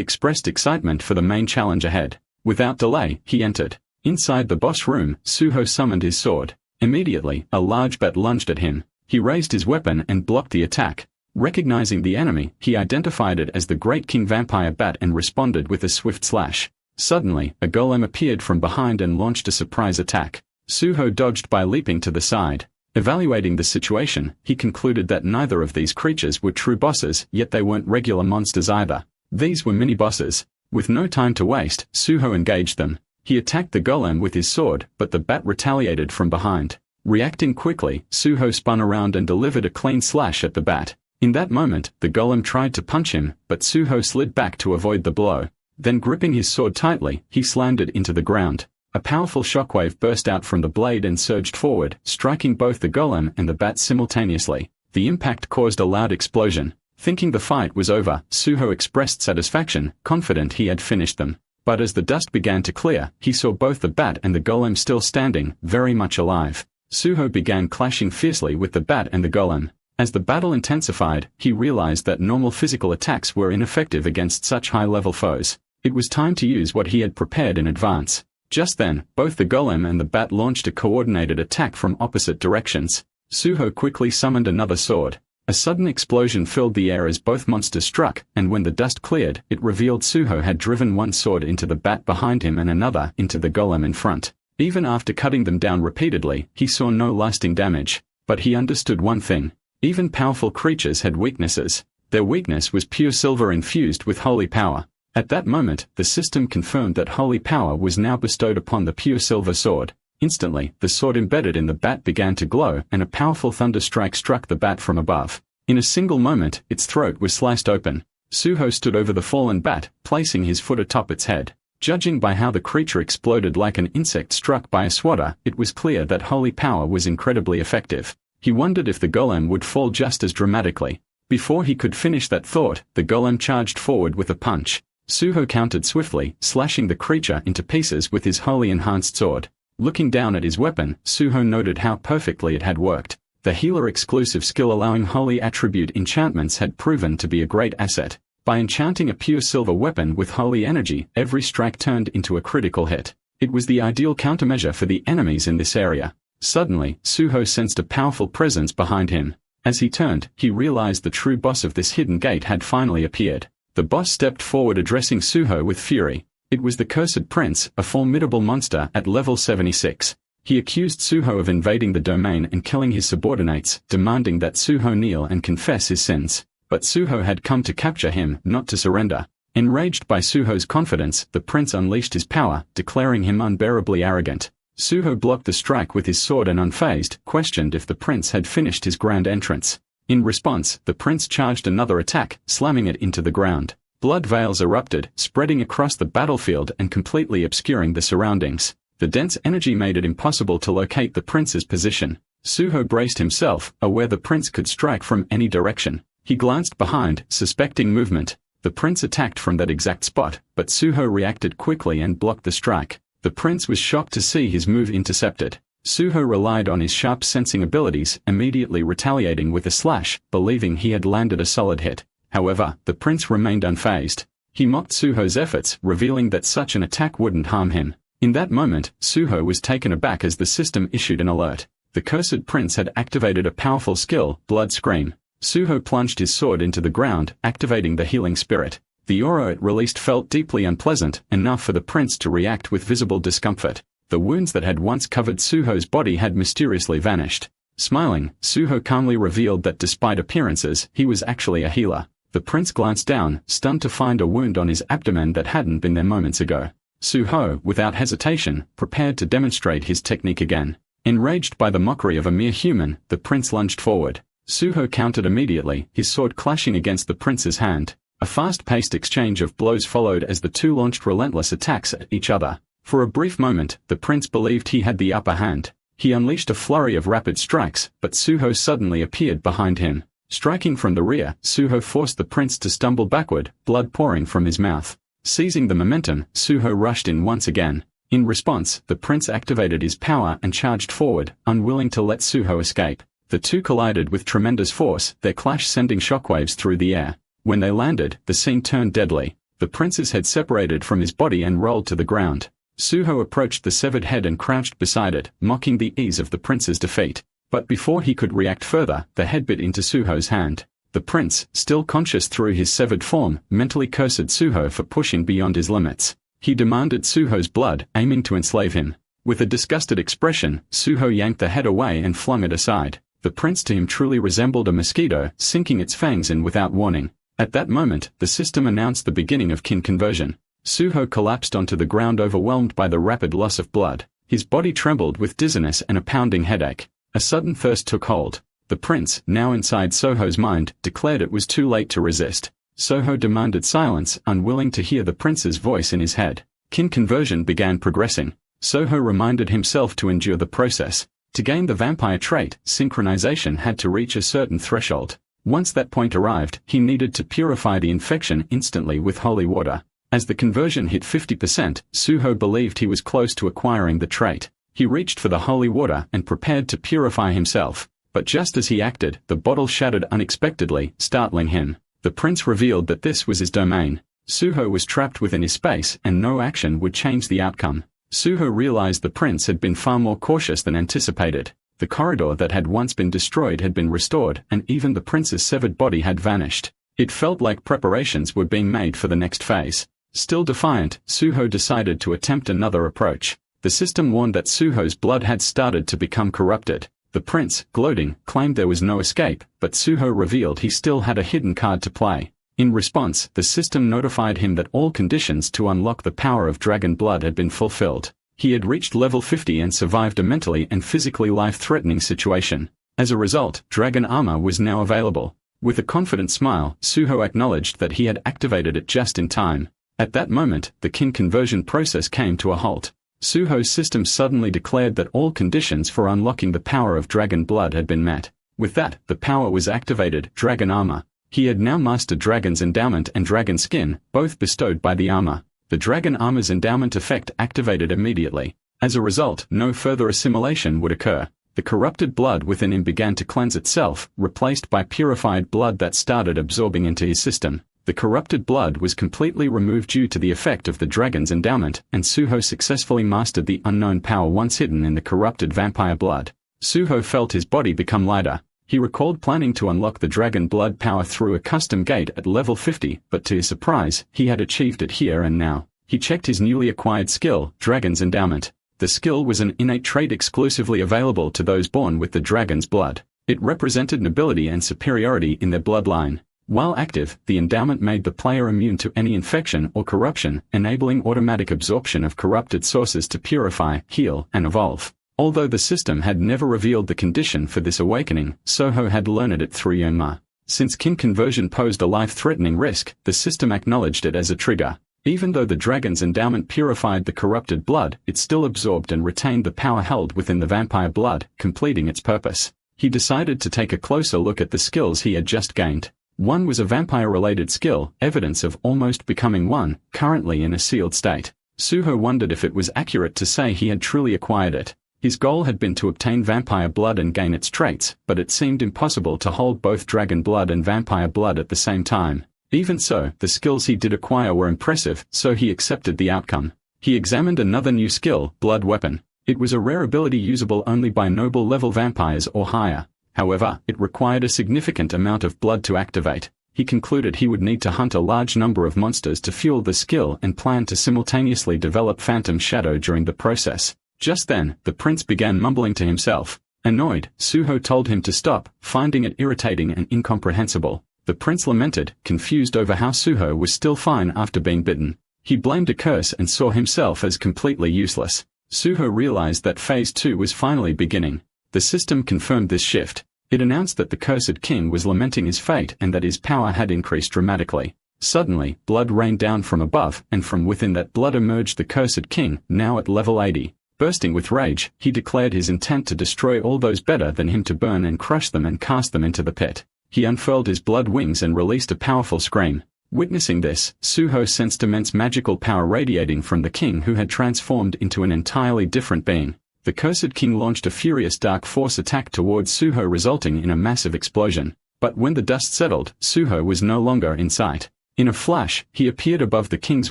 A: expressed excitement for the main challenge ahead. Without delay, he entered. Inside the boss room, Suho summoned his sword. Immediately, a large bat lunged at him. He raised his weapon and blocked the attack. Recognizing the enemy, he identified it as the Great King Vampire Bat and responded with a swift slash. Suddenly, a golem appeared from behind and launched a surprise attack. Suho dodged by leaping to the side. Evaluating the situation, he concluded that neither of these creatures were true bosses, yet they weren't regular monsters either. These were mini-bosses. With no time to waste, Suho engaged them. He attacked the golem with his sword, but the bat retaliated from behind. Reacting quickly, Suho spun around and delivered a clean slash at the bat. In that moment, the golem tried to punch him, but Suho slid back to avoid the blow. Then gripping his sword tightly, he slammed it into the ground. A powerful shockwave burst out from the blade and surged forward, striking both the golem and the bat simultaneously. The impact caused a loud explosion. Thinking the fight was over, Suho expressed satisfaction, confident he had finished them. But as the dust began to clear, he saw both the bat and the golem still standing, very much alive. Suho began clashing fiercely with the bat and the golem. As the battle intensified, he realized that normal physical attacks were ineffective against such high-level foes. It was time to use what he had prepared in advance. Just then, both the golem and the bat launched a coordinated attack from opposite directions. Suho quickly summoned another sword. A sudden explosion filled the air as both monsters struck, and when the dust cleared, it revealed Suho had driven one sword into the bat behind him and another into the golem in front. Even after cutting them down repeatedly, he saw no lasting damage. But he understood one thing. Even powerful creatures had weaknesses. Their weakness was pure silver infused with holy power. At that moment, the system confirmed that holy power was now bestowed upon the pure silver sword. Instantly, the sword embedded in the bat began to glow, and a powerful thunder strike struck the bat from above. In a single moment, its throat was sliced open. Suho stood over the fallen bat, placing his foot atop its head. Judging by how the creature exploded like an insect struck by a swatter, it was clear that holy power was incredibly effective. He wondered if the golem would fall just as dramatically. Before he could finish that thought, the golem charged forward with a punch. Suho countered swiftly, slashing the creature into pieces with his wholly enhanced sword. Looking down at his weapon, Suho noted how perfectly it had worked. The healer-exclusive skill allowing holy attribute enchantments had proven to be a great asset. By enchanting a pure silver weapon with holy energy, every strike turned into a critical hit. It was the ideal countermeasure for the enemies in this area. Suddenly, Suho sensed a powerful presence behind him. As he turned, he realized the true boss of this hidden gate had finally appeared. The boss stepped forward addressing Suho with fury. It was the Cursed Prince, a formidable monster at level 76. He accused Suho of invading the domain and killing his subordinates, demanding that Suho kneel and confess his sins. But Suho had come to capture him, not to surrender. Enraged by Suho's confidence, the prince unleashed his power, declaring him unbearably arrogant. Suho blocked the strike with his sword and unfazed, questioned if the prince had finished his grand entrance. In response, the prince charged another attack, slamming it into the ground. Blood veils erupted, spreading across the battlefield and completely obscuring the surroundings. The dense energy made it impossible to locate the prince's position. Suho braced himself, aware the prince could strike from any direction. He glanced behind, suspecting movement. The prince attacked from that exact spot, but Suho reacted quickly and blocked the strike. The prince was shocked to see his move intercepted. Suho relied on his sharp sensing abilities, immediately retaliating with a slash, believing he had landed a solid hit. However, the prince remained unfazed. He mocked Suho's efforts, revealing that such an attack wouldn't harm him. In that moment, Suho was taken aback as the system issued an alert. The cursed prince had activated a powerful skill, Blood Scream. Suho plunged his sword into the ground, activating the healing spirit. The aura it released felt deeply unpleasant, enough for the prince to react with visible discomfort. The wounds that had once covered Suho's body had mysteriously vanished. Smiling, Suho calmly revealed that despite appearances, he was actually a healer. The prince glanced down, stunned to find a wound on his abdomen that hadn't been there moments ago. Suho, without hesitation, prepared to demonstrate his technique again. Enraged by the mockery of a mere human, the prince lunged forward. Suho countered immediately, his sword clashing against the prince's hand. A fast-paced exchange of blows followed as the two launched relentless attacks at each other. For a brief moment, the prince believed he had the upper hand. He unleashed a flurry of rapid strikes, but Suho suddenly appeared behind him. Striking from the rear, Suho forced the prince to stumble backward, blood pouring from his mouth. Seizing the momentum, Suho rushed in once again. In response, the prince activated his power and charged forward, unwilling to let Suho escape. The two collided with tremendous force, their clash sending shockwaves through the air. When they landed, the scene turned deadly. The prince's head separated from his body and rolled to the ground. Suho approached the severed head and crouched beside it, mocking the ease of the prince's defeat. But before he could react further, the head bit into Suho's hand. The prince, still conscious through his severed form, mentally cursed Suho for pushing beyond his limits. He demanded Suho's blood, aiming to enslave him. With a disgusted expression, Suho yanked the head away and flung it aside. The prince to him truly resembled a mosquito, sinking its fangs in without warning. At that moment, the system announced the beginning of kin conversion. Suho collapsed onto the ground overwhelmed by the rapid loss of blood. His body trembled with dizziness and a pounding headache. A sudden thirst took hold. The prince, now inside Suho's mind, declared it was too late to resist. Suho demanded silence, unwilling to hear the prince's voice in his head. Kin conversion began progressing. Suho reminded himself to endure the process. To gain the vampire trait, synchronization had to reach a certain threshold. Once that point arrived, he needed to purify the infection instantly with holy water. As the conversion hit 50%, Suho believed he was close to acquiring the trait. He reached for the holy water and prepared to purify himself. But just as he acted, the bottle shattered unexpectedly, startling him. The prince revealed that this was his domain. Suho was trapped within his space, and no action would change the outcome. Suho realized the prince had been far more cautious than anticipated. The corridor that had once been destroyed had been restored, and even the prince's severed body had vanished. It felt like preparations were being made for the next phase. Still defiant, Suho decided to attempt another approach. The system warned that Suho's blood had started to become corrupted. The prince, gloating, claimed there was no escape, but Suho revealed he still had a hidden card to play. In response, the system notified him that all conditions to unlock the power of dragon blood had been fulfilled. He had reached level 50 and survived a mentally and physically life-threatening situation. As a result, dragon armor was now available. With a confident smile, Suho acknowledged that he had activated it just in time. At that moment, the kin conversion process came to a halt. Suho's system suddenly declared that all conditions for unlocking the power of dragon blood had been met. With that, the power was activated, dragon armor. He had now mastered dragon's endowment and dragon skin, both bestowed by the armor. The dragon armor's endowment effect activated immediately. As a result, no further assimilation would occur. The corrupted blood within him began to cleanse itself, replaced by purified blood that started absorbing into his system. The corrupted blood was completely removed due to the effect of the dragon's endowment, and Suho successfully mastered the unknown power once hidden in the corrupted vampire blood. Suho felt his body become lighter. He recalled planning to unlock the dragon blood power through a custom gate at level 50, but to his surprise, he had achieved it here and now. He checked his newly acquired skill, Dragon's Endowment. The skill was an innate trait exclusively available to those born with the dragon's blood. It represented nobility and superiority in their bloodline. While active, the endowment made the player immune to any infection or corruption, enabling automatic absorption of corrupted sources to purify, heal, and evolve. Although the system had never revealed the condition for this awakening, Suho had learned it through Yonma. Since kin conversion posed a life-threatening risk, the system acknowledged it as a trigger. Even though the dragon's endowment purified the corrupted blood, it still absorbed and retained the power held within the vampire blood, completing its purpose. He decided to take a closer look at the skills he had just gained. One was a vampire-related skill, evidence of almost becoming one, currently in a sealed state. Suho wondered if it was accurate to say he had truly acquired it. His goal had been to obtain vampire blood and gain its traits, but it seemed impossible to hold both dragon blood and vampire blood at the same time. Even so, the skills he did acquire were impressive, so he accepted the outcome. He examined another new skill, Blood Weapon. It was a rare ability usable only by noble-level vampires or higher. However, it required a significant amount of blood to activate. He concluded he would need to hunt a large number of monsters to fuel the skill and planned to simultaneously develop Phantom Shadow during the process. Just then, the prince began mumbling to himself. Annoyed, Suho told him to stop, finding it irritating and incomprehensible. The prince lamented, confused over how Suho was still fine after being bitten. He blamed a curse and saw himself as completely useless. Suho realized that Phase 2 was finally beginning. The system confirmed this shift. It announced that the cursed king was lamenting his fate and that his power had increased dramatically. Suddenly, blood rained down from above, and from within that blood emerged the cursed king, now at level 80. Bursting with rage, he declared his intent to destroy all those better than him, to burn and crush them and cast them into the pit. He unfurled his blood wings and released a powerful scream. Witnessing this, Suho sensed immense magical power radiating from the king, who had transformed into an entirely different being. The cursed king launched a furious dark force attack towards Suho, resulting in a massive explosion. But when the dust settled, Suho was no longer in sight. In a flash, he appeared above the king's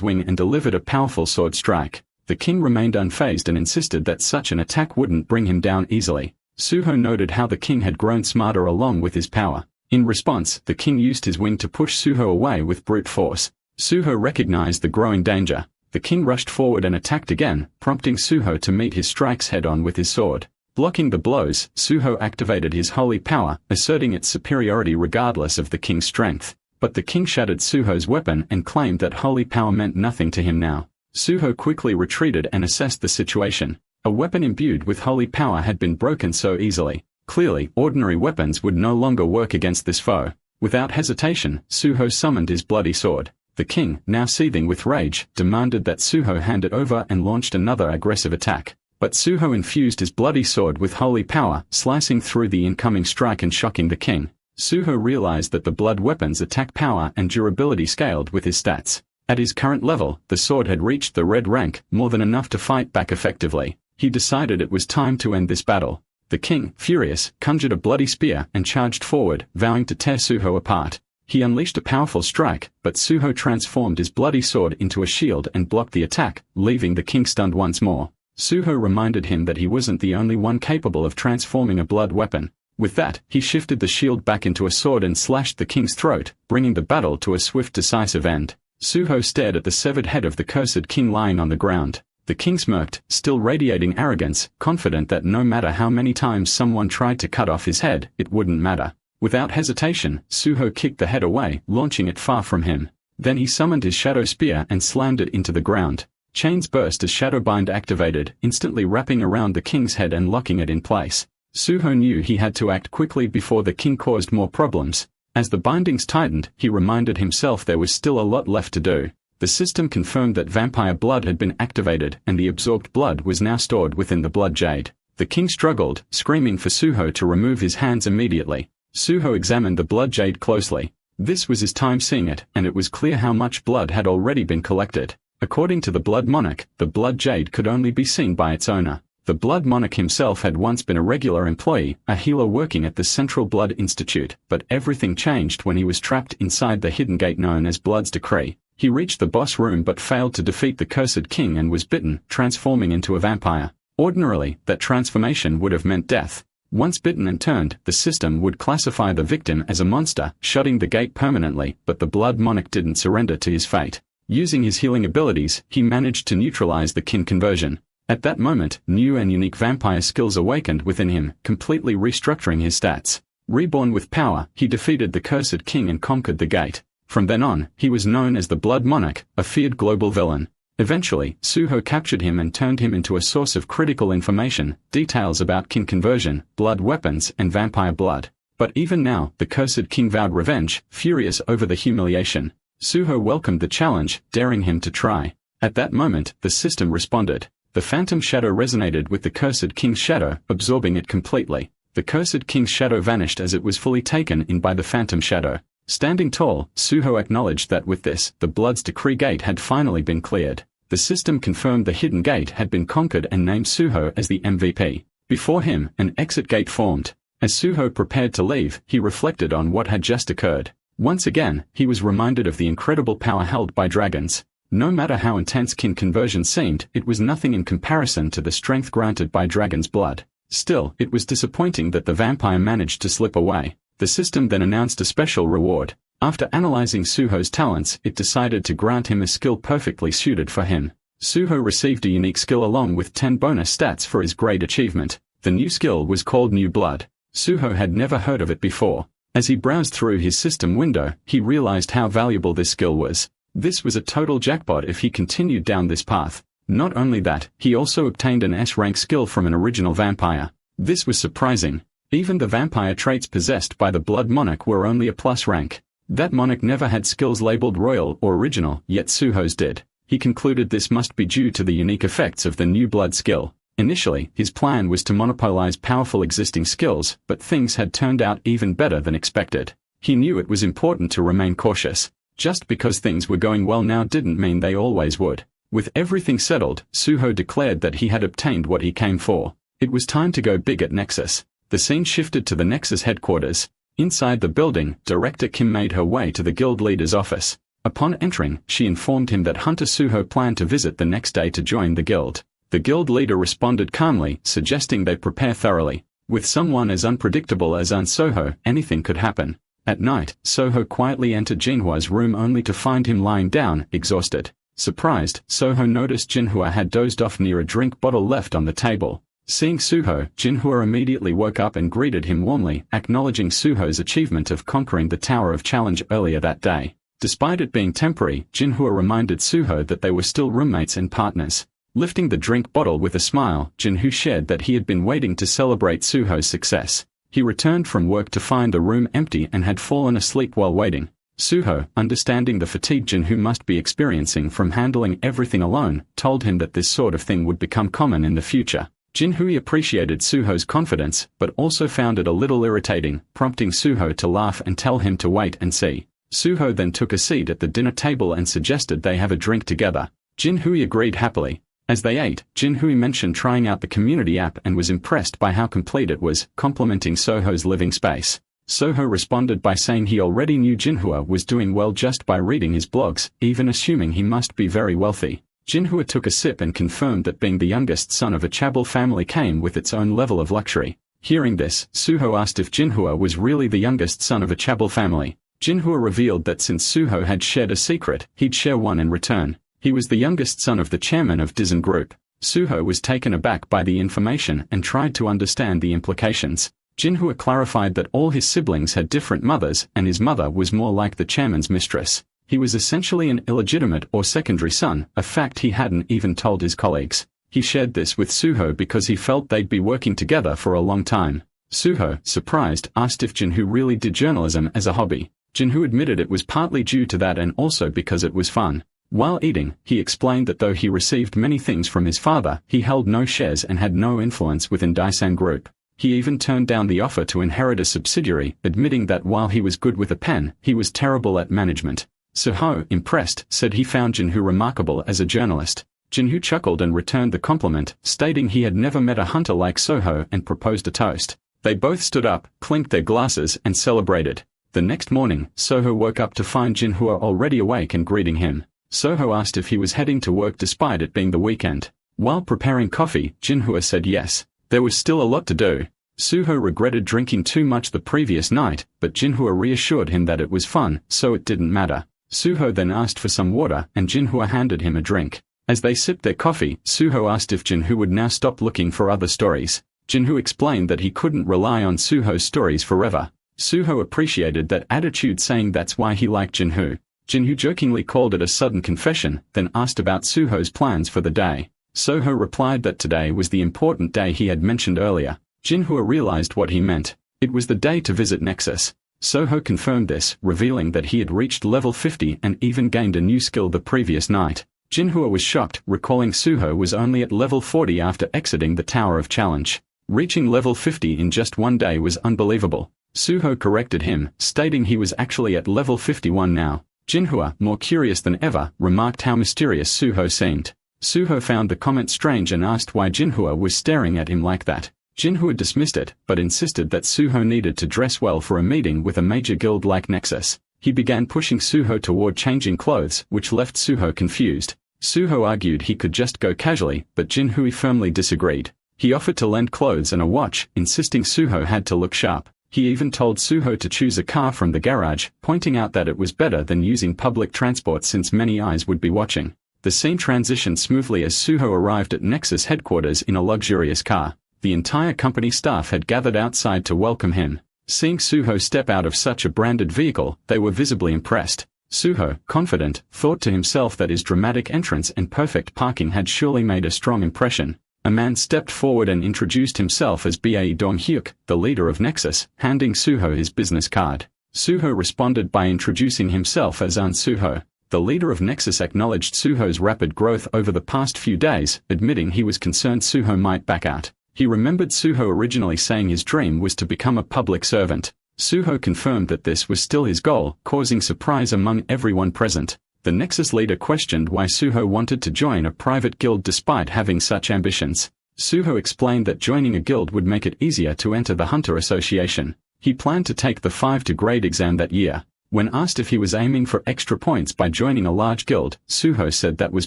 A: wing and delivered a powerful sword strike. The king remained unfazed and insisted that such an attack wouldn't bring him down easily. Suho noted how the king had grown smarter along with his power. In response, the king used his wing to push Suho away with brute force. Suho recognized the growing danger. The king rushed forward and attacked again, prompting Suho to meet his strikes head-on with his sword. Blocking the blows, Suho activated his holy power, asserting its superiority regardless of the king's strength. But the king shattered Suho's weapon and claimed that holy power meant nothing to him now. Suho quickly retreated and assessed the situation. A weapon imbued with holy power had been broken so easily. Clearly, ordinary weapons would no longer work against this foe. Without hesitation, Suho summoned his bloody sword. The king, now seething with rage, demanded that Suho hand it over and launched another aggressive attack. But Suho infused his bloody sword with holy power, slicing through the incoming strike and shocking the king. Suho realized that the blood weapon's attack power and durability scaled with his stats. At his current level, the sword had reached the red rank, more than enough to fight back effectively. He decided it was time to end this battle. The king, furious, conjured a bloody spear and charged forward, vowing to tear Suho apart. He unleashed a powerful strike, but Suho transformed his bloody sword into a shield and blocked the attack, leaving the king stunned once more. Suho reminded him that he wasn't the only one capable of transforming a blood weapon. With that, he shifted the shield back into a sword and slashed the king's throat, bringing the battle to a swift, decisive end. Suho stared at the severed head of the cursed king lying on the ground. The king smirked, still radiating arrogance, confident that no matter how many times someone tried to cut off his head, it wouldn't matter. Without hesitation, Suho kicked the head away, launching it far from him. Then he summoned his shadow spear and slammed it into the ground. Chains burst as Shadowbind activated, instantly wrapping around the king's head and locking it in place. Suho knew he had to act quickly before the king caused more problems. As the bindings tightened, he reminded himself there was still a lot left to do. The system confirmed that vampire blood had been activated and the absorbed blood was now stored within the blood jade. The king struggled, screaming for Suho to remove his hands immediately. Suho examined the blood jade closely. This was his time seeing it, and it was clear how much blood had already been collected. According to the blood monarch, the blood jade could only be seen by its owner. The blood monarch himself had once been a regular employee, a healer working at the Central Blood Institute, but everything changed when he was trapped inside the hidden gate known as Blood's Decree. He reached the boss room but failed to defeat the cursed king and was bitten, transforming into a vampire. Ordinarily, that transformation would have meant death. Once bitten and turned, the system would classify the victim as a monster, shutting the gate permanently, but the blood monarch didn't surrender to his fate. Using his healing abilities, he managed to neutralize the kin conversion. At that moment, new and unique vampire skills awakened within him, completely restructuring his stats. Reborn with power, he defeated the cursed king and conquered the gate. From then on, he was known as the Blood Monarch, a feared global villain. Eventually, Suho captured him and turned him into a source of critical information, details about kin conversion, blood weapons, and vampire blood. But even now, the cursed king vowed revenge, furious over the humiliation. Suho welcomed the challenge, daring him to try. At that moment, the system responded. The phantom shadow resonated with the cursed king's shadow, absorbing it completely. The cursed king's shadow vanished as it was fully taken in by the phantom shadow. Standing tall, Suho acknowledged that with this, the Blood's Decree gate had finally been cleared. The system confirmed the hidden gate had been conquered and named Suho as the MVP. Before him, an exit gate formed. As Suho prepared to leave, he reflected on what had just occurred. Once again, he was reminded of the incredible power held by dragons. No matter how intense kin conversion seemed, it was nothing in comparison to the strength granted by dragon's blood. Still, it was disappointing that the vampire managed to slip away. The system then announced a special reward. After analyzing Suho's talents, it decided to grant him a skill perfectly suited for him. Suho received a unique skill along with 10 bonus stats for his great achievement. The new skill was called New Blood. Suho had never heard of it before. As he browsed through his system window, he realized how valuable this skill was. This was a total jackpot if he continued down this path. Not only that, he also obtained an S-rank skill from an original vampire. This was surprising. Even the vampire traits possessed by the Blood Monarch were only a plus rank. That monarch never had skills labeled royal or original, yet Suho's did. He concluded this must be due to the unique effects of the new blood skill. Initially, his plan was to monopolize powerful existing skills, but things had turned out even better than expected. He knew it was important to remain cautious. Just because things were going well now didn't mean they always would. With everything settled, Suho declared that he had obtained what he came for. It was time to go big at Nexus. The scene shifted to the Nexus headquarters. Inside the building, Director Kim made her way to the guild leader's office. Upon entering, she informed him that Hunter Suho planned to visit the next day to join the guild. The guild leader responded calmly, suggesting they prepare thoroughly. With someone as unpredictable as Soho, anything could happen. At night, Soho quietly entered Jinhua's room only to find him lying down, exhausted. Surprised, Soho noticed Jinhua had dozed off near a drink bottle left on the table. Seeing Suho, Jinhua immediately woke up and greeted him warmly, acknowledging Suho's achievement of conquering the Tower of Challenge earlier that day. Despite it being temporary, Jinhua reminded Suho that they were still roommates and partners. Lifting the drink bottle with a smile, Jinhu shared that he had been waiting to celebrate Suho's success. He returned from work to find the room empty and had fallen asleep while waiting. Suho, understanding the fatigue Jinhu must be experiencing from handling everything alone, told him that this sort of thing would become common in the future. Jinhui appreciated Suho's confidence, but also found it a little irritating, prompting Suho to laugh and tell him to wait and see. Suho then took a seat at the dinner table and suggested they have a drink together. Jinhui agreed happily. As they ate, Jinhui mentioned trying out the community app and was impressed by how complete it was, complimenting Soho's living space. Soho responded by saying he already knew Jinhua was doing well just by reading his blogs, even assuming he must be very wealthy. Jinhua took a sip and confirmed that being the youngest son of a chaebol family came with its own level of luxury. Hearing this, Suho asked if Jinhua was really the youngest son of a chaebol family. Jinhua revealed that since Suho had shared a secret, he'd share one in return. He was the youngest son of the chairman of Dizon Group. Suho was taken aback by the information and tried to understand the implications. Jinhua clarified that all his siblings had different mothers and his mother was more like the chairman's mistress. He was essentially an illegitimate or secondary son, a fact he hadn't even told his colleagues. He shared this with Suho because he felt they'd be working together for a long time. Suho, surprised, asked if Jinhu really did journalism as a hobby. Jinhu admitted it was partly due to that and also because it was fun. While eating, he explained that though he received many things from his father, he held no shares and had no influence within Daisan Group. He even turned down the offer to inherit a subsidiary, admitting that while he was good with a pen, he was terrible at management. Suho, impressed, said he found Jinhu remarkable as a journalist. Jinhu chuckled and returned the compliment, stating he had never met a hunter like Soho and proposed a toast. They both stood up, clinked their glasses and celebrated. The next morning, Soho woke up to find Jinhua already awake and greeting him. Soho asked if he was heading to work despite it being the weekend. While preparing coffee, Jinhua said yes. There was still a lot to do. Suho regretted drinking too much the previous night, but Jinhua reassured him that it was fun, so it didn't matter. Suho then asked for some water and Jinhua handed him a drink. As they sipped their coffee, Suho asked if Jinhu would now stop looking for other stories. Jinhu explained that he couldn't rely on Suho's stories forever. Suho appreciated that attitude, saying that's why he liked Jinhu. Jinhu jokingly called it a sudden confession, then asked about Suho's plans for the day. Soho replied that today was the important day he had mentioned earlier. Jinhua realized what he meant. It was the day to visit Nexus. Soho confirmed this, revealing that he had reached level 50 and even gained a new skill the previous night. Jinhua was shocked, recalling Suho was only at level 40 after exiting the Tower of Challenge. Reaching level 50 in just one day was unbelievable. Suho corrected him, stating he was actually at level 51 now. Jinhua, more curious than ever, remarked how mysterious Suho seemed. Suho found the comment strange and asked why Jinhua was staring at him like that. Jinhua dismissed it, but insisted that Suho needed to dress well for a meeting with a major guild like Nexus. He began pushing Suho toward changing clothes, which left Suho confused. Suho argued he could just go casually, but Jinhui firmly disagreed. He offered to lend clothes and a watch, insisting Suho had to look sharp. He even told Suho to choose a car from the garage, pointing out that it was better than using public transport since many eyes would be watching. The scene transitioned smoothly as Suho arrived at Nexus headquarters in a luxurious car. The entire company staff had gathered outside to welcome him. Seeing Suho step out of such a branded vehicle, they were visibly impressed. Suho, confident, thought to himself that his dramatic entrance and perfect parking had surely made a strong impression. A man stepped forward and introduced himself as Bae Dong-hyuk, the leader of Nexus, handing Suho his business card. Suho responded by introducing himself as An Suho. The leader of Nexus acknowledged Suho's rapid growth over the past few days, admitting he was concerned Suho might back out. He remembered Suho originally saying his dream was to become a public servant. Suho confirmed that this was still his goal, causing surprise among everyone present. The Nexus leader questioned why Suho wanted to join a private guild despite having such ambitions. Suho explained that joining a guild would make it easier to enter the Hunter Association. He planned to take the 5th grade exam that year. When asked if he was aiming for extra points by joining a large guild, Suho said that was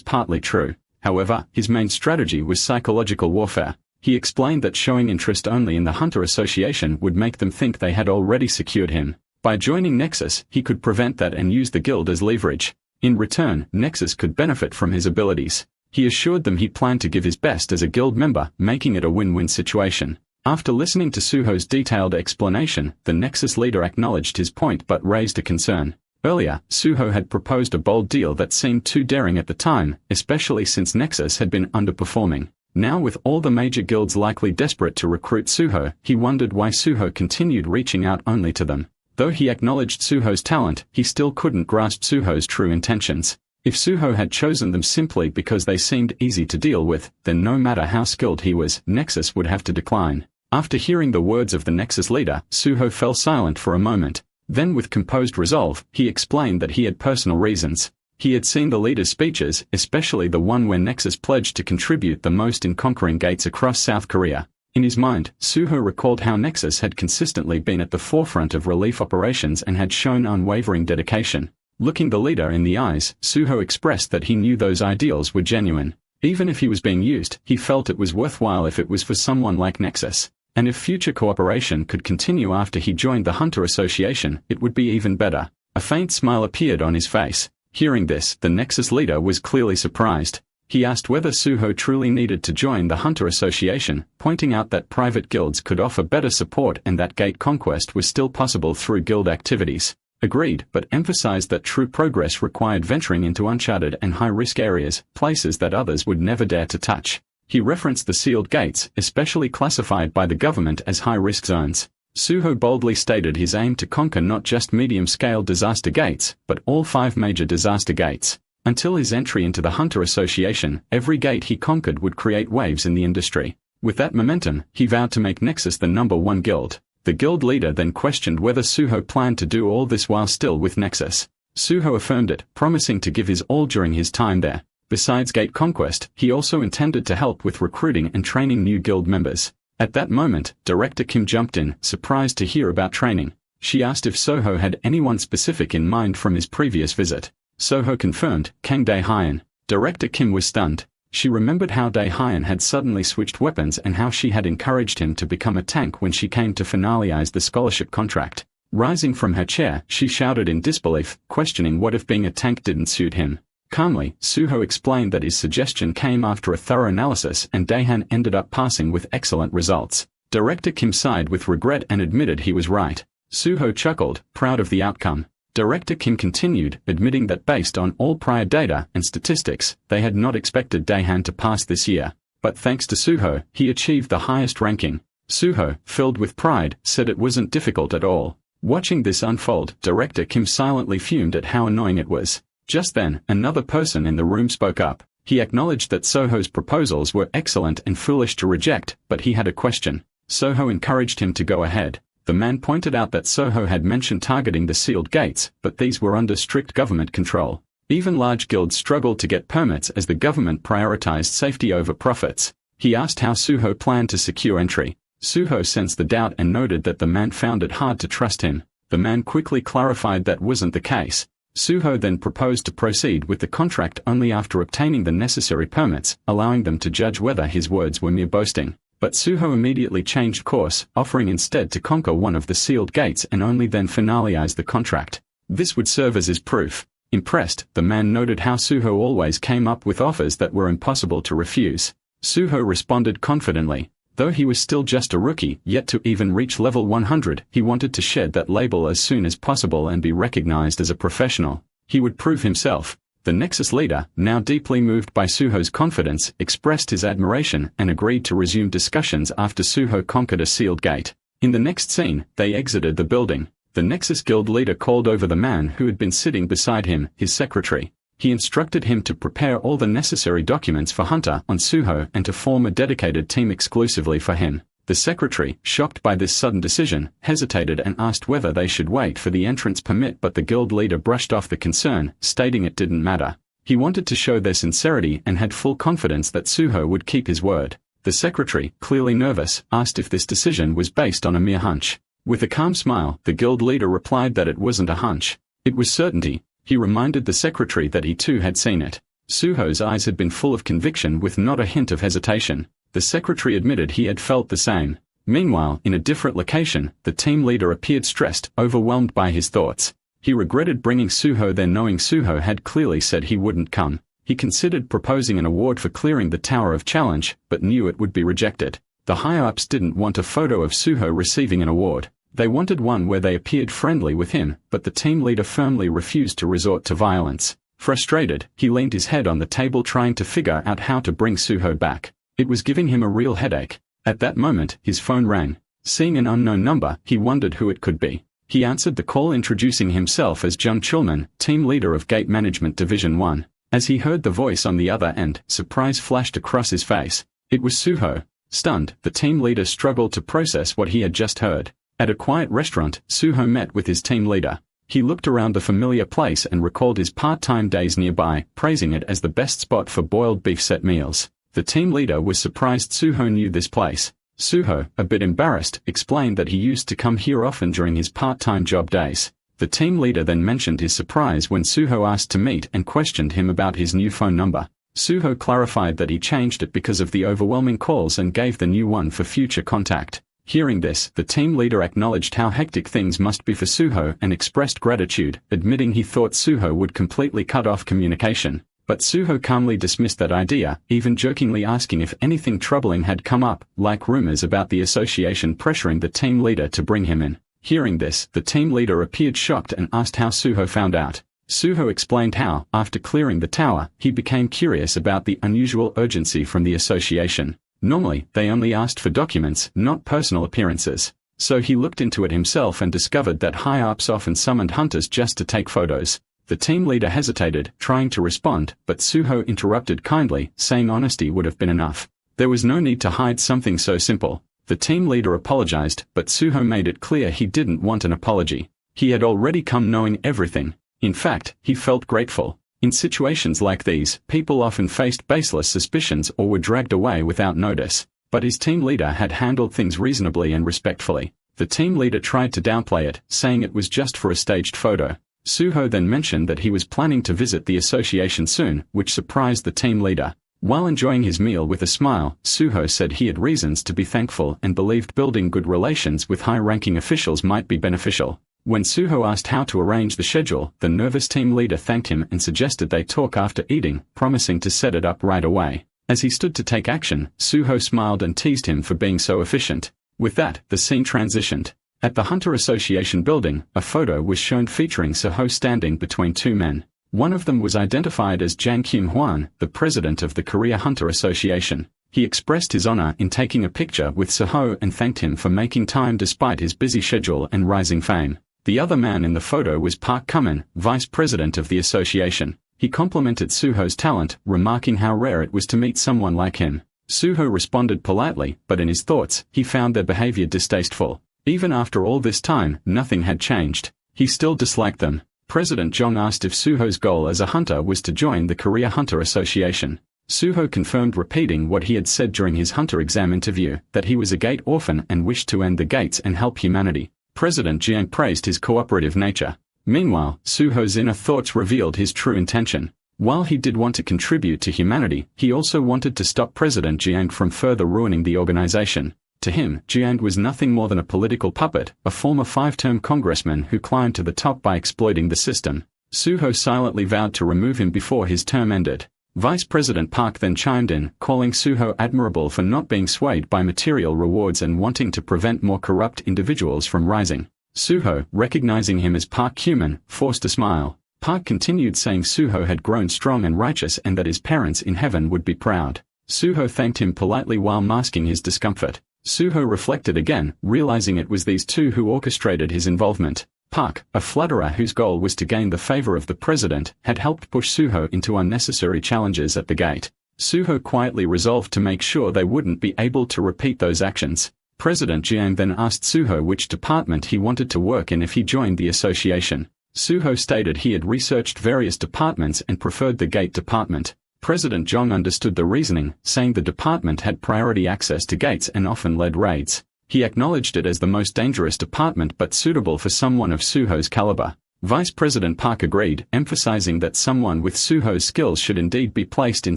A: partly true. However, his main strategy was psychological warfare. He explained that showing interest only in the Hunter Association would make them think they had already secured him. By joining Nexus, he could prevent that and use the guild as leverage. In return, Nexus could benefit from his abilities. He assured them he planned to give his best as a guild member, making it a win-win situation. After listening to Suho's detailed explanation, the Nexus leader acknowledged his point but raised a concern. Earlier, Suho had proposed a bold deal that seemed too daring at the time, especially since Nexus had been underperforming. Now with all the major guilds likely desperate to recruit Suho, he wondered why Suho continued reaching out only to them. Though he acknowledged Suho's talent, he still couldn't grasp Suho's true intentions. If Suho had chosen them simply because they seemed easy to deal with, then no matter how skilled he was, Nexus would have to decline. After hearing the words of the Nexus leader, Suho fell silent for a moment. Then with composed resolve, he explained that he had personal reasons. He had seen the leader's speeches, especially the one where Nexus pledged to contribute the most in conquering gates across South Korea. In his mind, Suho recalled how Nexus had consistently been at the forefront of relief operations and had shown unwavering dedication. Looking the leader in the eyes, Suho expressed that he knew those ideals were genuine. Even if he was being used, he felt it was worthwhile if it was for someone like Nexus. And if future cooperation could continue after he joined the Hunter Association, it would be even better. A faint smile appeared on his face. Hearing this, the Nexus leader was clearly surprised. He asked whether Suho truly needed to join the Hunter Association, pointing out that private guilds could offer better support and that gate conquest was still possible through guild activities. Agreed, but emphasized that true progress required venturing into uncharted and high-risk areas, places that others would never dare to touch. He referenced the sealed gates, especially classified by the government as high-risk zones. Suho boldly stated his aim to conquer not just medium-scale disaster gates, but all 5 major disaster gates. Until his entry into the Hunter Association, every gate he conquered would create waves in the industry. With that momentum, he vowed to make Nexus the #1 guild. The guild leader then questioned whether Suho planned to do all this while still with Nexus. Suho affirmed it, promising to give his all during his time there. Besides gate conquest, he also intended to help with recruiting and training new guild members. At that moment, Director Kim jumped in, surprised to hear about training. She asked if Suho had anyone specific in mind from his previous visit. Suho confirmed, Kang Dae-hyun. Director Kim was stunned. She remembered how Dae-hyun had suddenly switched weapons and how she had encouraged him to become a tank when she came to finalize the scholarship contract. Rising from her chair, she shouted in disbelief, questioning what if being a tank didn't suit him. Calmly, Suho explained that his suggestion came after a thorough analysis and Dae-hyun ended up passing with excellent results. Director Kim sighed with regret and admitted he was right. Suho chuckled, proud of the outcome. Director Kim continued, admitting that based on all prior data and statistics, they had not expected Dae-hyun to pass this year. But thanks to Suho, he achieved the highest ranking. Suho, filled with pride, said it wasn't difficult at all. Watching this unfold, Director Kim silently fumed at how annoying it was. Just then, another person in the room spoke up. He acknowledged that Suho's proposals were excellent and foolish to reject, but he had a question. Suho encouraged him to go ahead. The man pointed out that Soho had mentioned targeting the sealed gates, but these were under strict government control. Even large guilds struggled to get permits as the government prioritized safety over profits. He asked how Suho planned to secure entry. Suho sensed the doubt and noted that the man found it hard to trust him. The man quickly clarified that wasn't the case. Suho then proposed to proceed with the contract only after obtaining the necessary permits, allowing them to judge whether his words were mere boasting. But Suho immediately changed course, offering instead to conquer one of the sealed gates and only then finalize the contract. This would serve as his proof. Impressed, the man noted how Suho always came up with offers that were impossible to refuse. Suho responded confidently. Though he was still just a rookie, yet to even reach level 100, he wanted to shed that label as soon as possible and be recognized as a professional. He would prove himself. The Nexus leader, now deeply moved by Suho's confidence, expressed his admiration and agreed to resume discussions after Suho conquered a sealed gate. In the next scene, they exited the building. The Nexus Guild leader called over the man who had been sitting beside him, his secretary. He instructed him to prepare all the necessary documents for Hunter on Suho and to form a dedicated team exclusively for him. The secretary, shocked by this sudden decision, hesitated and asked whether they should wait for the entrance permit, but the guild leader brushed off the concern, stating it didn't matter. He wanted to show their sincerity and had full confidence that Suho would keep his word. The secretary, clearly nervous, asked if this decision was based on a mere hunch. With a calm smile, the guild leader replied that it wasn't a hunch. It was certainty. He reminded the secretary that he too had seen it. Suho's eyes had been full of conviction with not a hint of hesitation. The secretary admitted he had felt the same. Meanwhile, in a different location, the team leader appeared stressed, overwhelmed by his thoughts. He regretted bringing Suho there, knowing Suho had clearly said he wouldn't come. He considered proposing an award for clearing the Tower of Challenge, but knew it would be rejected. The higher-ups didn't want a photo of Suho receiving an award. They wanted one where they appeared friendly with him, but the team leader firmly refused to resort to violence. Frustrated, he leaned his head on the table trying to figure out how to bring Suho back. It was giving him a real headache. At that moment, his phone rang. Seeing an unknown number, he wondered who it could be. He answered the call, introducing himself as Jung Chulman, team leader of Gate Management Division 1. As he heard the voice on the other end, surprise flashed across his face. It was Suho. Stunned, the team leader struggled to process what he had just heard. At a quiet restaurant, Suho met with his team leader. He looked around the familiar place and recalled his part-time days nearby, praising it as the best spot for boiled beef set meals. The team leader was surprised Suho knew this place. Suho, a bit embarrassed, explained that he used to come here often during his part-time job days. The team leader then mentioned his surprise when Suho asked to meet and questioned him about his new phone number. Suho clarified that he changed it because of the overwhelming calls and gave the new one for future contact. Hearing this, the team leader acknowledged how hectic things must be for Suho and expressed gratitude, admitting he thought Suho would completely cut off communication. But Suho calmly dismissed that idea, even jokingly asking if anything troubling had come up, like rumors about the association pressuring the team leader to bring him in. Hearing this, the team leader appeared shocked and asked how Suho found out. Suho explained how, after clearing the tower, he became curious about the unusual urgency from the association. Normally, they only asked for documents, not personal appearances. So he looked into it himself and discovered that high-ups often summoned hunters just to take photos. The team leader hesitated, trying to respond, but Suho interrupted kindly, saying honesty would have been enough. There was no need to hide something so simple. The team leader apologized, but Suho made it clear he didn't want an apology. He had already come knowing everything. In fact, he felt grateful. In situations like these, people often faced baseless suspicions or were dragged away without notice. But his team leader had handled things reasonably and respectfully. The team leader tried to downplay it, saying it was just for a staged photo. Suho then mentioned that he was planning to visit the association soon, which surprised the team leader. While enjoying his meal with a smile, Suho said he had reasons to be thankful and believed building good relations with high-ranking officials might be beneficial. When Suho asked how to arrange the schedule, the nervous team leader thanked him and suggested they talk after eating, promising to set it up right away. As he stood to take action, Suho smiled and teased him for being so efficient. With that, the scene transitioned. At the Hunter Association building, a photo was shown featuring Suho standing between two men. One of them was identified as Jang Kyung-hwan, the president of the Korea Hunter Association. He expressed his honor in taking a picture with Suho and thanked him for making time despite his busy schedule and rising fame. The other man in the photo was Park Kumin, vice president of the association. He complimented Suho's talent, remarking how rare it was to meet someone like him. Suho responded politely, but in his thoughts, he found their behavior distasteful. Even after all this time, nothing had changed. He still disliked them. President Jung asked if Suho's goal as a hunter was to join the Korea Hunter Association. Suho confirmed, repeating what he had said during his hunter exam interview, that he was a gate orphan and wished to end the gates and help humanity. President Jung praised his cooperative nature. Meanwhile, Suho's inner thoughts revealed his true intention. While he did want to contribute to humanity, he also wanted to stop President Jung from further ruining the organization. To him, Jung was nothing more than a political puppet, a former 5-term congressman who climbed to the top by exploiting the system. Suho silently vowed to remove him before his term ended. Vice President Park then chimed in, calling Suho admirable for not being swayed by material rewards and wanting to prevent more corrupt individuals from rising. Suho, recognizing him as Park Chulman, forced a smile. Park continued, saying Suho had grown strong and righteous and that his parents in heaven would be proud. Suho thanked him politely while masking his discomfort. Suho reflected again, realizing it was these two who orchestrated his involvement. Park, a flutterer whose goal was to gain the favor of the president, had helped push Suho into unnecessary challenges at the gate. Suho quietly resolved to make sure they wouldn't be able to repeat those actions. President Jung then asked Suho which department he wanted to work in if he joined the association. Suho stated he had researched various departments and preferred the gate department. President Jung understood the reasoning, saying the department had priority access to gates and often led raids. He acknowledged it as the most dangerous department but suitable for someone of Suho's caliber. Vice President Park agreed, emphasizing that someone with Suho's skills should indeed be placed in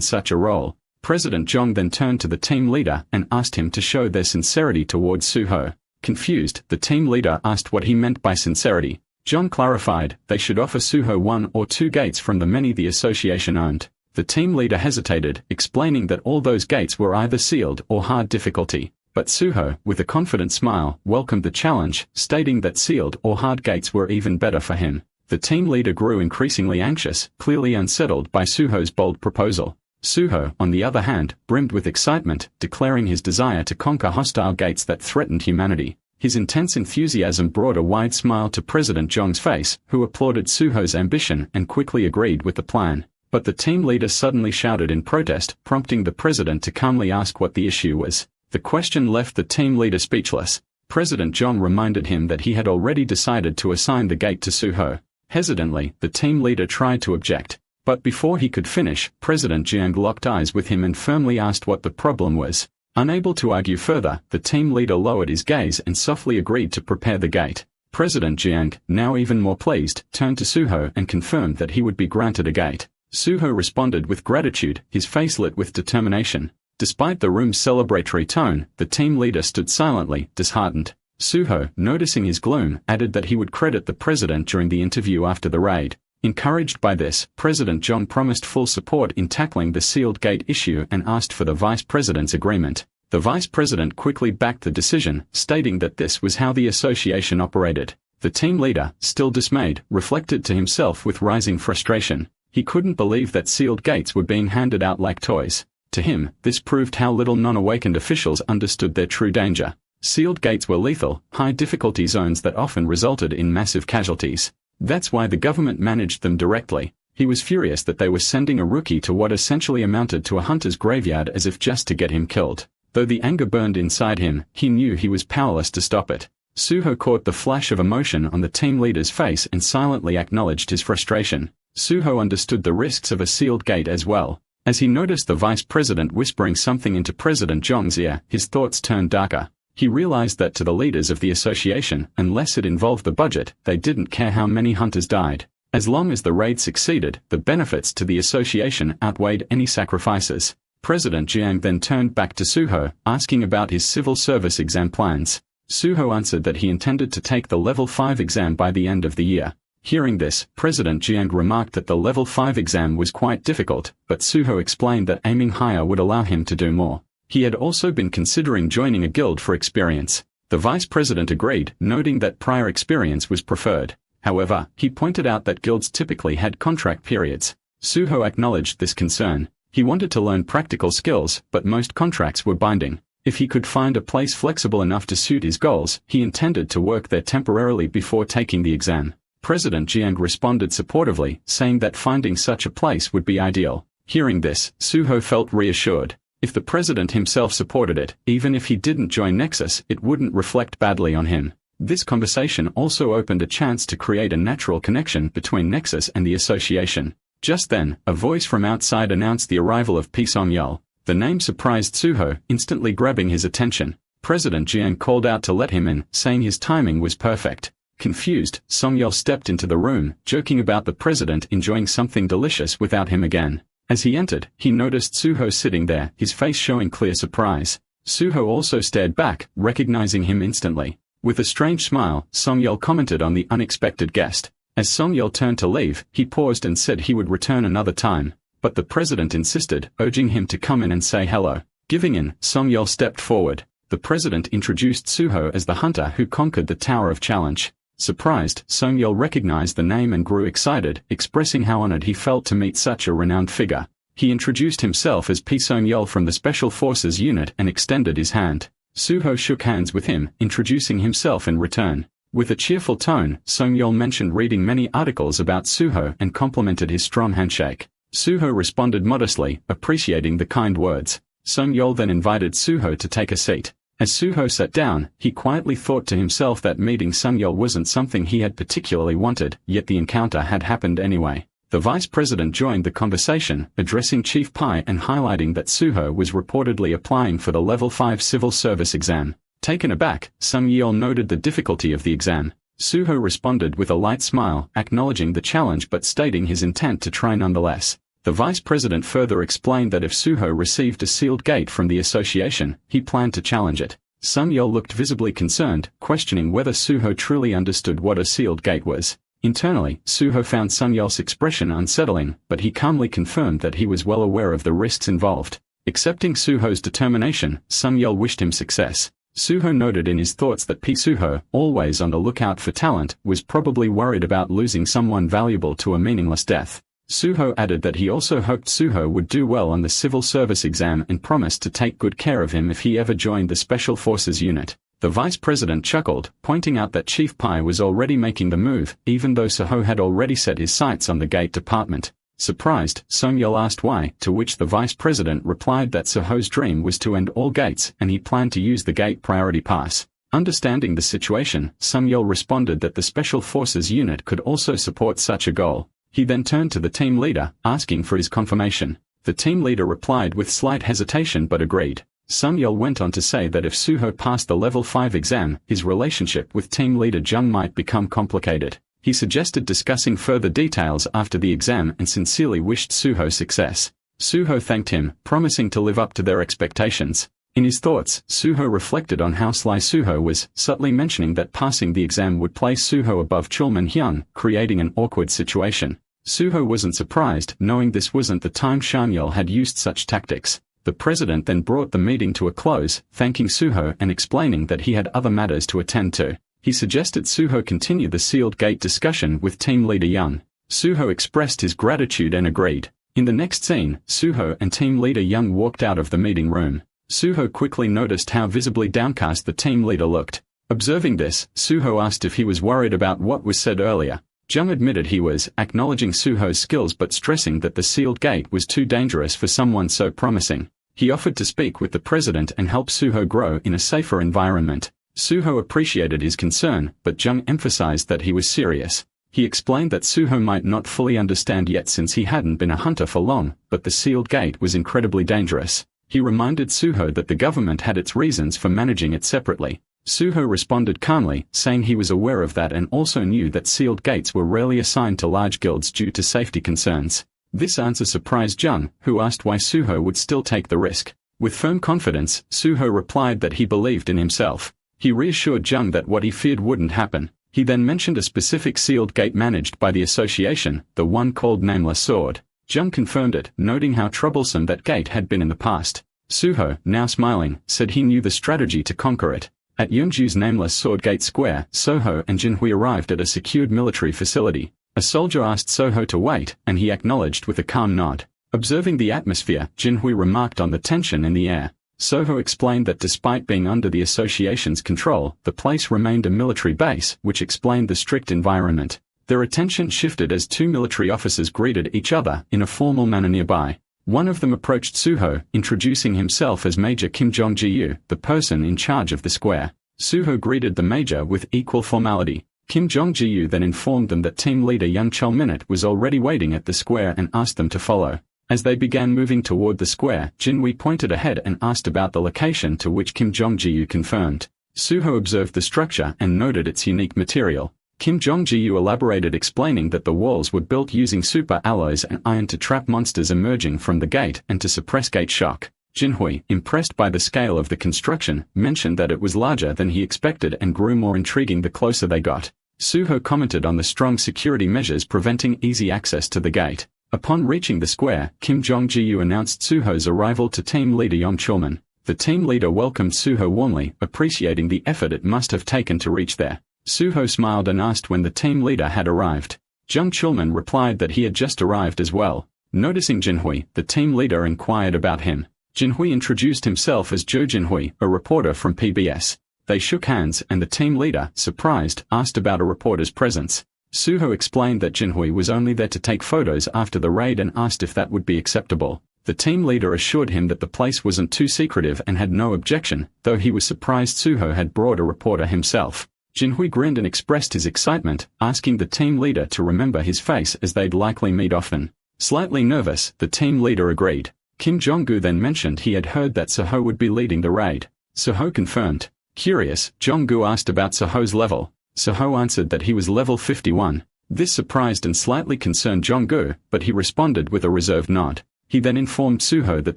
A: such a role. President Jung then turned to the team leader and asked him to show their sincerity towards Suho. Confused, the team leader asked what he meant by sincerity. Jung clarified, they should offer Suho 1 or 2 gates from the many the association owned. The team leader hesitated, explaining that all those gates were either sealed or hard difficulty. But Suho, with a confident smile, welcomed the challenge, stating that sealed or hard gates were even better for him. The team leader grew increasingly anxious, clearly unsettled by Suho's bold proposal. Suho, on the other hand, brimmed with excitement, declaring his desire to conquer hostile gates that threatened humanity. His intense enthusiasm brought a wide smile to President Jung's face, who applauded Suho's ambition and quickly agreed with the plan. But the team leader suddenly shouted in protest, prompting the president to calmly ask what the issue was. The question left the team leader speechless. President Jung reminded him that he had already decided to assign the gate to Suho. Hesitantly, the team leader tried to object. But before he could finish, President Jung locked eyes with him and firmly asked what the problem was. Unable to argue further, the team leader lowered his gaze and softly agreed to prepare the gate. President Jung, now even more pleased, turned to Suho and confirmed that he would be granted a gate. Suho responded with gratitude, his face lit with determination. Despite the room's celebratory tone, the team leader stood silently, disheartened. Suho, noticing his gloom, added that he would credit the president during the interview after the raid. Encouraged by this, President Jung promised full support in tackling the sealed gate issue and asked for the vice president's agreement. The vice president quickly backed the decision, stating that this was how the association operated. The team leader, still dismayed, reflected to himself with rising frustration. He couldn't believe that sealed gates were being handed out like toys. To him, this proved how little non-awakened officials understood their true danger. Sealed gates were lethal, high-difficulty zones that often resulted in massive casualties. That's why the government managed them directly. He was furious that they were sending a rookie to what essentially amounted to a hunter's graveyard as if just to get him killed. Though the anger burned inside him, he knew he was powerless to stop it. Suho caught the flash of emotion on the team leader's face and silently acknowledged his frustration. Suho understood the risks of a sealed gate as well. As he noticed the vice president whispering something into President Jung's ear, his thoughts turned darker. He realized that to the leaders of the association, unless it involved the budget, they didn't care how many hunters died. As long as the raid succeeded, the benefits to the association outweighed any sacrifices. President Jung then turned back to Suho, asking about his civil service exam plans. Suho answered that he intended to take the level 5 exam by the end of the year. Hearing this, President Jung remarked that the level 5 exam was quite difficult, but Suho explained that aiming higher would allow him to do more. He had also been considering joining a guild for experience. The vice president agreed, noting that prior experience was preferred. However, he pointed out that guilds typically had contract periods. Suho acknowledged this concern. He wanted to learn practical skills, but most contracts were binding. If he could find a place flexible enough to suit his goals, he intended to work there temporarily before taking the exam. President Jung responded supportively, saying that finding such a place would be ideal. Hearing this, Suho felt reassured. If the president himself supported it, even if he didn't join Nexus, it wouldn't reflect badly on him. This conversation also opened a chance to create a natural connection between Nexus and the association. Just then, a voice from outside announced the arrival of P. Song-yeol. The name surprised Suho, instantly grabbing his attention. President Jung called out to let him in, saying his timing was perfect. Confused, Song-yeol stepped into the room, joking about the president enjoying something delicious without him again. As he entered, he noticed Suho sitting there, his face showing clear surprise. Suho also stared back, recognizing him instantly. With a strange smile, Song-yeol commented on the unexpected guest. As Song-yeol turned to leave, he paused and said he would return another time. But the president insisted, urging him to come in and say hello. Giving in, Song-yeol stepped forward. The president introduced Suho as the hunter who conquered the Tower of Challenge. Surprised, Song-yeol recognized the name and grew excited, expressing how honored he felt to meet such a renowned figure. He introduced himself as P. Song-yeol from the Special Forces unit and extended his hand. Suho shook hands with him, introducing himself in return. With a cheerful tone, Song-yeol mentioned reading many articles about Suho and complimented his strong handshake. Suho responded modestly, appreciating the kind words. Song-yeol then invited Suho to take a seat. As Suho sat down, he quietly thought to himself that meeting Song-yeol wasn't something he had particularly wanted, yet the encounter had happened anyway. The vice president joined the conversation, addressing Chief Pai and highlighting that Suho was reportedly applying for the Level 5 civil service exam. Taken aback, Song-yeol noted the difficulty of the exam. Suho responded with a light smile, acknowledging the challenge but stating his intent to try nonetheless. The vice president further explained that if Suho received a sealed gate from the association, he planned to challenge it. Song-yeol looked visibly concerned, questioning whether Suho truly understood what a sealed gate was. Internally, Suho found Song-yeol's expression unsettling, but he calmly confirmed that he was well aware of the risks involved. Accepting Suho's determination, Song-yeol wished him success. Suho noted in his thoughts that P. Suho, always on the lookout for talent, was probably worried about losing someone valuable to a meaningless death. Suho added that he also hoped Suho would do well on the civil service exam and promised to take good care of him if he ever joined the Special Forces unit. The vice president chuckled, pointing out that Chief Pai was already making the move, even though Suho had already set his sights on the gate department. Surprised, Song-yeol asked why, to which the vice president replied that Suho's dream was to end all gates and he planned to use the gate priority pass. Understanding the situation, Song-yeol responded that the Special Forces unit could also support such a goal. He then turned to the team leader, asking for his confirmation. The team leader replied with slight hesitation but agreed. Song-yeol went on to say that if Suho passed the Level 5 exam, his relationship with team leader Jung might become complicated. He suggested discussing further details after the exam and sincerely wished Suho success. Suho thanked him, promising to live up to their expectations. In his thoughts, Suho reflected on how sly Suho was, subtly mentioning that passing the exam would place Suho above Chulman Hyun, creating an awkward situation. Suho wasn't surprised, knowing this wasn't the time Song-yeol had used such tactics. The president then brought the meeting to a close, thanking Suho and explaining that he had other matters to attend to. He suggested Suho continue the sealed gate discussion with team leader Jung. Suho expressed his gratitude and agreed. In the next scene, Suho and team leader Jung walked out of the meeting room. Suho quickly noticed how visibly downcast the team leader looked. Observing this, Suho asked if he was worried about what was said earlier. Jung admitted he was, acknowledging Suho's skills but stressing that the sealed gate was too dangerous for someone so promising. He offered to speak with the president and help Suho grow in a safer environment. Suho appreciated his concern, but Jung emphasized that he was serious. He explained that Suho might not fully understand yet since he hadn't been a hunter for long, but the sealed gate was incredibly dangerous. He reminded Suho that the government had its reasons for managing it separately. Suho responded calmly, saying he was aware of that and also knew that sealed gates were rarely assigned to large guilds due to safety concerns. This answer surprised Jung, who asked why Suho would still take the risk. With firm confidence, Suho replied that he believed in himself. He reassured Jung that what he feared wouldn't happen. He then mentioned a specific sealed gate managed by the association, the one called Nameless Sword. Jung confirmed it, noting how troublesome that gate had been in the past. Suho, now smiling, said he knew the strategy to conquer it. At Yeongju's Nameless Sword Gate Square, Soho and Jinhui arrived at a secured military facility. A soldier asked Soho to wait, and he acknowledged with a calm nod. Observing the atmosphere, Jinhui remarked on the tension in the air. Soho explained that despite being under the association's control, the place remained a military base, which explained the strict environment. Their attention shifted as two military officers greeted each other in a formal manner nearby. One of them approached Suho, introducing himself as Major Kim Jong-ji-yu, the person in charge of the square. Suho greeted the major with equal formality. Kim Jong-ji then informed them that team leader Young Chulman was already waiting at the square and asked them to follow. As they began moving toward the square, Jinhui pointed ahead and asked about the location, to which Kim Jong-ji confirmed. Suho observed the structure and noted its unique material. Kim Jong-ji elaborated, explaining that the walls were built using super alloys and iron to trap monsters emerging from the gate and to suppress gate shock. Jinhui, impressed by the scale of the construction, mentioned that it was larger than he expected and grew more intriguing the closer they got. Suho commented on the strong security measures preventing easy access to the gate. Upon reaching the square, Kim Jong-ji announced Suho's arrival to team leader Young Chulman. The team leader welcomed Suho warmly, appreciating the effort it must have taken to reach there. Suho smiled and asked when the team leader had arrived. Jung Chulman replied that he had just arrived as well. Noticing Jinhui, the team leader inquired about him. Jinhui introduced himself as Jo Jinhui, a reporter from PBS. They shook hands and the team leader, surprised, asked about a reporter's presence. Suho explained that Jinhui was only there to take photos after the raid and asked if that would be acceptable. The team leader assured him that the place wasn't too secretive and had no objection, though he was surprised Suho had brought a reporter himself. Jinhui grinned and expressed his excitement, asking the team leader to remember his face as they'd likely meet often. Slightly nervous, the team leader agreed. Kim Jong-gu then mentioned he had heard that Suho would be leading the raid. Suho confirmed. Curious, Jong-gu asked about Suho's level. Suho answered that he was level 51. This surprised and slightly concerned Jong-gu, but he responded with a reserved nod. He then informed Suho that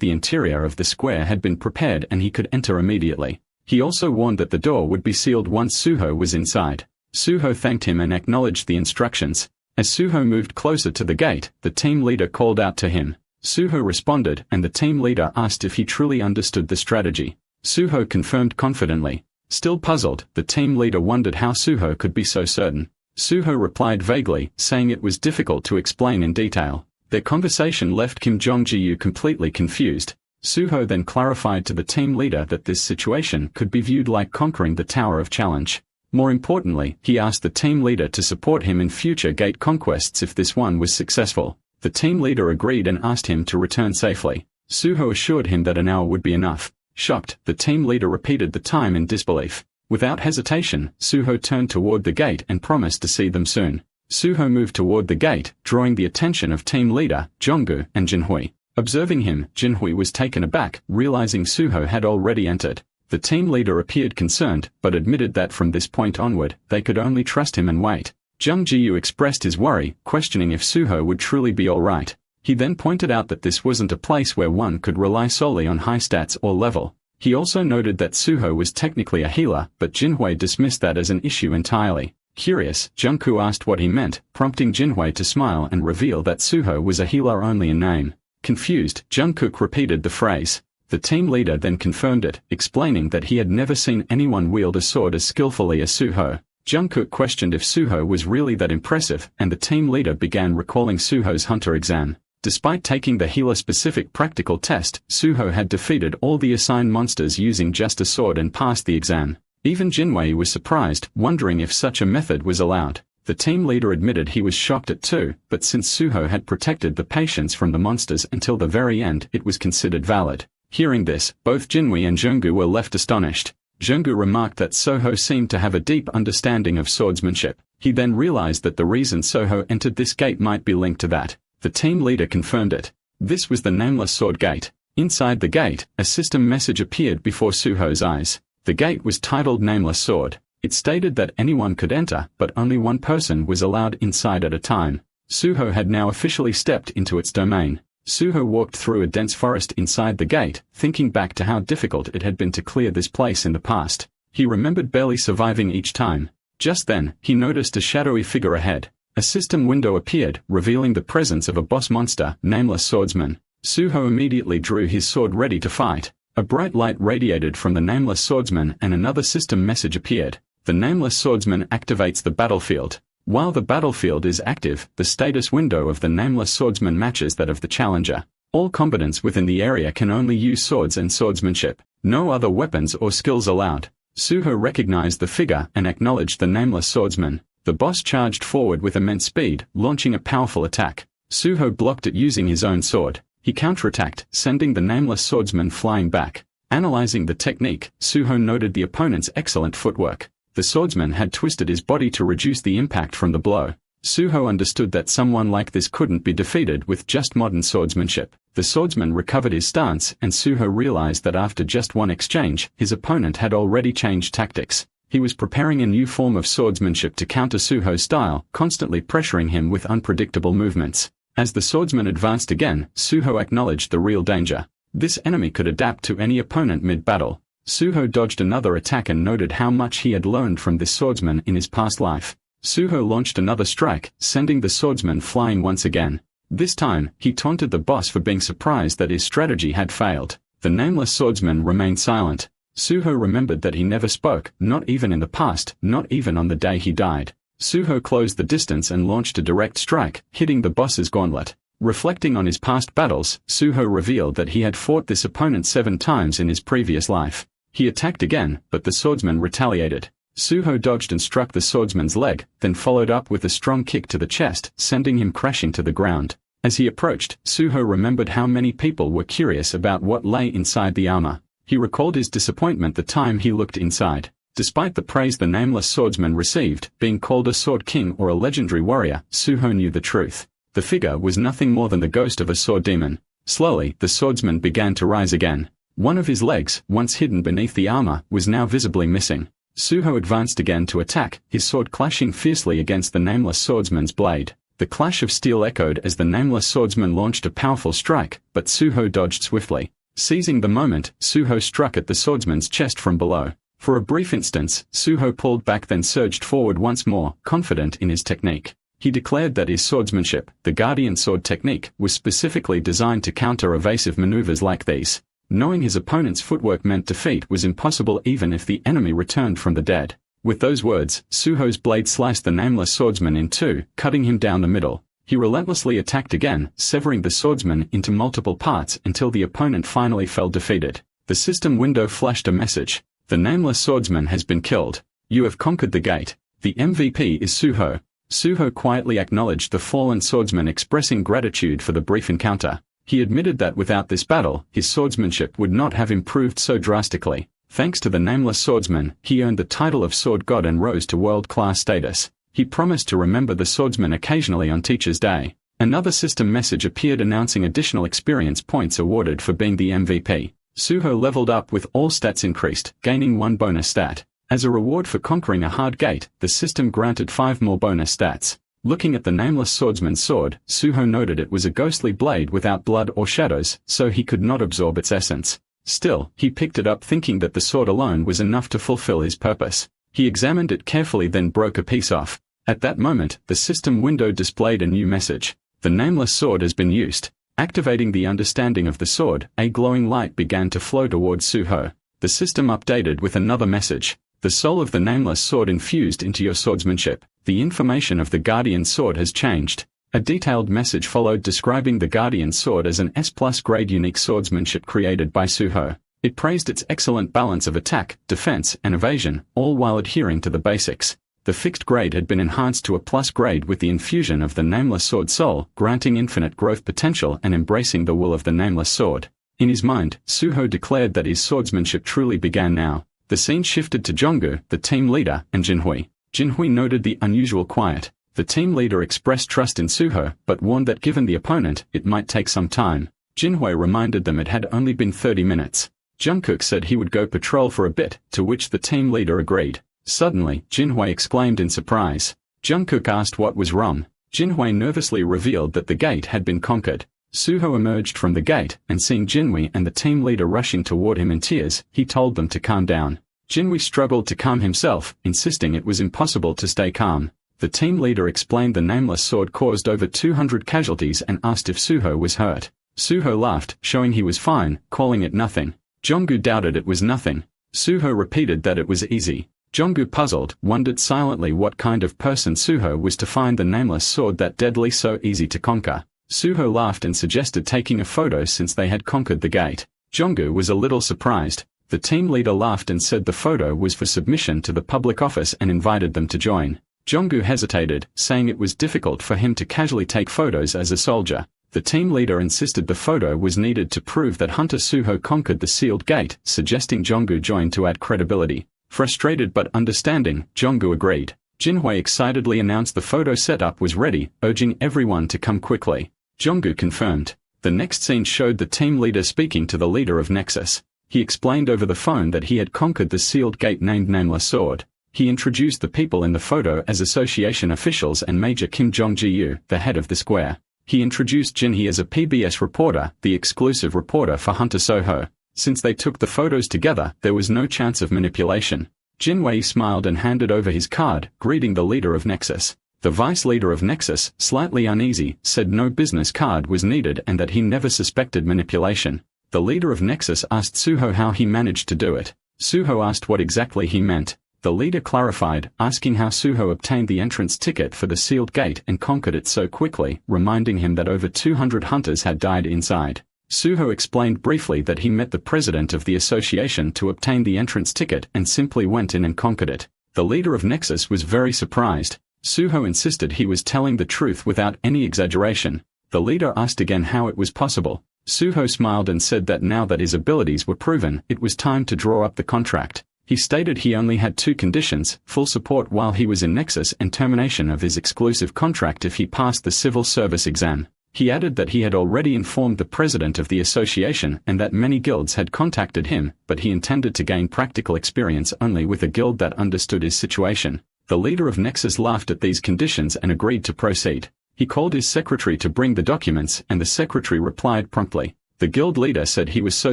A: the interior of the square had been prepared and he could enter immediately. He also warned that the door would be sealed once Suho was inside. Suho thanked him and acknowledged the instructions. As Suho moved closer to the gate, the team leader called out to him. Suho responded, and the team leader asked if he truly understood the strategy. Suho confirmed confidently. Still puzzled, the team leader wondered how Suho could be so certain. Suho replied vaguely, saying it was difficult to explain in detail. Their conversation left Kim Jong-ji completely confused. Suho then clarified to the team leader that this situation could be viewed like conquering the Tower of Challenge. More importantly, he asked the team leader to support him in future gate conquests if this one was successful. The team leader agreed and asked him to return safely. Suho assured him that an hour would be enough. Shocked, the team leader repeated the time in disbelief. Without hesitation, Suho turned toward the gate and promised to see them soon. Suho moved toward the gate, drawing the attention of team leader, Jong-gu, and Jinhui. Observing him, Jinhui was taken aback, realizing Suho had already entered. The team leader appeared concerned, but admitted that from this point onward, they could only trust him and wait. Jung Ji-yu expressed his worry, questioning if Suho would truly be alright. He then pointed out that this wasn't a place where one could rely solely on high stats or level. He also noted that Suho was technically a healer, but Jinhui dismissed that as an issue entirely. Curious, Jungkook asked what he meant, prompting Jinhui to smile and reveal that Suho was a healer only in name. Confused, Jungkook repeated the phrase. The team leader then confirmed it, explaining that he had never seen anyone wield a sword as skillfully as Suho. Jungkook questioned if Suho was really that impressive, and the team leader began recalling Suho's hunter exam. Despite taking the healer-specific practical test, Suho had defeated all the assigned monsters using just a sword and passed the exam. Even Jinwei was surprised, wondering if such a method was allowed. The team leader admitted he was shocked at too, but since Suho had protected the patients from the monsters until the very end, it was considered valid. Hearing this, both Jinwei and Jungkook were left astonished. Jungkook remarked that Suho seemed to have a deep understanding of swordsmanship. He then realized that the reason Suho entered this gate might be linked to that. The team leader confirmed it. This was the Nameless Sword gate. Inside the gate, a system message appeared before Suho's eyes. The gate was titled Nameless Sword. It stated that anyone could enter, but only one person was allowed inside at a time. Suho had now officially stepped into its domain. Suho walked through a dense forest inside the gate, thinking back to how difficult it had been to clear this place in the past. He remembered barely surviving each time. Just then, he noticed a shadowy figure ahead. A system window appeared, revealing the presence of a boss monster, Nameless Swordsman. Suho immediately drew his sword ready to fight. A bright light radiated from the Nameless Swordsman and another system message appeared. The Nameless Swordsman activates the battlefield. While the battlefield is active, the status window of the Nameless Swordsman matches that of the challenger. All combatants within the area can only use swords and swordsmanship. No other weapons or skills allowed. Suho recognized the figure and acknowledged the Nameless Swordsman. The boss charged forward with immense speed, launching a powerful attack. Suho blocked it using his own sword. He counterattacked, sending the Nameless Swordsman flying back. Analyzing the technique, Suho noted the opponent's excellent footwork. The swordsman had twisted his body to reduce the impact from the blow. Suho understood that someone like this couldn't be defeated with just modern swordsmanship. The swordsman recovered his stance, and Suho realized that after just one exchange, his opponent had already changed tactics. He was preparing a new form of swordsmanship to counter Suho's style, constantly pressuring him with unpredictable movements. As the swordsman advanced again, Suho acknowledged the real danger. This enemy could adapt to any opponent mid-battle. Suho dodged another attack and noted how much he had learned from this swordsman in his past life. Suho launched another strike, sending the swordsman flying once again. This time, he taunted the boss for being surprised that his strategy had failed. The Nameless Swordsman remained silent. Suho remembered that he never spoke, not even in the past, not even on the day he died. Suho closed the distance and launched a direct strike, hitting the boss's gauntlet. Reflecting on his past battles, Suho revealed that he had fought this opponent 7 times in his previous life. He attacked again, but the swordsman retaliated. Suho dodged and struck the swordsman's leg, then followed up with a strong kick to the chest, sending him crashing to the ground. As he approached, Suho remembered how many people were curious about what lay inside the armor. He recalled his disappointment the time he looked inside. Despite the praise the Nameless Swordsman received, being called a sword king or a legendary warrior, Suho knew the truth. The figure was nothing more than the ghost of a sword demon. Slowly, the swordsman began to rise again. One of his legs, once hidden beneath the armor, was now visibly missing. Suho advanced again to attack, his sword clashing fiercely against the Nameless Swordsman's blade. The clash of steel echoed as the Nameless Swordsman launched a powerful strike, but Suho dodged swiftly. Seizing the moment, Suho struck at the swordsman's chest from below. For a brief instant, Suho pulled back then surged forward once more, confident in his technique. He declared that his swordsmanship, the Guardian Sword technique, was specifically designed to counter evasive maneuvers like these. Knowing his opponent's footwork meant defeat was impossible even if the enemy returned from the dead. With those words, Suho's blade sliced the Nameless Swordsman in 2, cutting him down the middle. He relentlessly attacked again, severing the swordsman into multiple parts until the opponent finally fell defeated. The system window flashed a message. The Nameless Swordsman has been killed. You have conquered the gate. The MVP is Suho. Suho quietly acknowledged the fallen swordsman, expressing gratitude for the brief encounter. He admitted that without this battle, his swordsmanship would not have improved so drastically. Thanks to the Nameless Swordsman, he earned the title of Sword God and rose to world-class status. He promised to remember the swordsman occasionally on Teacher's Day. Another system message appeared announcing additional experience points awarded for being the MVP. Suho leveled up with all stats increased, gaining 1 bonus stat. As a reward for conquering a hard gate, the system granted 5 more bonus stats. Looking at the Nameless Swordsman's sword, Suho noted it was a ghostly blade without blood or shadows, so he could not absorb its essence. Still, he picked it up thinking that the sword alone was enough to fulfill his purpose. He examined it carefully, then broke a piece off. At that moment, the system window displayed a new message. The Nameless Sword has been used. Activating the understanding of the sword, a glowing light began to flow towards Suho. The system updated with another message. The soul of the Nameless Sword infused into your swordsmanship. The information of the Guardian Sword has changed. A detailed message followed describing the Guardian Sword as an S+ grade unique swordsmanship created by Suho. It praised its excellent balance of attack, defense, and evasion, all while adhering to the basics. The fixed grade had been enhanced to a plus grade with the infusion of the Nameless Sword soul, granting infinite growth potential and embracing the will of the Nameless Sword. In his mind, Suho declared that his swordsmanship truly began now. The scene shifted to Jung, the team leader, and Jinhui. Jinhui noted the unusual quiet. The team leader expressed trust in Suho, but warned that given the opponent, it might take some time. Jinhui reminded them it had only been 30 minutes. Jungkook said he would go patrol for a bit, to which the team leader agreed. Suddenly, Jinhui exclaimed in surprise. Jungkook asked what was wrong. Jinhui nervously revealed that the gate had been conquered. Suho emerged from the gate, and seeing Jinhui and the team leader rushing toward him in tears, he told them to calm down. Jinhui struggled to calm himself, insisting it was impossible to stay calm. The team leader explained the Nameless Sword caused over 200 casualties and asked if Suho was hurt. Suho laughed, showing he was fine, calling it nothing. Jungkook doubted it was nothing. Suho repeated that it was easy. Jungkook, puzzled, wondered silently what kind of person Suho was to find the Nameless Sword that deadly so easy to conquer. Suho laughed and suggested taking a photo since they had conquered the gate. Jungkook was a little surprised. The team leader laughed and said the photo was for submission to the public office and invited them to join. Jungkook hesitated, saying it was difficult for him to casually take photos as a soldier. The team leader insisted the photo was needed to prove that Hunter Suho conquered the sealed gate, suggesting Jungwoo join to add credibility. Frustrated but understanding, Jungwoo agreed. Jinhui excitedly announced the photo setup was ready, urging everyone to come quickly. Jungwoo confirmed. The next scene showed the team leader speaking to the leader of Nexus. He explained over the phone that he had conquered the sealed gate named Nameless Sword. He introduced the people in the photo as association officials and Major Kim Jong-ji-yu, the head of the square. He introduced Jinhee as a PBS reporter, the exclusive reporter for Hunter Soho. Since they took the photos together, there was no chance of manipulation. Jinwei smiled and handed over his card, greeting the leader of Nexus. The vice leader of Nexus, slightly uneasy, said no business card was needed and that he never suspected manipulation. The leader of Nexus asked Suho how he managed to do it. Suho asked what exactly he meant. The leader clarified, asking how Suho obtained the entrance ticket for the sealed gate and conquered it so quickly, reminding him that over 200 hunters had died inside. Suho explained briefly that he met the president of the association to obtain the entrance ticket and simply went in and conquered it. The leader of Nexus was very surprised. Suho insisted he was telling the truth without any exaggeration. The leader asked again how it was possible. Suho smiled and said that now that his abilities were proven, it was time to draw up the contract. He stated he only had two conditions: full support while he was in Nexus and termination of his exclusive contract if he passed the civil service exam. He added that he had already informed the president of the association and that many guilds had contacted him, but he intended to gain practical experience only with a guild that understood his situation. The leader of Nexus laughed at these conditions and agreed to proceed. He called his secretary to bring the documents and the secretary replied promptly. The guild leader said he was so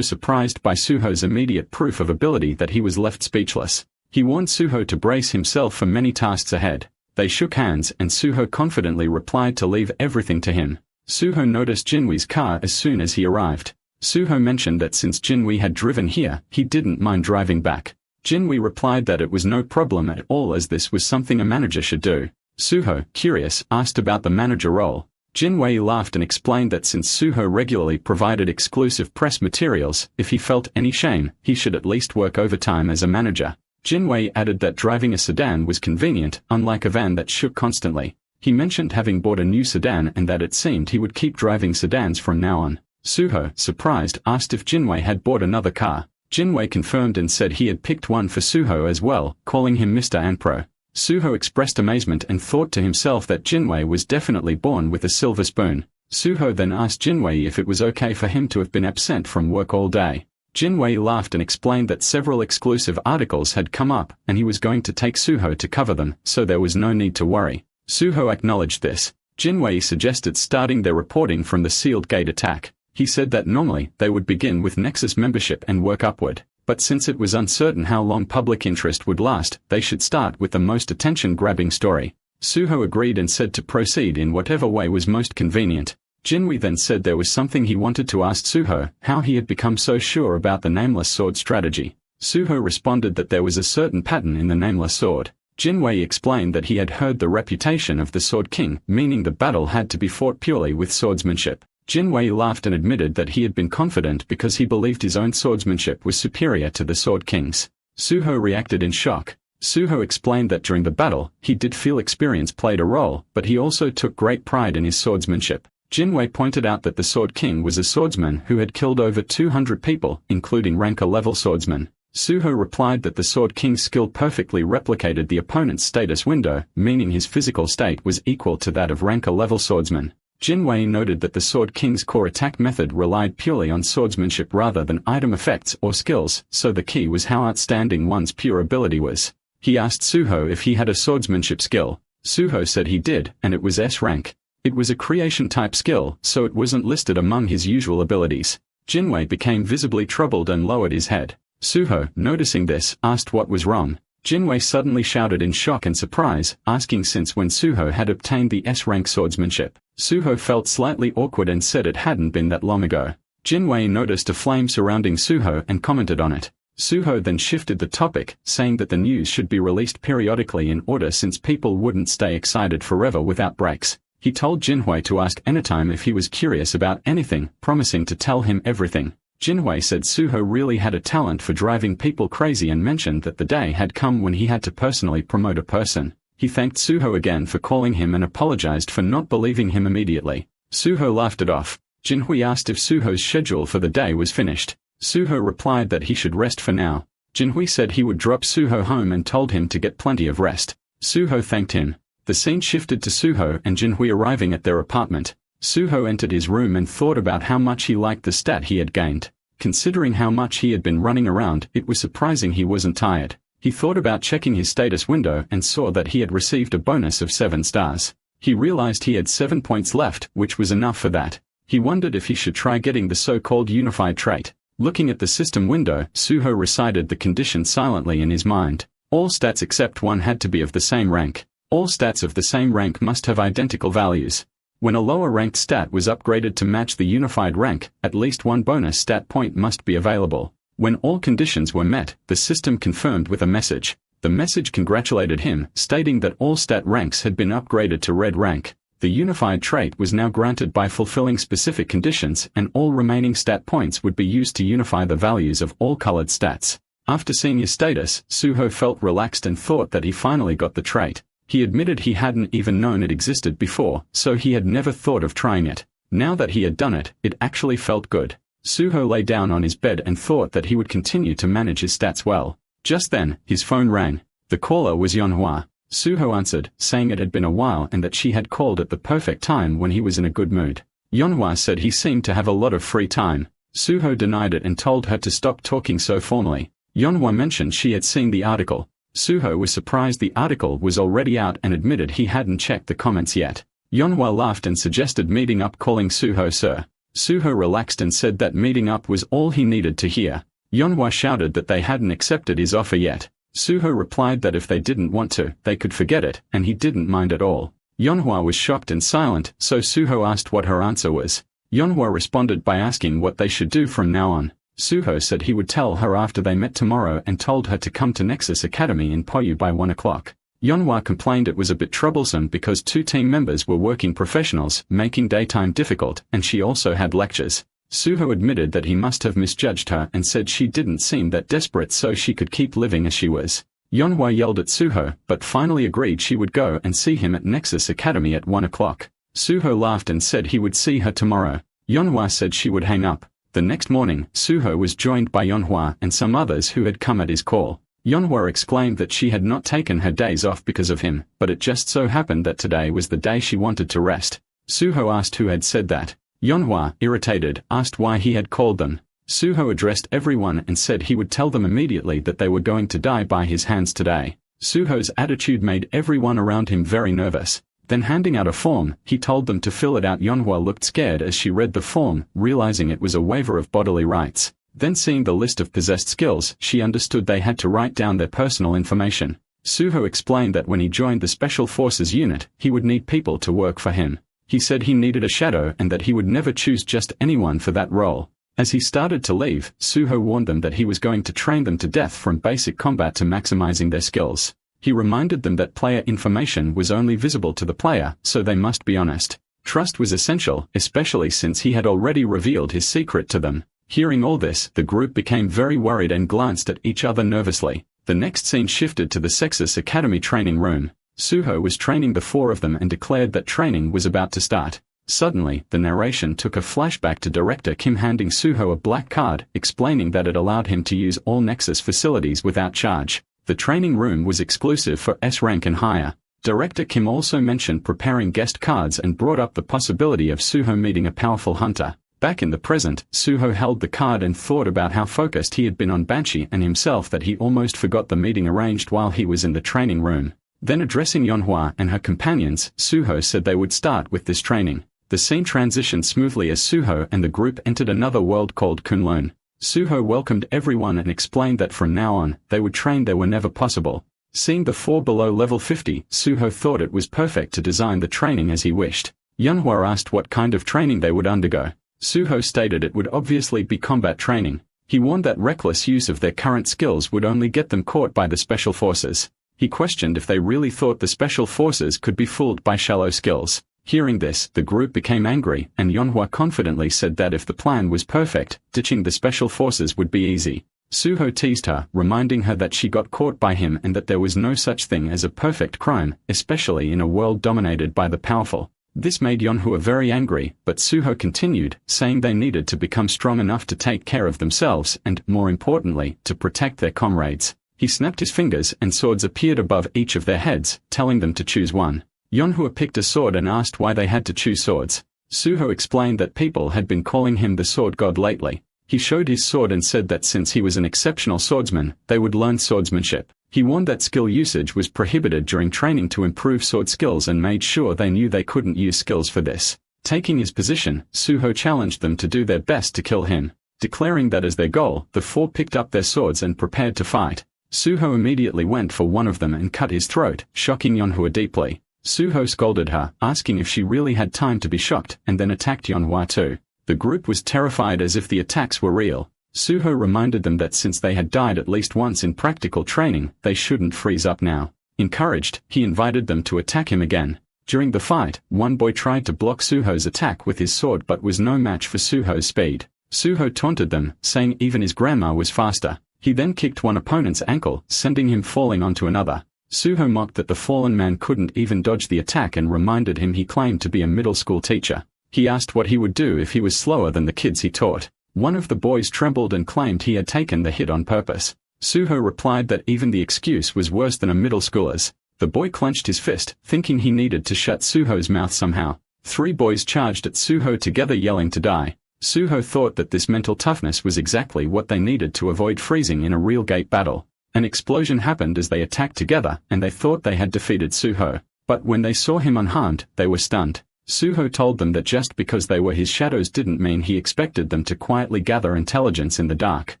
A: surprised by Suho's immediate proof of ability that he was left speechless. He warned Suho to brace himself for many tasks ahead. They shook hands and Suho confidently replied to leave everything to him. Suho noticed Jinwee's car as soon as he arrived. Suho mentioned that since Jinwee had driven here, he didn't mind driving back. Jinwee replied that it was no problem at all as this was something a manager should do. Suho, curious, asked about the manager role. Jinwei laughed and explained that since Suho regularly provided exclusive press materials, if he felt any shame, he should at least work overtime as a manager. Jinwei added that driving a sedan was convenient, unlike a van that shook constantly. He mentioned having bought a new sedan and that it seemed he would keep driving sedans from now on. Suho, surprised, asked if Jinwei had bought another car. Jinwei confirmed and said he had picked one for Suho as well, calling him Mr. Anpro. Suho expressed amazement and thought to himself that Jinwei was definitely born with a silver spoon. Suho then asked Jinwei if it was okay for him to have been absent from work all day. Jinwei laughed and explained that several exclusive articles had come up and he was going to take Suho to cover them, so there was no need to worry. Suho acknowledged this. Jinwei suggested starting their reporting from the sealed gate attack. He said that normally they would begin with Nexus membership and work upward, but since it was uncertain how long public interest would last, they should start with the most attention-grabbing story. Suho agreed and said to proceed in whatever way was most convenient. Jinwei then said there was something he wanted to ask Suho, how he had become so sure about the Nameless Sword strategy. Suho responded that there was a certain pattern in the Nameless Sword. Jinwei explained that he had heard the reputation of the Sword King, meaning the battle had to be fought purely with swordsmanship. Jinwei laughed and admitted that he had been confident because he believed his own swordsmanship was superior to the Sword King's. Suho reacted in shock. Suho explained that during the battle, he did feel experience played a role, but he also took great pride in his swordsmanship. Jinwei pointed out that the Sword King was a swordsman who had killed over 200 people, including ranker-level swordsmen. Suho replied that the Sword King's skill perfectly replicated the opponent's status window, meaning his physical state was equal to that of ranker-level swordsman. Jinwei noted that the Sword King's core attack method relied purely on swordsmanship rather than item effects or skills, so the key was how outstanding one's pure ability was. He asked Suho if he had a swordsmanship skill. Suho said he did, and it was S rank. It was a creation-type skill, so it wasn't listed among his usual abilities. Jinwei became visibly troubled and lowered his head. Suho, noticing this, asked what was wrong. Jinwei suddenly shouted in shock and surprise, asking since when Suho had obtained the S-rank swordsmanship. Suho felt slightly awkward and said it hadn't been that long ago. Jinwei noticed a flame surrounding Suho and commented on it. Suho then shifted the topic, saying that the news should be released periodically in order since people wouldn't stay excited forever without breaks. He told Jinwei to ask anytime if he was curious about anything, promising to tell him everything. Jinwei said Suho really had a talent for driving people crazy and mentioned that the day had come when he had to personally promote a person. He thanked Suho again for calling him and apologized for not believing him immediately. Suho laughed it off. Jinhui asked if Suho's schedule for the day was finished. Suho replied that he should rest for now. Jinhui said he would drop Suho home and told him to get plenty of rest. Suho thanked him. The scene shifted to Suho and Jinhui arriving at their apartment. Suho entered his room and thought about how much he liked the stat he had gained. Considering how much he had been running around, it was surprising he wasn't tired. He thought about checking his status window and saw that he had received a bonus of 7 stars. He realized he had 7 points left, which was enough for that. He wondered if he should try getting the so-called unified trait. Looking at the system window, Suho recited the condition silently in his mind. All stats except one had to be of the same rank. All stats of the same rank must have identical values. When a lower-ranked stat was upgraded to match the unified rank, at least one bonus stat point must be available. When all conditions were met, the system confirmed with a message. The message congratulated him, stating that all stat ranks had been upgraded to red rank. The unified trait was now granted by fulfilling specific conditions, and all remaining stat points would be used to unify the values of all colored stats. After seeing his status, Suho felt relaxed and thought that he finally got the trait. He admitted he hadn't even known it existed before, so he had never thought of trying it. Now that he had done it, it actually felt good. Suho lay down on his bed and thought that he would continue to manage his stats well. Just then, his phone rang. The caller was Yeonhwa. Suho answered, saying it had been a while and that she had called at the perfect time when he was in a good mood. Yeonhwa said he seemed to have a lot of free time. Suho denied it and told her to stop talking so formally. Yeonhwa mentioned she had seen the article. Suho was surprised the article was already out and admitted he hadn't checked the comments yet. Yeonhwa laughed and suggested meeting up, calling Suho sir. Suho relaxed and said that meeting up was all he needed to hear. Yeonhwa shouted that they hadn't accepted his offer yet. Suho replied that if they didn't want to, they could forget it, and he didn't mind at all. Yeonhwa was shocked and silent, so Suho asked what her answer was. Yeonhwa responded by asking what they should do from now on. Suho said he would tell her after they met tomorrow and told her to come to Nexus Academy in Poyu by 1 o'clock. Yeonhwa complained it was a bit troublesome because 2 team members were working professionals, making daytime difficult, and she also had lectures. Suho admitted that he must have misjudged her and said she didn't seem that desperate so she could keep living as she was. Yeonhwa yelled at Suho, but finally agreed she would go and see him at Nexus Academy at 1 o'clock. Suho laughed and said he would see her tomorrow. Yeonhwa said she would hang up. The next morning, Suho was joined by Yeonhwa and some others who had come at his call. Yeonhwa exclaimed that she had not taken her days off because of him, but it just so happened that today was the day she wanted to rest. Suho asked who had said that. Yeonhwa, irritated, asked why he had called them. Suho addressed everyone and said he would tell them immediately that they were going to die by his hands today. Suho's attitude made everyone around him very nervous. Then handing out a form, he told them to fill it out. Yeonhwa looked scared as she read the form, realizing it was a waiver of bodily rights. Then seeing the list of possessed skills, she understood they had to write down their personal information. Suho explained that when he joined the Special Forces unit, he would need people to work for him. He said he needed a shadow and that he would never choose just anyone for that role. As he started to leave, Suho warned them that he was going to train them to death from basic combat to maximizing their skills. He reminded them that player information was only visible to the player, so they must be honest. Trust was essential, especially since he had already revealed his secret to them. Hearing all this, the group became very worried and glanced at each other nervously. The next scene shifted to the Sexus Academy training room. Suho was training the 4 of them and declared that training was about to start. Suddenly, the narration took a flashback to Director Kim handing Suho a black card, explaining that it allowed him to use all Nexus facilities without charge. The training room was exclusive for S rank and higher. Director Kim also mentioned preparing guest cards and brought up the possibility of Suho meeting a powerful hunter. Back in the present, Suho held the card and thought about how focused he had been on Banshee and himself that he almost forgot the meeting arranged while he was in the training room. Then addressing Yeonhwa and her companions, Suho said they would start with this training. The scene transitioned smoothly as Suho and the group entered another world called Kunlun. Suho welcomed everyone and explained that from now on, they would train there whenever possible. Seeing the 4 below level 50, Suho thought it was perfect to design the training as he wished. Yeonhwa asked what kind of training they would undergo. Suho stated it would obviously be combat training. He warned that reckless use of their current skills would only get them caught by the Special Forces. He questioned if they really thought the Special Forces could be fooled by shallow skills. Hearing this, the group became angry, and Yeonhwa confidently said that if the plan was perfect, ditching the Special Forces would be easy. Suho teased her, reminding her that she got caught by him and that there was no such thing as a perfect crime, especially in a world dominated by the powerful. This made Manhwa very angry, but Suho continued, saying they needed to become strong enough to take care of themselves and, more importantly, to protect their comrades. He snapped his fingers and swords appeared above each of their heads, telling them to choose one. Manhwa picked a sword and asked why they had to choose swords. Suho explained that people had been calling him the sword god lately. He showed his sword and said that since he was an exceptional swordsman, they would learn swordsmanship. He warned that skill usage was prohibited during training to improve sword skills and made sure they knew they couldn't use skills for this. Taking his position, Suho challenged them to do their best to kill him. Declaring that as their goal, the four picked up their swords and prepared to fight. Suho immediately went for one of them and cut his throat, shocking Manhwa deeply. Suho scolded her, asking if she really had time to be shocked, and then attacked Manhwa too. The group was terrified as if the attacks were real. Suho reminded them that since they had died at least once in practical training, they shouldn't freeze up now. Encouraged, he invited them to attack him again. During the fight, one boy tried to block Suho's attack with his sword but was no match for Suho's speed. Suho taunted them, saying even his grandma was faster. He then kicked one opponent's ankle, sending him falling onto another. Suho mocked that the fallen man couldn't even dodge the attack and reminded him he claimed to be a middle school teacher. He asked what he would do if he was slower than the kids he taught. One of the boys trembled and claimed he had taken the hit on purpose. Suho replied that even the excuse was worse than a middle schooler's. The boy clenched his fist, thinking he needed to shut Suho's mouth somehow. 3 boys charged at Suho together yelling to die. Suho thought that this mental toughness was exactly what they needed to avoid freezing in a real gate battle. An explosion happened as they attacked together, and they thought they had defeated Suho. But when they saw him unharmed, they were stunned. Suho told them that just because they were his shadows didn't mean he expected them to quietly gather intelligence in the dark.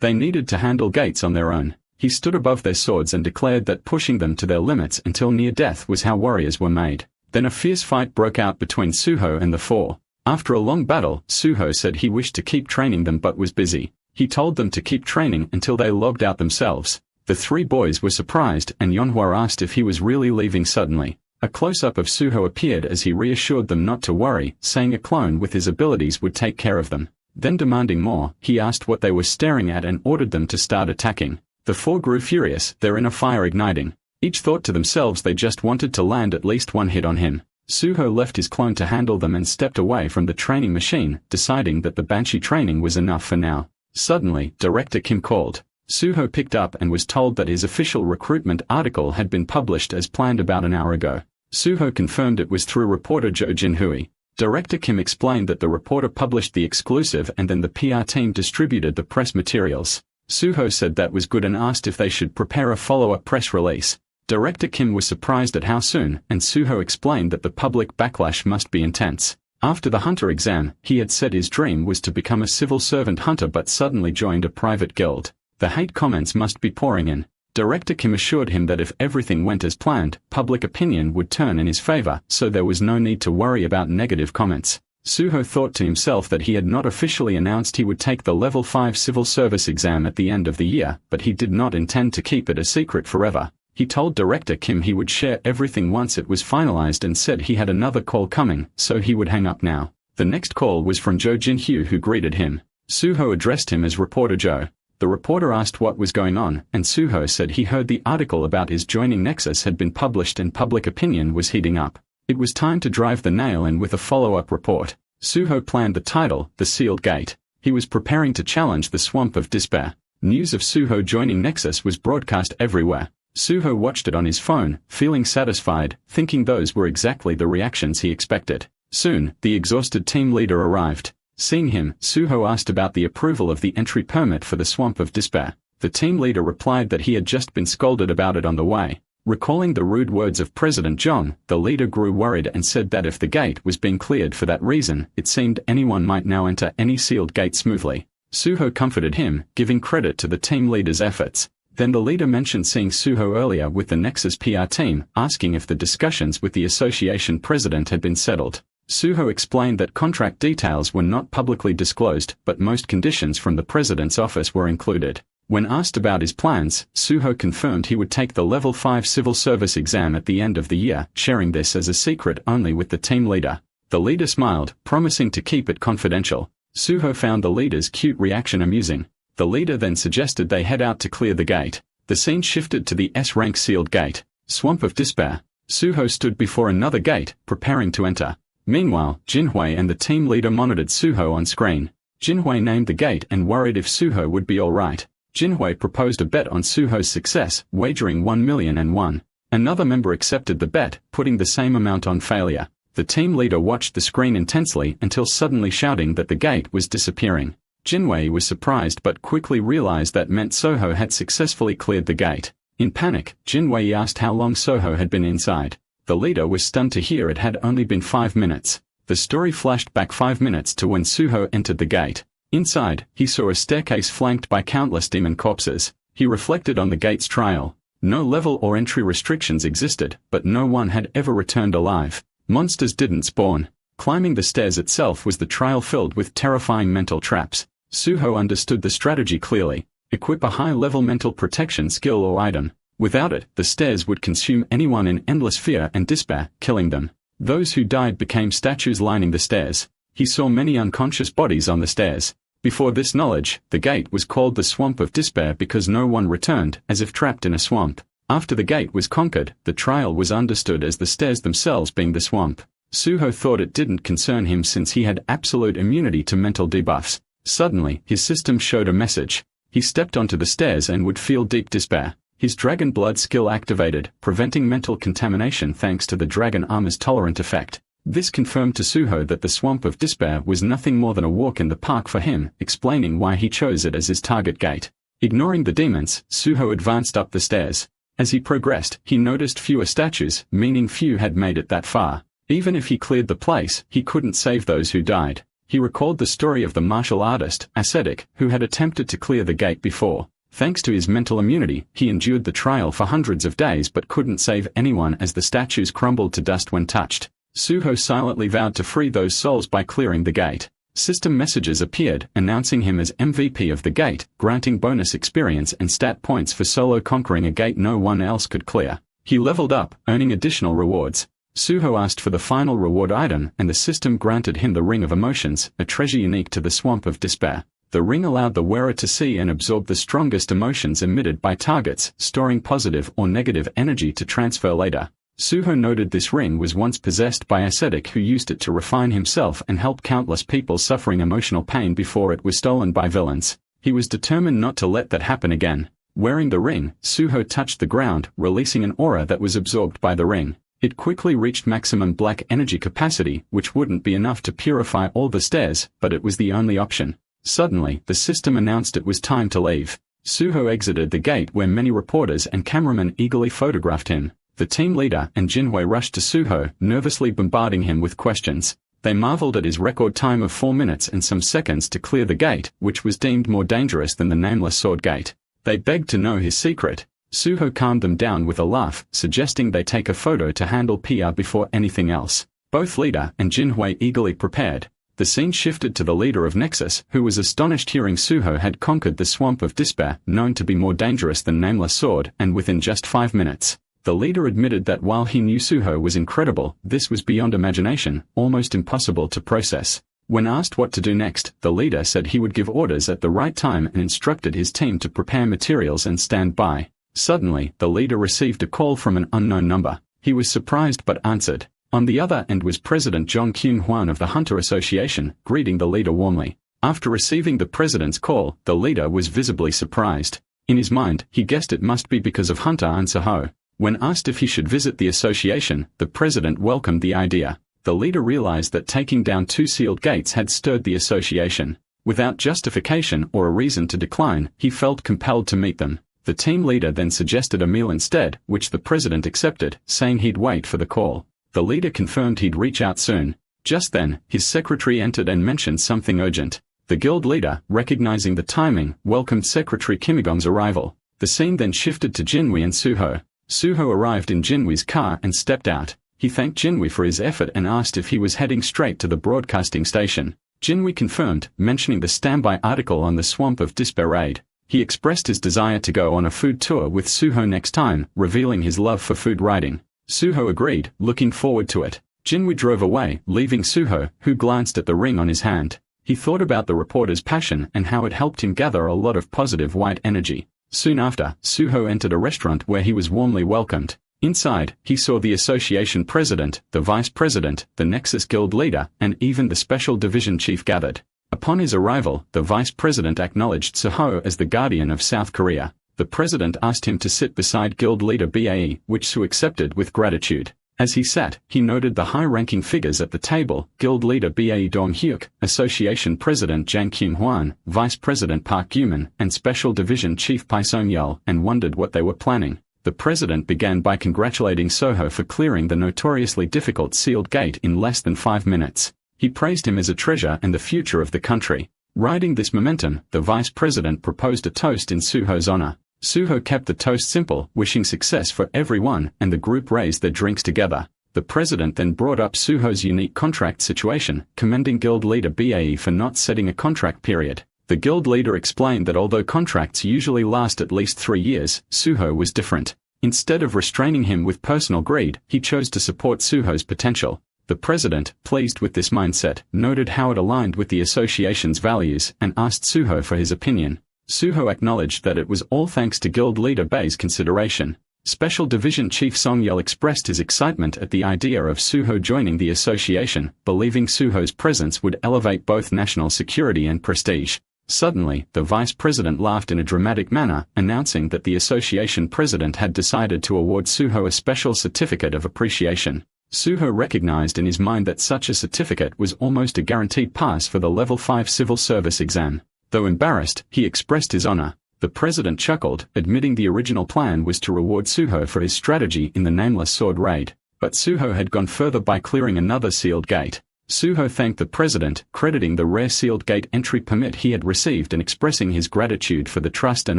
A: They needed to handle gates on their own. He stood above their swords and declared that pushing them to their limits until near death was how warriors were made. Then a fierce fight broke out between Suho and the 4. After a long battle, Suho said he wished to keep training them but was busy. He told them to keep training until they logged out themselves. The 3 boys were surprised and Manhwa asked if he was really leaving suddenly. A close-up of Suho appeared as he reassured them not to worry, saying a clone with his abilities would take care of them. Then demanding more, he asked what they were staring at and ordered them to start attacking. The 4 grew furious, their inner fire igniting. Each thought to themselves they just wanted to land at least one hit on him. Suho left his clone to handle them and stepped away from the training machine, deciding that the Banshee training was enough for now. Suddenly, Director Kim called. Suho picked up and was told that his official recruitment article had been published as planned about an hour ago. Suho confirmed it was through reporter Jo Jinhui. Director Kim explained that the reporter published the exclusive and then the PR team distributed the press materials. Suho said that was good and asked if they should prepare a follow-up press release. Director Kim was surprised at how soon, and Suho explained that the public backlash must be intense. After the hunter exam, he had said his dream was to become a civil servant hunter but suddenly joined a private guild. The hate comments must be pouring in. Director Kim assured him that if everything went as planned, public opinion would turn in his favor, so there was no need to worry about negative comments. Suho thought to himself that he had not officially announced he would take the Level 5 civil service exam at the end of the year, but he did not intend to keep it a secret forever. He told Director Kim he would share everything once it was finalized and said he had another call coming, so he would hang up now. The next call was from Jo Jinhui, who greeted him. Suho addressed him as Reporter Jo. The reporter asked what was going on, and Suho said he heard the article about his joining Nexus had been published and public opinion was heating up. It was time to drive the nail in with a follow-up report. Suho planned the title, The Sealed Gate. He was preparing to challenge the Swamp of Despair. News of Suho joining Nexus was broadcast everywhere. Suho watched it on his phone, feeling satisfied, thinking those were exactly the reactions he expected. Soon, the exhausted team leader arrived. Seeing him, Suho asked about the approval of the entry permit for the Swamp of Despair. The team leader replied that he had just been scolded about it on the way. Recalling the rude words of President Jung, the leader grew worried and said that if the gate was being cleared for that reason, it seemed anyone might now enter any sealed gate smoothly. Suho comforted him, giving credit to the team leader's efforts. Then the leader mentioned seeing Suho earlier with the Nexus PR team, asking if the discussions with the association president had been settled. Suho explained that contract details were not publicly disclosed, but most conditions from the president's office were included. When asked about his plans, Suho confirmed he would take the Level 5 civil service exam at the end of the year, sharing this as a secret only with the team leader. The leader smiled, promising to keep it confidential. Suho found the leader's cute reaction amusing. The leader then suggested they head out to clear the gate. The scene shifted to the S-rank sealed gate. Swamp of Despair. Suho stood before another gate, preparing to enter. Meanwhile, Jinhui and the team leader monitored Suho on screen. Jinhui named the gate and worried if Suho would be alright. Jinhui proposed a bet on Suho's success, wagering 1,000,001. Another member accepted the bet, putting the same amount on failure. The team leader watched the screen intensely until suddenly shouting that the gate was disappearing. Jinhui was surprised but quickly realized that meant Suho had successfully cleared the gate. In panic, Jinhui asked how long Suho had been inside. The leader was stunned to hear it had only been 5 minutes. The story flashed back 5 minutes to when Suho entered the gate. Inside, he saw a staircase flanked by countless demon corpses. He reflected on the gate's trial. No level or entry restrictions existed, but no one had ever returned alive. Monsters didn't spawn. Climbing the stairs itself was the trial filled with terrifying mental traps. Suho understood the strategy clearly. Equip a high-level mental protection skill or item. Without it, the stairs would consume anyone in endless fear and despair, killing them. Those who died became statues lining the stairs. He saw many unconscious bodies on the stairs. Before this knowledge, the gate was called the Swamp of Despair because no one returned, as if trapped in a swamp. After the gate was conquered, the trial was understood as the stairs themselves being the swamp. Suho thought it didn't concern him since he had absolute immunity to mental debuffs. Suddenly, his system showed a message. He stepped onto the stairs and would feel deep despair. His Dragon Blood skill activated, preventing mental contamination thanks to the Dragon Armor's tolerant effect. This confirmed to Suho that the Swamp of Despair was nothing more than a walk in the park for him, explaining why he chose it as his target gate. Ignoring the demons, Suho advanced up the stairs. As he progressed, he noticed fewer statues, meaning few had made it that far. Even if he cleared the place, he couldn't save those who died. He recalled the story of the martial artist, Ascetic, who had attempted to clear the gate before. Thanks to his mental immunity, he endured the trial for hundreds of days but couldn't save anyone as the statues crumbled to dust when touched. Suho silently vowed to free those souls by clearing the gate. System messages appeared, announcing him as MVP of the gate, granting bonus experience and stat points for solo conquering a gate no one else could clear. He leveled up, earning additional rewards. Suho asked for the final reward item and the system granted him the Ring of Emotions, a treasure unique to the Swamp of Despair. The ring allowed the wearer to see and absorb the strongest emotions emitted by targets, storing positive or negative energy to transfer later. Suho noted this ring was once possessed by Ascetic who used it to refine himself and help countless people suffering emotional pain before it was stolen by villains. He was determined not to let that happen again. Wearing the ring, Suho touched the ground, releasing an aura that was absorbed by the ring. It quickly reached maximum black energy capacity, which wouldn't be enough to purify all the stairs, but it was the only option. Suddenly, the system announced it was time to leave. Suho exited the gate where many reporters and cameramen eagerly photographed him. The team leader and Jinhui rushed to Suho, nervously bombarding him with questions. They marveled at his record time of 4 minutes and some seconds to clear the gate, which was deemed more dangerous than the Nameless Sword gate. They begged to know his secret. Suho calmed them down with a laugh, suggesting they take a photo to handle PR before anything else. Both leader and Jinhui eagerly prepared. The scene shifted to the leader of Nexus, who was astonished hearing Suho had conquered the Swamp of Despair, known to be more dangerous than Nameless Sword, and within just 5 minutes. The leader admitted that while he knew Suho was incredible, this was beyond imagination, almost impossible to process. When asked what to do next, the leader said he would give orders at the right time and instructed his team to prepare materials and stand by. Suddenly, the leader received a call from an unknown number. He was surprised but answered. On the other end was President Jung Kyung-hwan of the Hunter Association, greeting the leader warmly. After receiving the president's call, the leader was visibly surprised. In his mind, he guessed it must be because of Hunter and Saho. When asked if he should visit the association, the president welcomed the idea. The leader realized that taking down 2 sealed gates had stirred the association. Without justification or a reason to decline, he felt compelled to meet them. The team leader then suggested a meal instead, which the president accepted, saying he'd wait for the call. The leader confirmed he'd reach out soon. Just then, his secretary entered and mentioned something urgent. The guild leader, recognizing the timing, welcomed Secretary Kimigong's arrival. The scene then shifted to Jinhui and Suho. Suho arrived in Jinhui's car and stepped out. He thanked Jinhui for his effort and asked if he was heading straight to the broadcasting station. Jinhui confirmed, mentioning the standby article on the Swamp of Despair raid. He expressed his desire to go on a food tour with Suho next time, revealing his love for food writing. Suho agreed, looking forward to it. Jinhui drove away, leaving Suho, who glanced at the ring on his hand. He thought about the reporter's passion and how it helped him gather a lot of positive white energy. Soon after, Suho entered a restaurant where he was warmly welcomed. Inside, he saw the association president, the vice president, the Nexus guild leader, and even the special division chief gathered. Upon his arrival, the vice president acknowledged Suho as the guardian of South Korea. The president asked him to sit beside guild leader Bae, which Su accepted with gratitude. As he sat, he noted the high-ranking figures at the table: guild leader Bae Dong-hyuk, association president Jang Kyung-hwan, vice president Park Gyuman, and special division chief Pai Song-yeol, and wondered what they were planning. The president began by congratulating Soho for clearing the notoriously difficult sealed gate in less than 5 minutes. He praised him as a treasure and the future of the country. Riding this momentum, the vice president proposed a toast in Suho's honor. Suho kept the toast simple, wishing success for everyone, and the group raised their drinks together. The president then brought up Suho's unique contract situation, commending guild leader Bae for not setting a contract period. The guild leader explained that although contracts usually last at least 3 years, Suho was different. Instead of restraining him with personal greed, he chose to support Suho's potential. The president, pleased with this mindset, noted how it aligned with the association's values and asked Suho for his opinion. Suho acknowledged that it was all thanks to guild leader Bae's consideration. Special Division Chief Song-yeol expressed his excitement at the idea of Suho joining the association, believing Suho's presence would elevate both national security and prestige. Suddenly, the vice president laughed in a dramatic manner, announcing that the association president had decided to award Suho a special certificate of appreciation. Suho recognized in his mind that such a certificate was almost a guaranteed pass for the Level 5 civil service exam. Though embarrassed, he expressed his honor. The president chuckled, admitting the original plan was to reward Suho for his strategy in the Nameless Sword raid. But Suho had gone further by clearing another sealed gate. Suho thanked the president, crediting the rare sealed gate entry permit he had received and expressing his gratitude for the trust and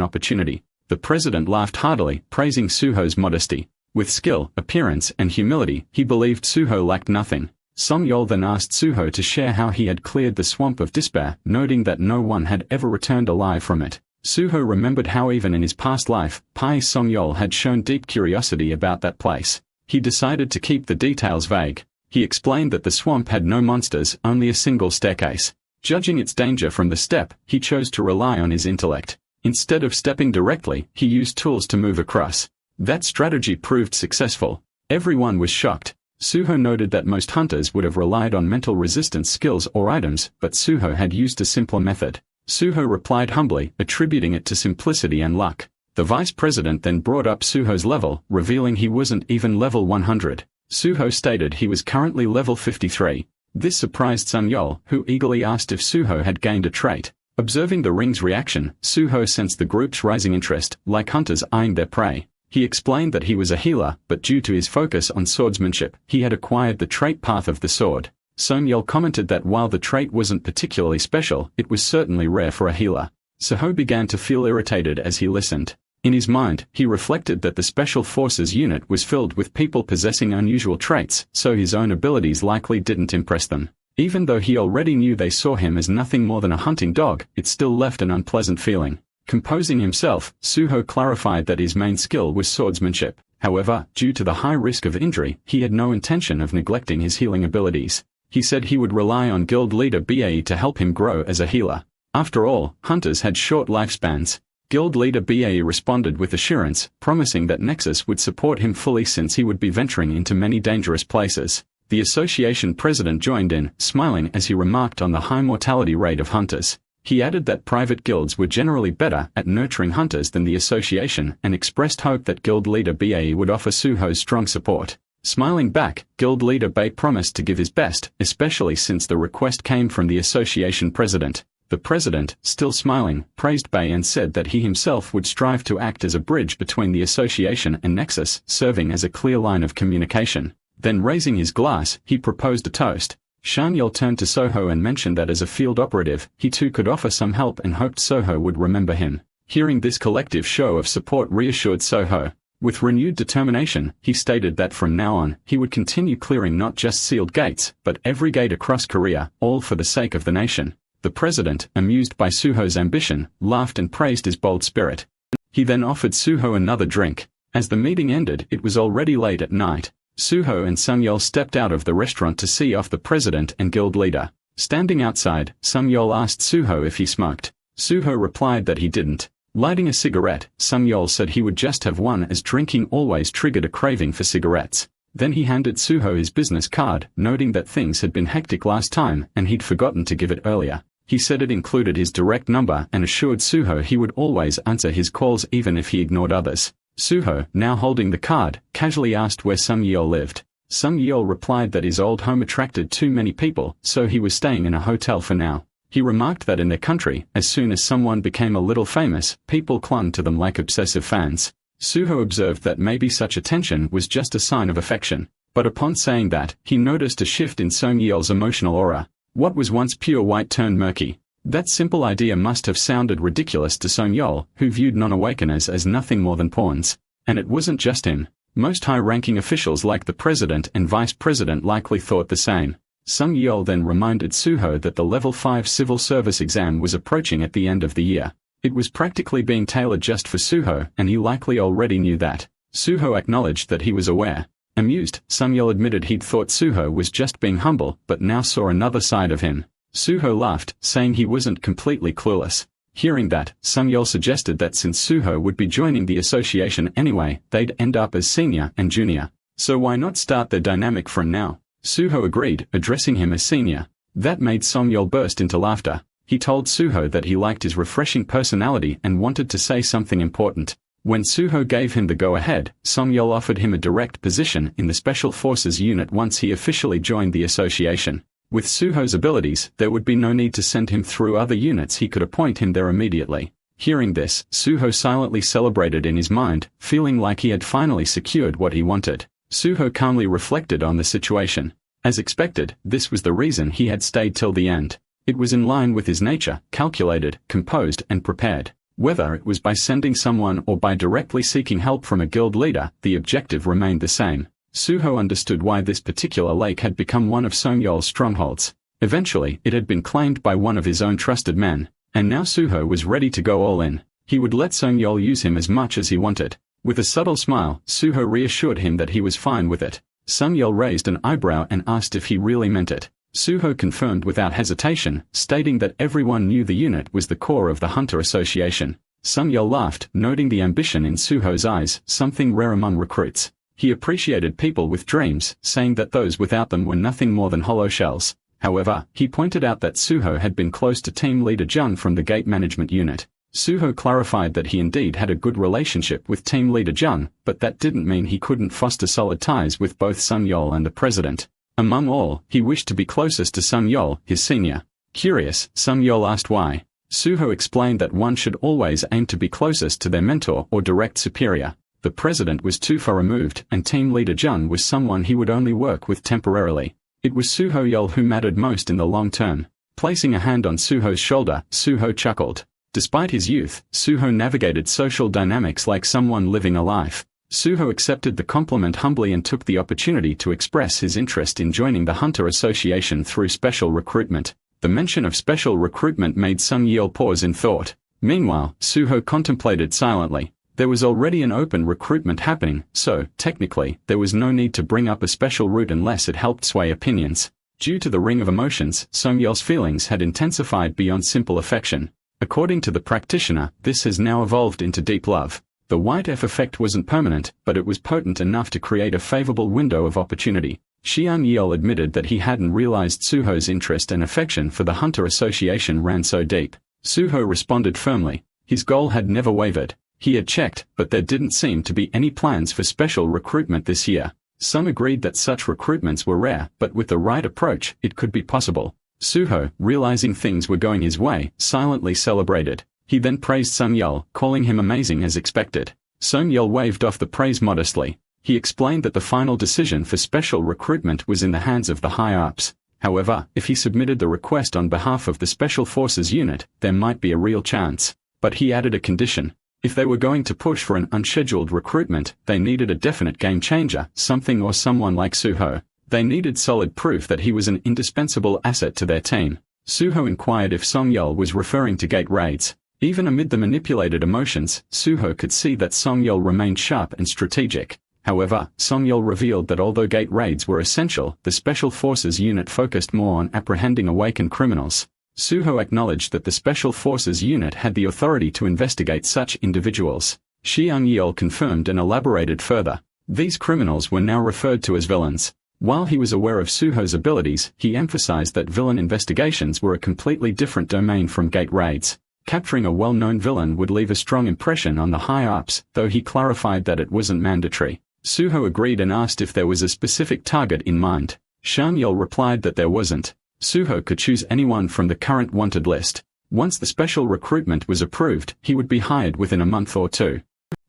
A: opportunity. The president laughed heartily, praising Suho's modesty. With skill, appearance, and humility, he believed Suho lacked nothing. Song-yeol then asked Suho to share how he had cleared the swamp of despair, noting that no one had ever returned alive from it. Suho remembered how even in his past life, Pai Song-yeol had shown deep curiosity about that place. He decided to keep the details vague. He explained that the swamp had no monsters, only a single staircase. Judging its danger from the step, he chose to rely on his intellect. Instead of stepping directly, he used tools to move across. That strategy proved successful. Everyone was shocked. Suho noted that most hunters would have relied on mental resistance skills or items, but Suho had used a simpler method. Suho replied humbly, attributing it to simplicity and luck. The vice president then brought up Suho's level, revealing he wasn't even level 100. Suho stated he was currently level 53. This surprised Song-yeol, who eagerly asked if Suho had gained a trait. Observing the ring's reaction, Suho sensed the group's rising interest, like hunters eyeing their prey. He explained that he was a healer, but due to his focus on swordsmanship, he had acquired the trait Path of the Sword. Song-yeol commented that while the trait wasn't particularly special, it was certainly rare for a healer. Suho began to feel irritated as he listened. In his mind, he reflected that the Special Forces unit was filled with people possessing unusual traits, so his own abilities likely didn't impress them. Even though he already knew they saw him as nothing more than a hunting dog, it still left an unpleasant feeling. Composing himself, Suho clarified that his main skill was swordsmanship. However, due to the high risk of injury, he had no intention of neglecting his healing abilities. He said he would rely on guild leader Bae to help him grow as a healer. After all, hunters had short lifespans. Guild leader Bae responded with assurance, promising that Nexus would support him fully since he would be venturing into many dangerous places. The association president joined in, smiling as he remarked on the high mortality rate of hunters. He added that private guilds were generally better at nurturing hunters than the association and expressed hope that guild leader Bae would offer Suho's strong support. Smiling back, guild leader Bae promised to give his best, especially since the request came from the association president. The president, still smiling, praised Bae and said that he himself would strive to act as a bridge between the association and Nexus, serving as a clear line of communication. Then raising his glass, he proposed a toast. Song-yeol turned to Soho and mentioned that as a field operative, he too could offer some help and hoped Soho would remember him. Hearing this collective show of support reassured Soho. With renewed determination, he stated that from now on, he would continue clearing not just sealed gates, but every gate across Korea, all for the sake of the nation. The president, amused by Suho's ambition, laughed and praised his bold spirit. He then offered Suho another drink. As the meeting ended, it was already late at night. Suho and Song-yeol stepped out of the restaurant to see off the president and guild leader. Standing outside, Song-yeol asked Suho if he smoked. Suho replied that he didn't. Lighting a cigarette, Sung-yeol said he would just have one as drinking always triggered a craving for cigarettes. Then he handed Suho his business card, noting that things had been hectic last time and he'd forgotten to give it earlier. He said it included his direct number and assured Suho he would always answer his calls even if he ignored others. Suho, now holding the card, casually asked where Sung-yeol lived. Sung-yeol replied that his old home attracted too many people, so he was staying in a hotel for now. He remarked that in their country, as soon as someone became a little famous, people clung to them like obsessive fans. Suho observed that maybe such attention was just a sign of affection. But upon saying that, he noticed a shift in Sung-yeol's emotional aura. What was once pure white turned murky. That simple idea must have sounded ridiculous to Sung-yeol, who viewed non-awakeners as nothing more than pawns. And it wasn't just him. Most high-ranking officials like the president and vice president likely thought the same. Sung-yeol then reminded Suho that the Level 5 civil service exam was approaching at the end of the year. It was practically being tailored just for Suho, and he likely already knew that. Suho acknowledged that he was aware. Amused, Sung-yeol admitted he'd thought Suho was just being humble, but now saw another side of him. Suho laughed, saying he wasn't completely clueless. Hearing that, Sung-yeol suggested that since Suho would be joining the association anyway, they'd end up as senior and junior. So why not start their dynamic from now? Suho agreed, addressing him as senior. That made Sung-yeol burst into laughter. He told Suho that he liked his refreshing personality and wanted to say something important. When Suho gave him the go-ahead, Sung-yeol offered him a direct position in the Special Forces unit once he officially joined the association. With Suho's abilities, there would be no need to send him through other units, he could appoint him there immediately. Hearing this, Suho silently celebrated in his mind, feeling like he had finally secured what he wanted. Suho calmly reflected on the situation. As expected, this was the reason he had stayed till the end. It was in line with his nature, calculated, composed, and prepared. Whether it was by sending someone or by directly seeking help from a guild leader, the objective remained the same. Suho understood why this particular lake had become one of Sung-yeol's strongholds. Eventually, it had been claimed by one of his own trusted men, and now Suho was ready to go all in. He would let Sung-yeol use him as much as he wanted. With a subtle smile, Suho reassured him that he was fine with it. Sung-yeol raised an eyebrow and asked if he really meant it. Suho confirmed without hesitation, stating that everyone knew the unit was the core of the Hunter Association. Sung-yeol laughed, noting the ambition in Suho's eyes, something rare among recruits. He appreciated people with dreams, saying that those without them were nothing more than hollow shells. However, he pointed out that Suho had been close to team leader Jung from the Gate Management Unit. Suho clarified that he indeed had a good relationship with team leader Jung, but that didn't mean he couldn't foster solid ties with both Sung-yeol and the president. Among all, he wished to be closest to Sung-yeol, his senior. Curious, Sung-yeol asked why. Suho explained that one should always aim to be closest to their mentor or direct superior. The president was too far removed, and team leader Jung was someone he would only work with temporarily. It was Suho-yeol who mattered most in the long term. Placing a hand on Suho's shoulder, Suho chuckled. Despite his youth, Suho navigated social dynamics like someone living a life. Suho accepted the compliment humbly and took the opportunity to express his interest in joining the Hunter Association through special recruitment. The mention of special recruitment made Sung-yeol pause in thought. Meanwhile, Suho contemplated silently. There was already an open recruitment happening, so, technically, there was no need to bring up a special route unless it helped sway opinions. Due to the ring of emotions, Sung-yeol's feelings had intensified beyond simple affection. According to the practitioner, this has now evolved into deep love. The white F effect wasn't permanent, but it was potent enough to create a favorable window of opportunity. Xian-yeol admitted that he hadn't realized Suho's interest and affection for the Hunter Association ran so deep. Suho responded firmly. His goal had never wavered. He had checked, but there didn't seem to be any plans for special recruitment this year. Some agreed that such recruitments were rare, but with the right approach, it could be possible. Suho, realizing things were going his way, silently celebrated. He then praised Sung-yeol, calling him amazing as expected. Sung-yeol waved off the praise modestly. He explained that the final decision for special recruitment was in the hands of the higher-ups. However, if he submitted the request on behalf of the Special Forces unit, there might be a real chance. But he added a condition. If they were going to push for an unscheduled recruitment, they needed a definite game-changer, something or someone like Suho. They needed solid proof that he was an indispensable asset to their team. Suho inquired if Sung-yeol was referring to gate raids. Even amid the manipulated emotions, Suho could see that Sung-yeol remained sharp and strategic. However, Sung-yeol revealed that although gate raids were essential, the Special Forces unit focused more on apprehending awakened criminals. Suho acknowledged that the Special Forces unit had the authority to investigate such individuals. Xiang confirmed and elaborated further. These criminals were now referred to as villains. While he was aware of Suho's abilities, he emphasized that villain investigations were a completely different domain from gate raids. Capturing a well-known villain would leave a strong impression on the high-ups, though he clarified that it wasn't mandatory. Suho agreed and asked if there was a specific target in mind. Xiang replied that there wasn't. Suho could choose anyone from the current wanted list. Once the special recruitment was approved, he would be hired within a month or two.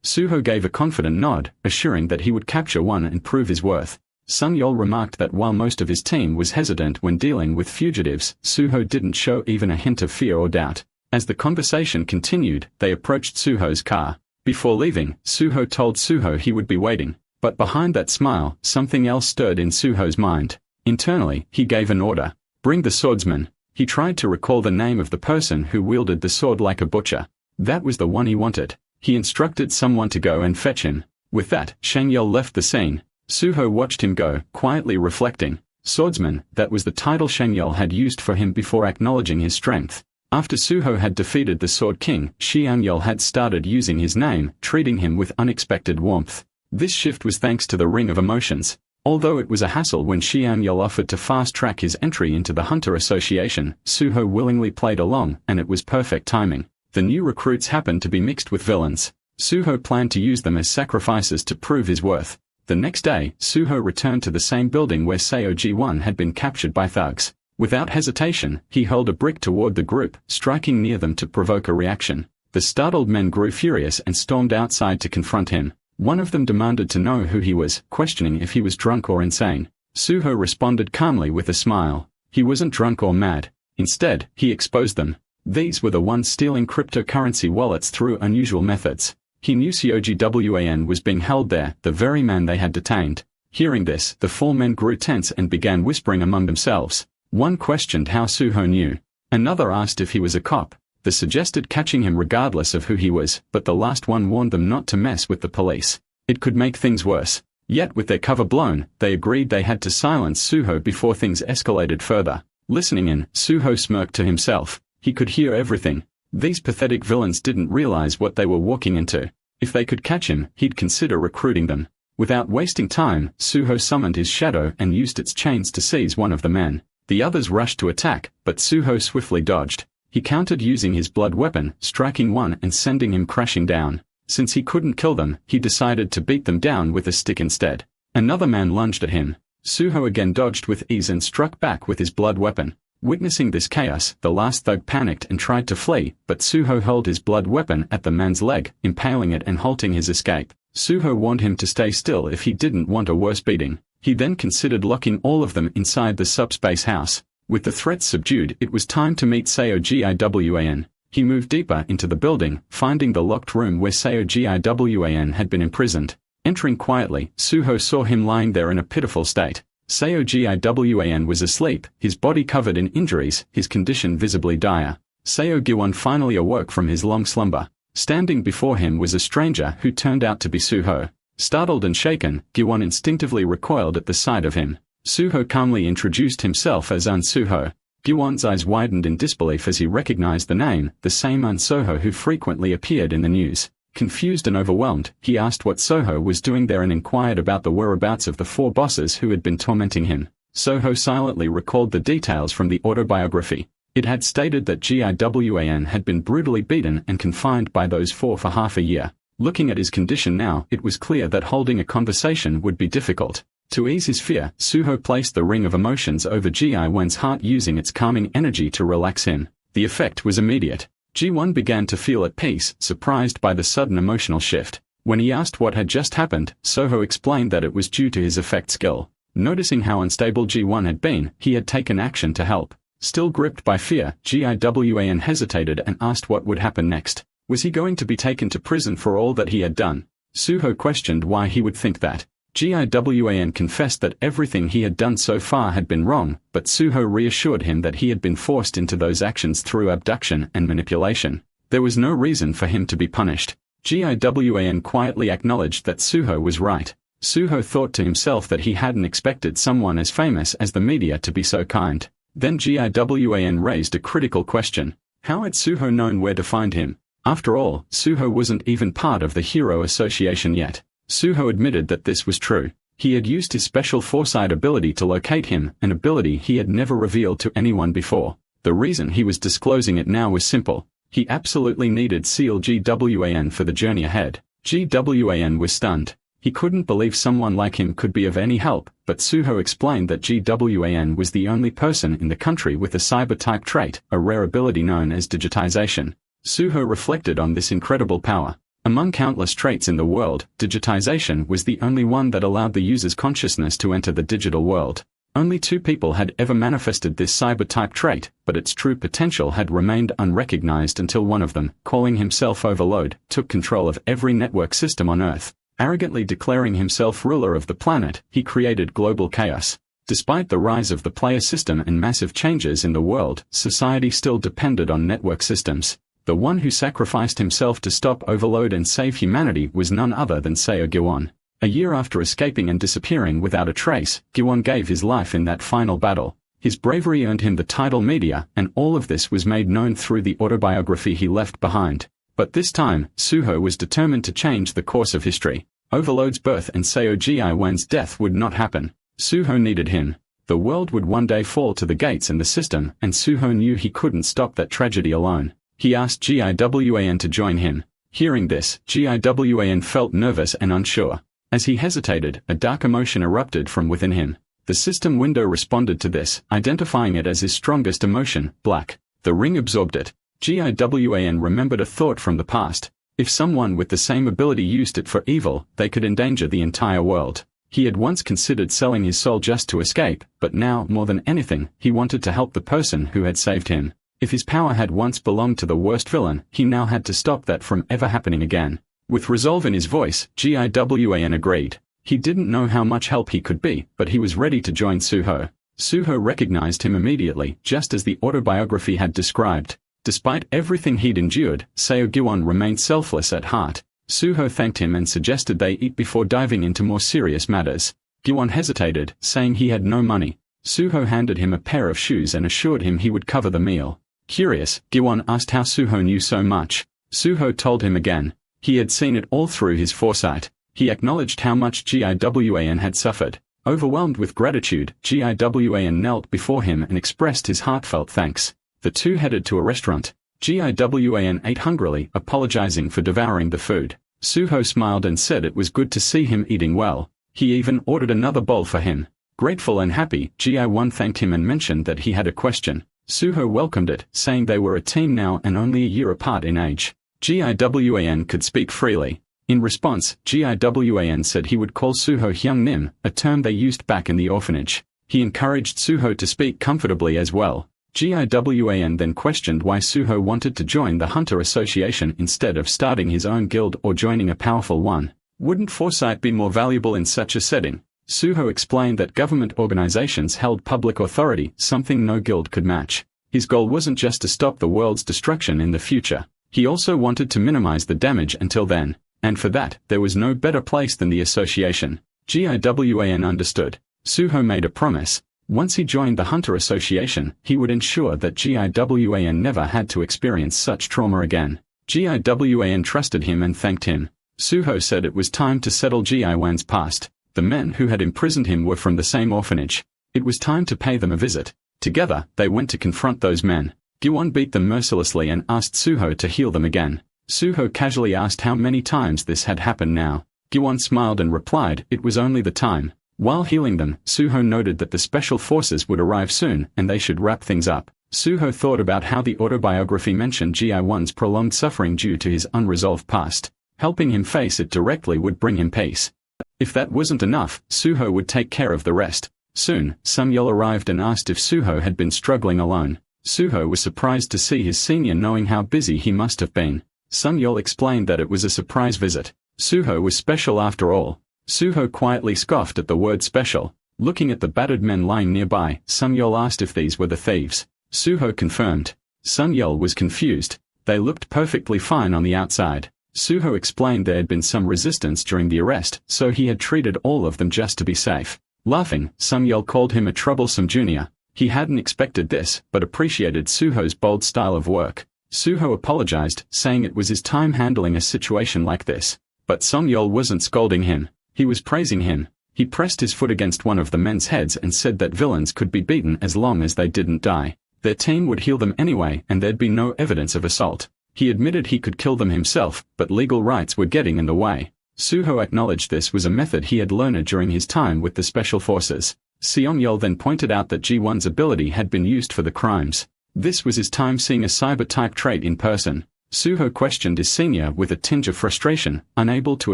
A: Suho gave a confident nod, assuring that he would capture one and prove his worth. Sun Yol remarked that while most of his team was hesitant when dealing with fugitives, Suho didn't show even a hint of fear or doubt. As the conversation continued, they approached Suho's car. Before leaving, Suho told Suho he would be waiting. But behind that smile, something else stirred in Suho's mind. Internally, he gave an order. Bring the swordsman. He tried to recall the name of the person who wielded the sword like a butcher. That was the one he wanted. He instructed someone to go and fetch him. With that, Xiang left the scene. Suho watched him go, quietly reflecting. Swordsman, that was the title Xiang had used for him before acknowledging his strength. After Suho had defeated the Sword King, Xiang had started using his name, treating him with unexpected warmth. This shift was thanks to the Ring of Emotions. Although it was a hassle when Xiang offered to fast-track his entry into the Hunter Association, Suho willingly played along, and it was perfect timing. The new recruits happened to be mixed with villains. Suho planned to use them as sacrifices to prove his worth. The next day, Suho returned to the same building where Seo Ji-won had been captured by thugs. Without hesitation, he hurled a brick toward the group, striking near them to provoke a reaction. The startled men grew furious and stormed outside to confront him. One of them demanded to know who he was, questioning if he was drunk or insane. Suho responded calmly with a smile. He wasn't drunk or mad. Instead, he exposed them. These were the ones stealing cryptocurrency wallets through unusual methods. He knew Cogwan was being held there, the very man they had detained. Hearing this, the four men grew tense and began whispering among themselves. One questioned how Suho knew. Another asked if he was a cop. They suggested catching him regardless of who he was, but the last one warned them not to mess with the police. It could make things worse. Yet with their cover blown, they agreed they had to silence Suho before things escalated further. Listening in, Suho smirked to himself. He could hear everything. These pathetic villains didn't realize what they were walking into. If they could catch him, he'd consider recruiting them. Without wasting time, Suho summoned his shadow and used its chains to seize one of the men. The others rushed to attack, but Suho swiftly dodged. He countered using his blood weapon, striking one and sending him crashing down. Since he couldn't kill them, he decided to beat them down with a stick instead. Another man lunged at him. Suho again dodged with ease and struck back with his blood weapon. Witnessing this chaos, the last thug panicked and tried to flee, but Suho hurled his blood weapon at the man's leg, impaling it and halting his escape. Suho warned him to stay still if he didn't want a worse beating. He then considered locking all of them inside the subspace house. With the threats subdued, it was time to meet Seo Giwan. He moved deeper into the building, finding the locked room where Seo Giwan had been imprisoned. Entering quietly, Suho saw him lying there in a pitiful state. Seo Giwan was asleep, his body covered in injuries, his condition visibly dire. Seo Giwan finally awoke from his long slumber. Standing before him was a stranger who turned out to be Suho. Startled and shaken, Giwan instinctively recoiled at the sight of him. Suho calmly introduced himself as Suho. Giwan's eyes widened in disbelief as he recognized the name, the same Soho who frequently appeared in the news. Confused and overwhelmed, he asked what Soho was doing there and inquired about the whereabouts of the four bosses who had been tormenting him. Soho silently recalled the details from the autobiography. It had stated that Giwan had been brutally beaten and confined by those four for half a year. Looking at his condition now, it was clear that holding a conversation would be difficult. To ease his fear, Suho placed the Ring of Emotions over Giwan's heart using its calming energy to relax him. The effect was immediate. Ji-won began to feel at peace, surprised by the sudden emotional shift. When he asked what had just happened, Soho explained that it was due to his effect skill. Noticing how unstable Ji-won had been, he had taken action to help. Still gripped by fear, Giwan hesitated and asked what would happen next. Was he going to be taken to prison for all that he had done? Suho questioned why he would think that. Giwan confessed that everything he had done so far had been wrong, but Suho reassured him that he had been forced into those actions through abduction and manipulation. There was no reason for him to be punished. Giwan quietly acknowledged that Suho was right. Suho thought to himself that he hadn't expected someone as famous as the media to be so kind. Then Giwan raised a critical question. How had Suho known where to find him? After all, Suho wasn't even part of the Hero Association yet. Suho admitted that this was true. He had used his special foresight ability to locate him, an ability he had never revealed to anyone before. The reason he was disclosing it now was simple. He absolutely needed Seal Gwan for the journey ahead. Gwan was stunned. He couldn't believe someone like him could be of any help, but Suho explained that Gwan was the only person in the country with a cyber-type trait, a rare ability known as digitization. Suho reflected on this incredible power. Among countless traits in the world, digitization was the only one that allowed the user's consciousness to enter the digital world. Only 2 people had ever manifested this cyber-type trait, but its true potential had remained unrecognized until one of them, calling himself Overload, took control of every network system on Earth. Arrogantly declaring himself ruler of the planet, he created global chaos. Despite the rise of the player system and massive changes in the world, society still depended on network systems. The one who sacrificed himself to stop Overload and save humanity was none other than Seo Gwan. A year after escaping and disappearing without a trace, Gwan gave his life in that final battle. His bravery earned him the title Media, and all of this was made known through the autobiography he left behind. But this time, Suho was determined to change the course of history. Overload's birth and Seo Gwan's death would not happen. Suho needed him. The world would one day fall to the gates and the system, and Suho knew he couldn't stop that tragedy alone. He asked Giwan to join him. Hearing this, Giwan felt nervous and unsure. As he hesitated, a dark emotion erupted from within him. The system window responded to this, identifying it as his strongest emotion, black. The ring absorbed it. Giwan remembered a thought from the past. If someone with the same ability used it for evil, they could endanger the entire world. He had once considered selling his soul just to escape, but now, more than anything, he wanted to help the person who had saved him. If his power had once belonged to the worst villain, he now had to stop that from ever happening again. With resolve in his voice, Giwan agreed. He didn't know how much help he could be, but he was ready to join Suho. Suho recognized him immediately, just as the autobiography had described. Despite everything he'd endured, Seo Gwan remained selfless at heart. Suho thanked him and suggested they eat before diving into more serious matters. Gwan hesitated, saying he had no money. Suho handed him a pair of shoes and assured him he would cover the meal. Curious, Gwan asked how Suho knew so much. Suho told him again. He had seen it all through his foresight. He acknowledged how much Giwan had suffered. Overwhelmed with gratitude, Giwan knelt before him and expressed his heartfelt thanks. The two headed to a restaurant. Giwan ate hungrily, apologizing for devouring the food. Suho smiled and said it was good to see him eating well. He even ordered another bowl for him. Grateful and happy, Giwan thanked him and mentioned that he had a question. Suho welcomed it, saying they were a team now and only a year apart in age. Giwan could speak freely. In response, Giwan said he would call Suho Hyung Nim, a term they used back in the orphanage. He encouraged Suho to speak comfortably as well. Giwan then questioned why Suho wanted to join the Hunter Association instead of starting his own guild or joining a powerful one. Wouldn't foresight be more valuable in such a setting? Suho explained that government organizations held public authority, something no guild could match. His goal wasn't just to stop the world's destruction in the future. He also wanted to minimize the damage until then. And for that, there was no better place than the association. Giwan understood. Suho made a promise. Once he joined the Hunter Association, he would ensure that Giwan never had to experience such trauma again. Giwan trusted him and thanked him. Suho said it was time to settle Giwan's past. The men who had imprisoned him were from the same orphanage. It was time to pay them a visit. Together, they went to confront those men. Gwan beat them mercilessly and asked Suho to heal them again. Suho casually asked how many times this had happened now. Gwan smiled and replied it was only the time. While healing them, Suho noted that the special forces would arrive soon and they should wrap things up. Suho thought about how the autobiography mentioned Giwan's prolonged suffering due to his unresolved past. Helping him face it directly would bring him peace. If that wasn't enough, Suho would take care of the rest. Soon, Sung-yeol arrived and asked if Suho had been struggling alone. Suho was surprised to see his senior knowing how busy he must have been. Sung-yeol explained that it was a surprise visit. Suho was special after all. Suho quietly scoffed at the word special. Looking at the battered men lying nearby, Sung-yeol asked if these were the thieves. Suho confirmed. Sung-yeol was confused. They looked perfectly fine on the outside. Suho explained there had been some resistance during the arrest, so he had treated all of them just to be safe. Laughing, Sung-yeol called him a troublesome junior. He hadn't expected this, but appreciated Suho's bold style of work. Suho apologized, saying it was his time handling a situation like this. But Song-yeol wasn't scolding him. He was praising him. He pressed his foot against one of the men's heads and said that villains could be beaten as long as they didn't die. Their team would heal them anyway and there'd be no evidence of assault. He admitted he could kill them himself, but legal rights were getting in the way. Suho acknowledged this was a method he had learned during his time with the Special Forces. Seong-yeol then pointed out that Ji-won's ability had been used for the crimes. This was his time seeing a cyber-type trait in person. Suho questioned his senior with a tinge of frustration, unable to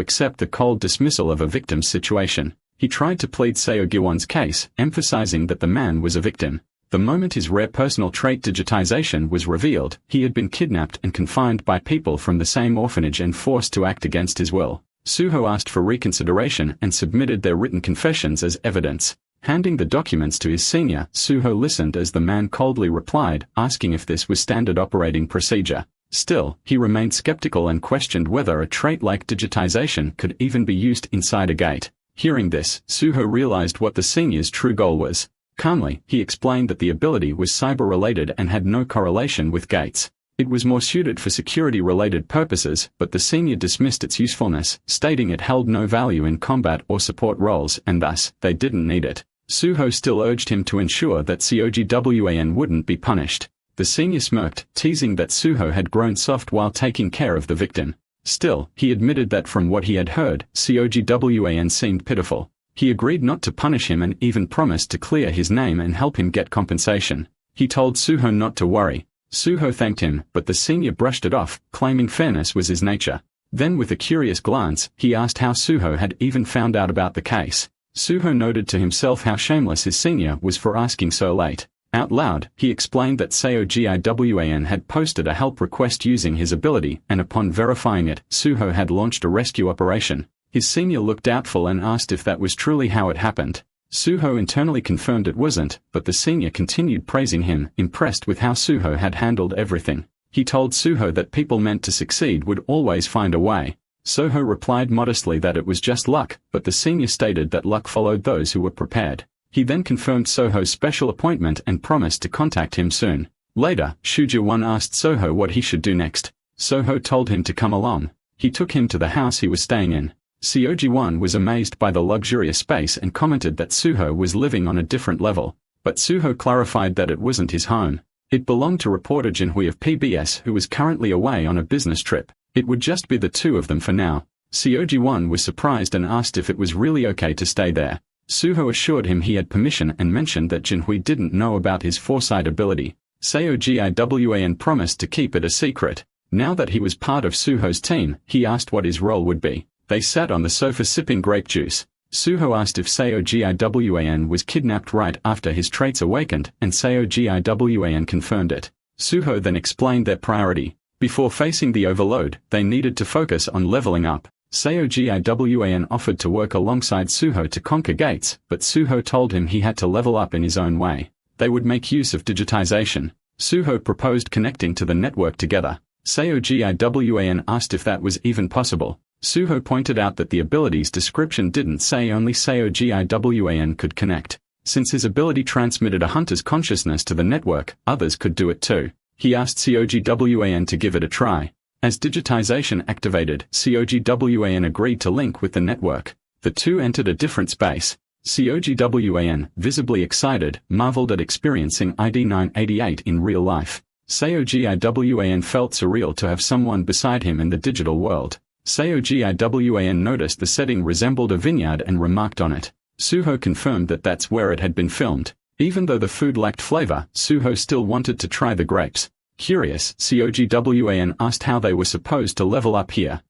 A: accept the cold dismissal of a victim's situation. He tried to plead Seo Gi-won's case, emphasizing that the man was a victim. The moment his rare personal trait digitization was revealed, he had been kidnapped and confined by people from the same orphanage and forced to act against his will. Suho asked for reconsideration and submitted their written confessions as evidence. Handing the documents to his senior, Suho listened as the man coldly replied, asking if this was standard operating procedure. Still, he remained skeptical and questioned whether a trait like digitization could even be used inside a gate. Hearing this, Suho realized what the senior's true goal was. Calmly, he explained that the ability was cyber-related and had no correlation with gates. It was more suited for security-related purposes, but the senior dismissed its usefulness, stating it held no value in combat or support roles and thus, they didn't need it. Suho still urged him to ensure that COGWAN wouldn't be punished. The senior smirked, teasing that Suho had grown soft while taking care of the victim. Still, he admitted that from what he had heard, COGWAN seemed pitiful. He agreed not to punish him and even promised to clear his name and help him get compensation. He told Suho not to worry. Suho thanked him, but the senior brushed it off, claiming fairness was his nature. Then with a curious glance, he asked how Suho had even found out about the case. Suho noted to himself how shameless his senior was for asking so late. Out loud, he explained that Seo Giwan had posted a help request using his ability, and upon verifying it, Suho had launched a rescue operation. His senior looked doubtful and asked if that was truly how it happened. Suho internally confirmed it wasn't, but the senior continued praising him, impressed with how Suho had handled everything. He told Suho that people meant to succeed would always find a way. Suho replied modestly that it was just luck, but the senior stated that luck followed those who were prepared. He then confirmed Soho's special appointment and promised to contact him soon. Later, Shuja-won asked Soho what he should do next. Soho told him to come along. He took him to the house he was staying in. Seoji-won was amazed by the luxurious space and commented that Suho was living on a different level. But Suho clarified that it wasn't his home. It belonged to reporter Jinhui of PBS who was currently away on a business trip. It would just be the two of them for now. Seoji-won was surprised and asked if it was really okay to stay there. Suho assured him he had permission and mentioned that Jinhui didn't know about his foresight ability. Seo Giwan promised to keep it a secret. Now that he was part of Suho's team, he asked what his role would be. They sat on the sofa sipping grape juice. Suho asked if Seo Giwan was kidnapped right after his traits awakened, and Seo Giwan confirmed it. Suho then explained their priority. Before facing the overload, they needed to focus on leveling up. Seo Giwan offered to work alongside Suho to conquer gates, but Suho told him he had to level up in his own way. They would make use of digitization. Suho proposed connecting to the network together. Seo Giwan asked if that was even possible. Suho pointed out that the ability's description didn't say only Seo Giwan could connect. Since his ability transmitted a hunter's consciousness to the network, others could do it too. He asked Seo Giwan to give it a try. As digitization activated, Seo Giwan agreed to link with the network. The two entered a different space. Seo Giwan, visibly excited, marveled at experiencing ID 988 in real life. Seo Giwan felt surreal to have someone beside him in the digital world. Seo Giwan noticed the setting resembled a vineyard and remarked on it. Suho confirmed that that's where it had been filmed. Even though the food lacked flavor, Suho still wanted to try the grapes. Curious, Seo Giwan asked how they were supposed to level up here.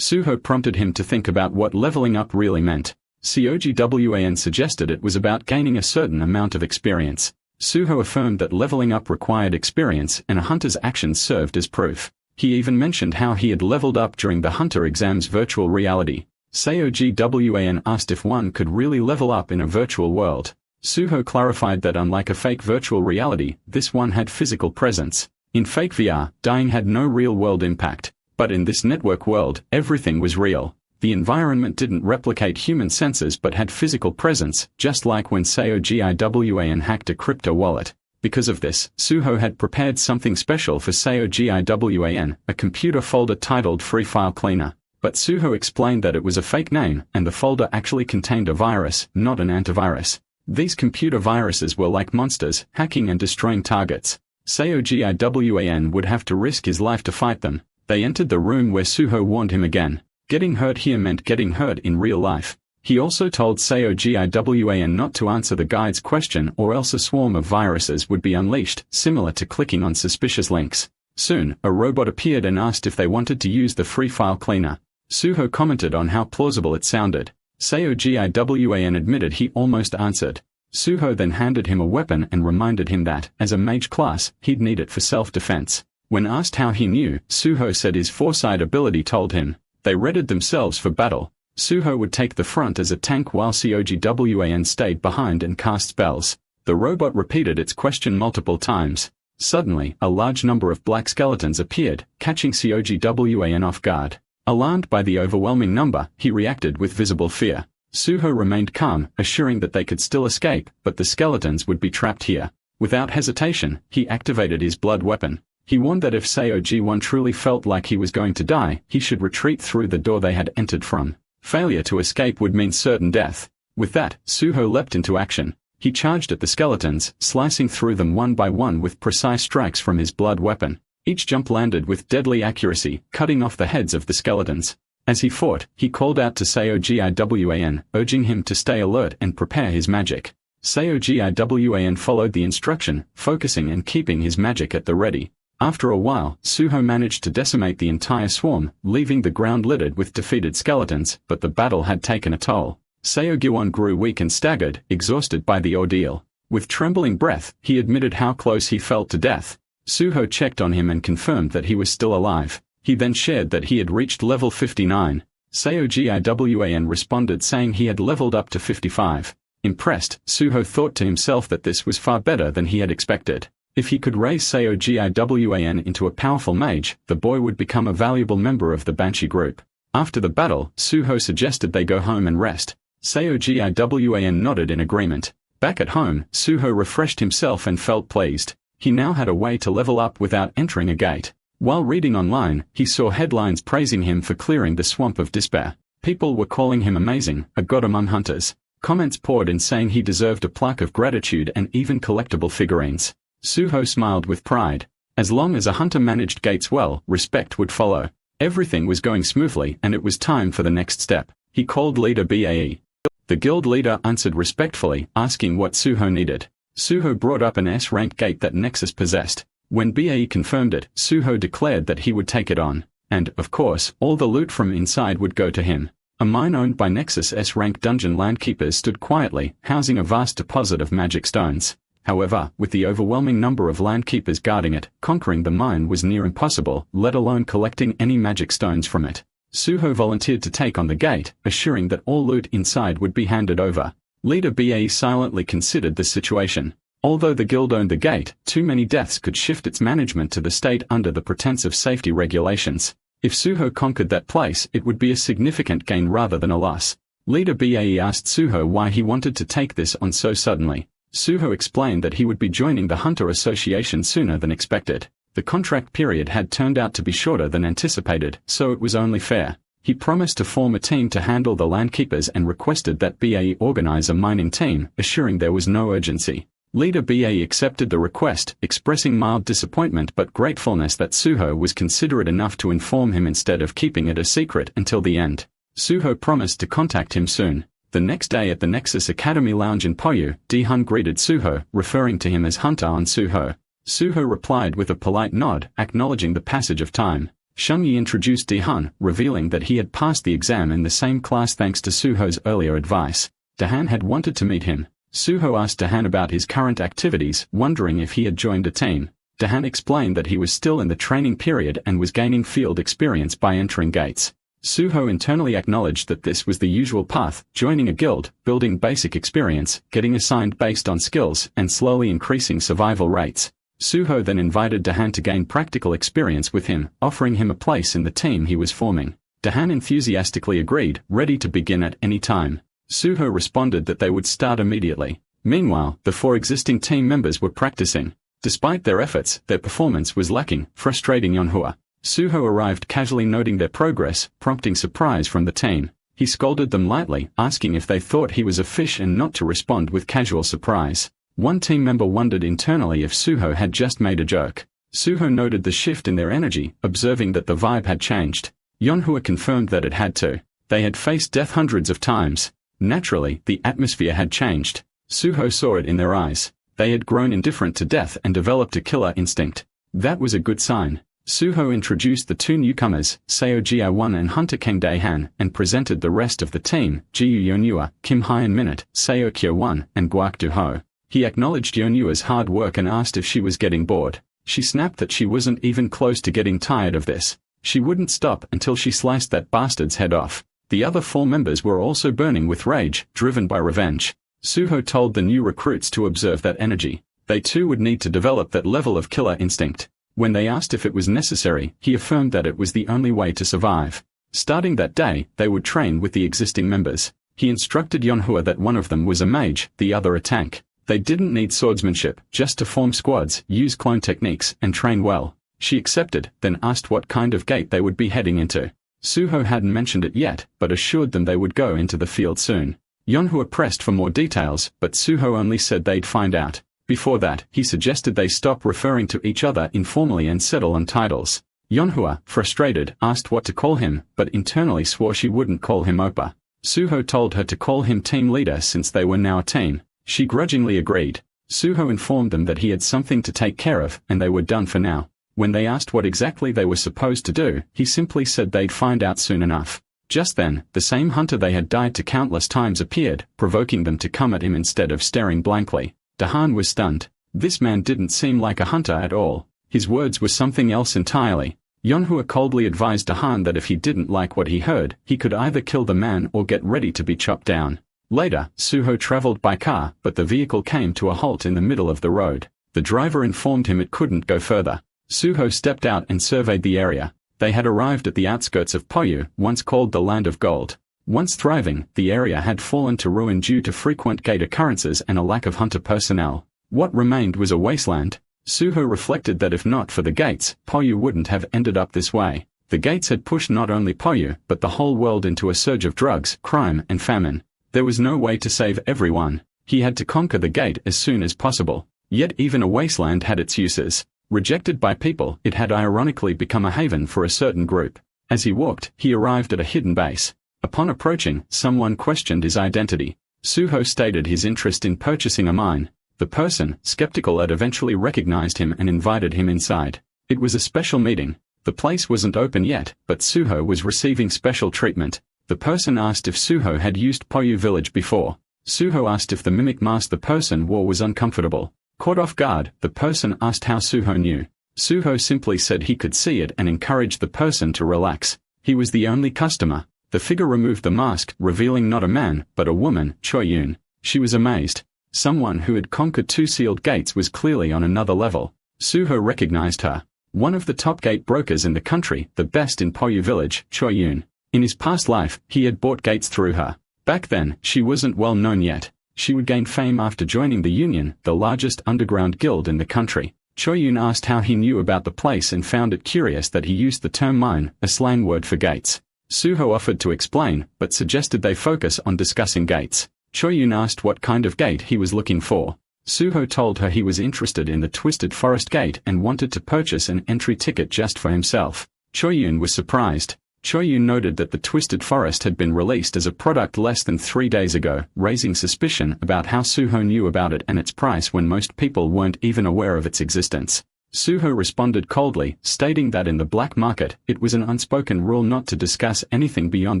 A: Suho prompted him to think about what leveling up really meant. Seo Giwan suggested it was about gaining a certain amount of experience. Suho affirmed that leveling up required experience and a hunter's actions served as proof. He even mentioned how he had leveled up during the hunter exam's virtual reality. Seo Giwan asked if one could really level up in a virtual world. Suho clarified that unlike a fake virtual reality, this one had physical presence. In fake VR, dying had no real-world impact. But in this network world, everything was real. The environment didn't replicate human senses but had physical presence, just like when Seogiwan hacked a crypto wallet. Because of this, Suho had prepared something special for Seogiwan, a computer folder titled Free File Cleaner. But Suho explained that it was a fake name, and the folder actually contained a virus, not an antivirus. These computer viruses were like monsters, hacking and destroying targets. Seogiwan would have to risk his life to fight them. They entered the room where Suho warned him again. Getting hurt here meant getting hurt in real life. He also told Seogiwan not to answer the guide's question or else a swarm of viruses would be unleashed, similar to clicking on suspicious links. Soon, a robot appeared and asked if they wanted to use the free file cleaner. Suho commented on how plausible it sounded. Seogiwan admitted he almost answered. Suho then handed him a weapon and reminded him that, as a mage class, he'd need it for self-defense. When asked how he knew, Suho said his foresight ability told him. They readied themselves for battle. Suho would take the front as a tank while Seogiwan stayed behind and cast spells. The robot repeated its question multiple times. Suddenly, a large number of black skeletons appeared, catching Seogiwan off guard. Alarmed by the overwhelming number, he reacted with visible fear. Suho remained calm, assuring that they could still escape, but the skeletons would be trapped here. Without hesitation, he activated his blood weapon. He warned that if Seogiwan truly felt like he was going to die, he should retreat through the door they had entered from. Failure to escape would mean certain death. With that, Suho leapt into action. He charged at the skeletons, slicing through them one by one with precise strikes from his blood weapon. Each jump landed with deadly accuracy, cutting off the heads of the skeletons. As he fought, he called out to Seogiwan, urging him to stay alert and prepare his magic. Seogiwan followed the instruction, focusing and keeping his magic at the ready. After a while, Suho managed to decimate the entire swarm, leaving the ground littered with defeated skeletons, but the battle had taken a toll. Seogiwan grew weak and staggered, exhausted by the ordeal. With trembling breath, he admitted how close he felt to death. Suho checked on him and confirmed that he was still alive. He then shared that he had reached level 59. Seogiwan responded saying he had leveled up to 55. Impressed, Suho thought to himself that this was far better than he had expected. If he could raise Seogiwan into a powerful mage, the boy would become a valuable member of the Banshee group. After the battle, Suho suggested they go home and rest. Seogiwan nodded in agreement. Back at home, Suho refreshed himself and felt pleased. He now had a way to level up without entering a gate. While reading online, he saw headlines praising him for clearing the swamp of despair. People were calling him amazing, a god among hunters. Comments poured in saying he deserved a plaque of gratitude and even collectible figurines. Suho smiled with pride. As long as a hunter managed gates well, respect would follow. Everything was going smoothly and it was time for the next step. He called leader BAE. The guild leader answered respectfully, asking what Suho needed. Suho brought up an S-rank gate that Nexus possessed. When BAE confirmed it, Suho declared that he would take it on. And, of course, all the loot from inside would go to him. A mine owned by Nexus S-rank dungeon landkeepers stood quietly, housing a vast deposit of magic stones. However, with the overwhelming number of landkeepers guarding it, conquering the mine was near impossible, let alone collecting any magic stones from it. Suho volunteered to take on the gate, assuring that all loot inside would be handed over. Leader BAE silently considered the situation. Although the guild owned the gate, too many deaths could shift its management to the state under the pretense of safety regulations. If Suho conquered that place, it would be a significant gain rather than a loss. Leader BAE asked Suho why he wanted to take this on so suddenly. Suho explained that he would be joining the Hunter Association sooner than expected. The contract period had turned out to be shorter than anticipated, so it was only fair. He promised to form a team to handle the landkeepers and requested that BAE organize a mining team, assuring there was no urgency. Leader BAE accepted the request, expressing mild disappointment but gratefulness that Suho was considerate enough to inform him instead of keeping it a secret until the end. Suho promised to contact him soon. The next day at the Nexus Academy Lounge in Poyu, Dihun greeted Suho, referring to him as Hunter on Suho. Suho replied with a polite nod, acknowledging the passage of time. Shunyi introduced Dihun, revealing that he had passed the exam in the same class thanks to Suho's earlier advice. Dahan had wanted to meet him. Suho asked Dahan about his current activities, wondering if he had joined a team. Dahan explained that he was still in the training period and was gaining field experience by entering gates. Suho internally acknowledged that this was the usual path, joining a guild, building basic experience, getting assigned based on skills, and slowly increasing survival rates. Suho then invited Dahan to gain practical experience with him, offering him a place in the team he was forming. Dahan enthusiastically agreed, ready to begin at any time. Suho responded that they would start immediately. Meanwhile, the 4 existing team members were practicing. Despite their efforts, their performance was lacking, frustrating Manhwa. Suho arrived casually noting their progress, prompting surprise from the team. He scolded them lightly, asking if they thought he was a fish and not to respond with casual surprise. One team member wondered internally if Suho had just made a joke. Suho noted the shift in their energy, observing that the vibe had changed. Manhwa confirmed that it had too. They had faced death hundreds of times. Naturally, the atmosphere had changed. Suho saw it in their eyes. They had grown indifferent to death and developed a killer instinct. That was a good sign. Suho introduced the 2 newcomers, Seo Jia-1 and Hunter Kang Dae-han, and presented the rest of the team, Jiu Yeonhua, Kim Hyun-minute, Seo Kyo-1, and Guak Do-ho. He acknowledged Yeonhua's hard work and asked if she was getting bored. She snapped that she wasn't even close to getting tired of this. She wouldn't stop until she sliced that bastard's head off. The other 4 members were also burning with rage, driven by revenge. Suho told the new recruits to observe that energy. They too would need to develop that level of killer instinct. When they asked if it was necessary, he affirmed that it was the only way to survive. Starting that day, they would train with the existing members. He instructed Manhwa that one of them was a mage, the other a tank. They didn't need swordsmanship, just to form squads, use clone techniques, and train well. She accepted, then asked what kind of gate they would be heading into. Suho hadn't mentioned it yet, but assured them they would go into the field soon. Manhwa pressed for more details, but Suho only said they'd find out. Before that, he suggested they stop referring to each other informally and settle on titles. Manhwa, frustrated, asked what to call him, but internally swore she wouldn't call him Oppa. Suho told her to call him team leader since they were now a team. She grudgingly agreed. Suho informed them that he had something to take care of, and they were done for now. When they asked what exactly they were supposed to do, he simply said they'd find out soon enough. Just then, the same hunter they had died to countless times appeared, provoking them to come at him instead of staring blankly. Dahan was stunned. This man didn't seem like a hunter at all. His words were something else entirely. Manhwa coldly advised Dahan that if he didn't like what he heard, he could either kill the man or get ready to be chopped down. Later, Suho traveled by car, but the vehicle came to a halt in the middle of the road. The driver informed him it couldn't go further. Suho stepped out and surveyed the area. They had arrived at the outskirts of Poyu, once called the Land of Gold. Once thriving, the area had fallen to ruin due to frequent gate occurrences and a lack of hunter personnel. What remained was a wasteland. Suho reflected that if not for the gates, Poyu wouldn't have ended up this way. The gates had pushed not only Poyu, but the whole world into a surge of drugs, crime, and famine. There was no way to save everyone. He had to conquer the gate as soon as possible. Yet even a wasteland had its uses. Rejected by people, it had ironically become a haven for a certain group. As he walked, he arrived at a hidden base. Upon approaching, someone questioned his identity. Suho stated his interest in purchasing a mine. The person, skeptical, had eventually recognized him and invited him inside. It was a special meeting. The place wasn't open yet, but Suho was receiving special treatment. The person asked if Suho had used Poyu village before. Suho asked if the mimic mask the person wore was uncomfortable. Caught off guard, the person asked how Suho knew. Suho simply said he could see it and encouraged the person to relax. He was the only customer. The figure removed the mask, revealing not a man, but a woman, Choi-yoon. She was amazed. Someone who had conquered 2 sealed gates was clearly on another level. Suho recognized her. One of the top gate brokers in the country, the best in Poyu village, Choi-yoon. In his past life, he had bought gates through her. Back then, she wasn't well known yet. She would gain fame after joining the Union, the largest underground guild in the country. Choi-yoon asked how he knew about the place and found it curious that he used the term mine, a slang word for gates. Suho offered to explain, but suggested they focus on discussing gates. Choi-yoon asked what kind of gate he was looking for. Suho told her he was interested in the Twisted Forest Gate and wanted to purchase an entry ticket just for himself. Choi-yoon was surprised. Choi-yoon noted that the Twisted Forest had been released as a product less than 3 days ago, raising suspicion about how Suho knew about it and its price when most people weren't even aware of its existence. Suho responded coldly, stating that in the black market, it was an unspoken rule not to discuss anything beyond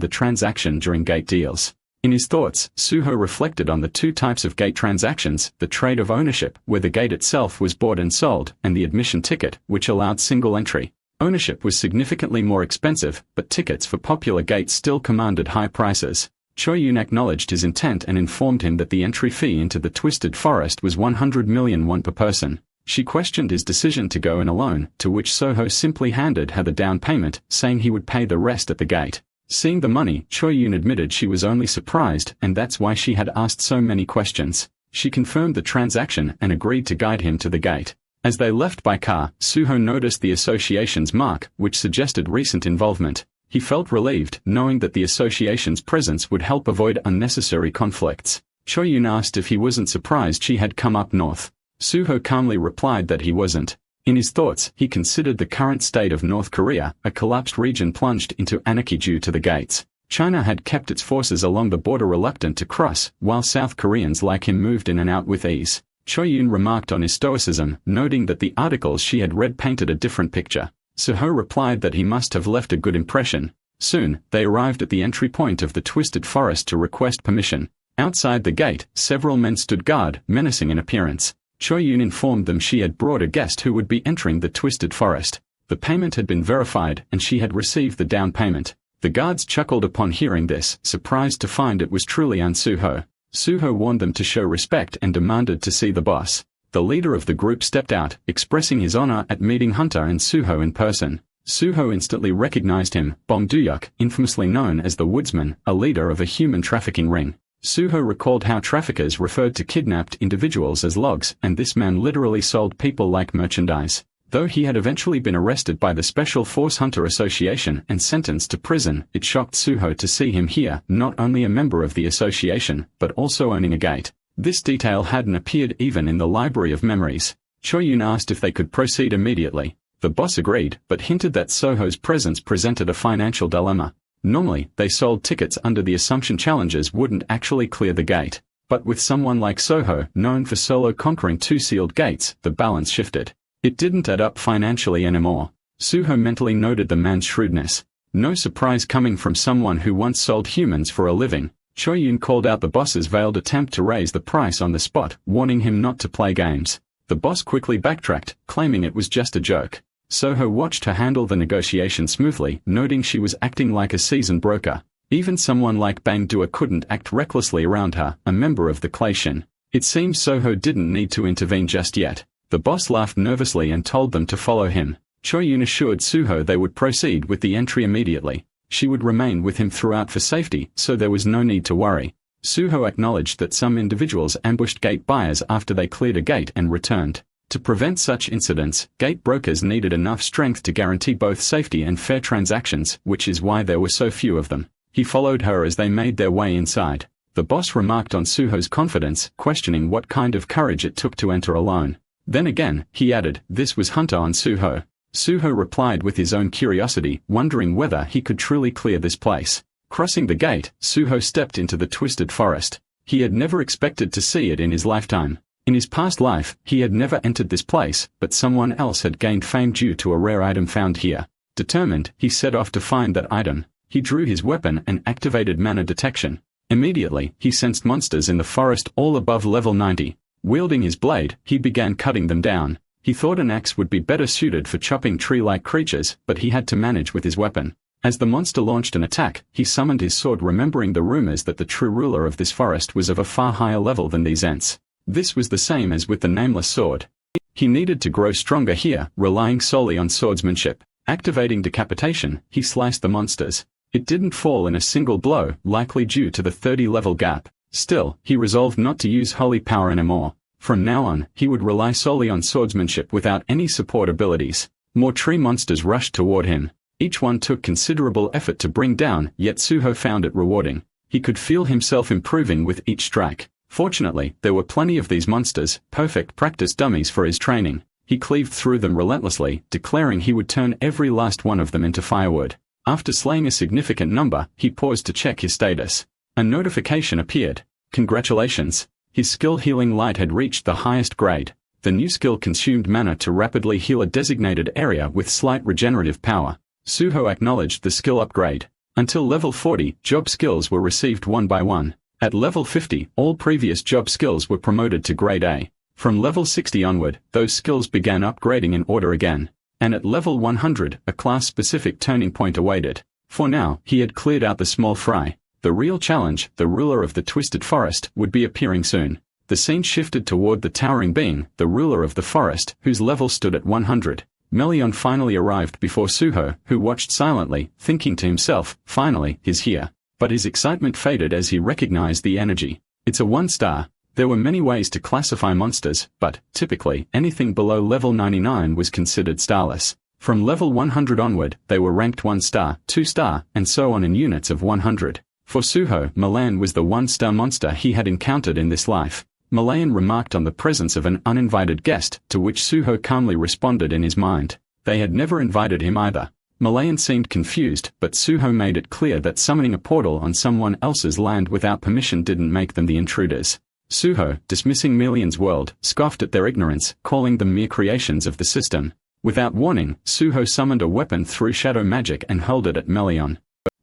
A: the transaction during gate deals. In his thoughts, Suho reflected on the 2 types of gate transactions, the trade of ownership, where the gate itself was bought and sold, and the admission ticket, which allowed single entry. Ownership was significantly more expensive, but tickets for popular gates still commanded high prices. Choi-yoon acknowledged his intent and informed him that the entry fee into the Twisted Forest was 100 million won per person. She questioned his decision to go in alone, to which Suho simply handed her the down payment, saying he would pay the rest at the gate. Seeing the money, Choi-yoon admitted she was only surprised, and that's why she had asked so many questions. She confirmed the transaction and agreed to guide him to the gate. As they left by car, Suho noticed the association's mark, which suggested recent involvement. He felt relieved, knowing that the association's presence would help avoid unnecessary conflicts. Choi-yoon asked if he wasn't surprised she had come up north. Suho calmly replied that he wasn't. In his thoughts, he considered the current state of North Korea, a collapsed region plunged into anarchy due to the gates. China had kept its forces along the border reluctant to cross, while South Koreans like him moved in and out with ease. Choi-yoon remarked on his stoicism, noting that the articles she had read painted a different picture. Suho replied that he must have left a good impression. Soon, they arrived at the entry point of the Twisted Forest to request permission. Outside the gate, several men stood guard, menacing in appearance. Choi-yoon informed them she had brought a guest who would be entering the Twisted Forest. The payment had been verified, and she had received the down payment. The guards chuckled upon hearing this, surprised to find it was truly Suho. Suho warned them to show respect and demanded to see the boss. The leader of the group stepped out, expressing his honor at meeting Hunter and Suho in person. Suho instantly recognized him, Bong Duyuk, infamously known as the Woodsman, a leader of a human trafficking ring. Suho recalled how traffickers referred to kidnapped individuals as logs, and this man literally sold people like merchandise. Though he had eventually been arrested by the Special Force Hunter Association and sentenced to prison, it shocked Suho to see him here, not only a member of the association, but also owning a gate. This detail hadn't appeared even in the Library of Memories. Choi-yoon asked if they could proceed immediately. The boss agreed, but hinted that Soho's presence presented a financial dilemma. Normally, they sold tickets under the assumption challengers wouldn't actually clear the gate. But with someone like Soho, known for solo conquering 2 sealed gates, the balance shifted. It didn't add up financially anymore. Suho mentally noted the man's shrewdness. No surprise coming from someone who once sold humans for a living. Choi-yoon called out the boss's veiled attempt to raise the price on the spot, warning him not to play games. The boss quickly backtracked, claiming it was just a joke. Soho watched her handle the negotiation smoothly, noting she was acting like a seasoned broker. Even someone like Bang Dua couldn't act recklessly around her, a member of the Clay Shin. It seems Soho didn't need to intervene just yet. The boss laughed nervously and told them to follow him. Choi-yoon assured Suho they would proceed with the entry immediately. She would remain with him throughout for safety, so there was no need to worry. Suho acknowledged that some individuals ambushed gate buyers after they cleared a gate and returned. To prevent such incidents, gate brokers needed enough strength to guarantee both safety and fair transactions, which is why there were so few of them. He followed her as they made their way inside. The boss remarked on Suho's confidence, questioning what kind of courage it took to enter alone. Then again, he added, this was Hunter on Suho. Suho replied with his own curiosity, wondering whether he could truly clear this place. Crossing the gate, Suho stepped into the Twisted Forest. He had never expected to see it in his lifetime. In his past life, he had never entered this place, but someone else had gained fame due to a rare item found here. Determined, he set off to find that item. He drew his weapon and activated mana detection. Immediately, he sensed monsters in the forest all above level 90. Wielding his blade, he began cutting them down. He thought an axe would be better suited for chopping tree-like creatures, but he had to manage with his weapon. As the monster launched an attack, he summoned his sword, remembering the rumors that the true ruler of this forest was of a far higher level than these Ents. This was the same as with the Nameless Sword. He needed to grow stronger here, relying solely on swordsmanship. Activating decapitation, he sliced the monsters. It didn't fall in a single blow, likely due to the 30-level gap. Still, he resolved not to use holy power anymore. From now on, he would rely solely on swordsmanship without any support abilities. More tree monsters rushed toward him. Each one took considerable effort to bring down, yet Suho found it rewarding. He could feel himself improving with each strike. Fortunately, there were plenty of these monsters, perfect practice dummies for his training. He cleaved through them relentlessly, declaring he would turn every last one of them into firewood. After slaying a significant number, he paused to check his status. A notification appeared. Congratulations. His skill Healing Light had reached the highest grade. The new skill consumed mana to rapidly heal a designated area with slight regenerative power. Suho acknowledged the skill upgrade. Until level 40, job skills were received one by one. At level 50, all previous job skills were promoted to grade A. From level 60 onward, those skills began upgrading in order again. And at level 100, a class-specific turning point awaited. For now, he had cleared out the small fry. The real challenge, the ruler of the Twisted Forest, would be appearing soon. The scene shifted toward the towering being, the ruler of the forest, whose level stood at 100. Melion finally arrived before Suho, who watched silently, thinking to himself, finally, he's here. But his excitement faded as he recognized the energy. It's a 1-star. There were many ways to classify monsters, but, typically, anything below level 99 was considered starless. From level 100 onward, they were ranked 1-star, 2-star, and so on in units of 100. For Suho, Milan was the 1-star monster he had encountered in this life. Milan remarked on the presence of an uninvited guest, to which Suho calmly responded in his mind. They had never invited him either. Milan seemed confused, but Suho made it clear that summoning a portal on someone else's land without permission didn't make them the intruders. Suho, dismissing Melion's world, scoffed at their ignorance, calling them mere creations of the system. Without warning, Suho summoned a weapon through shadow magic and hurled it at Melion.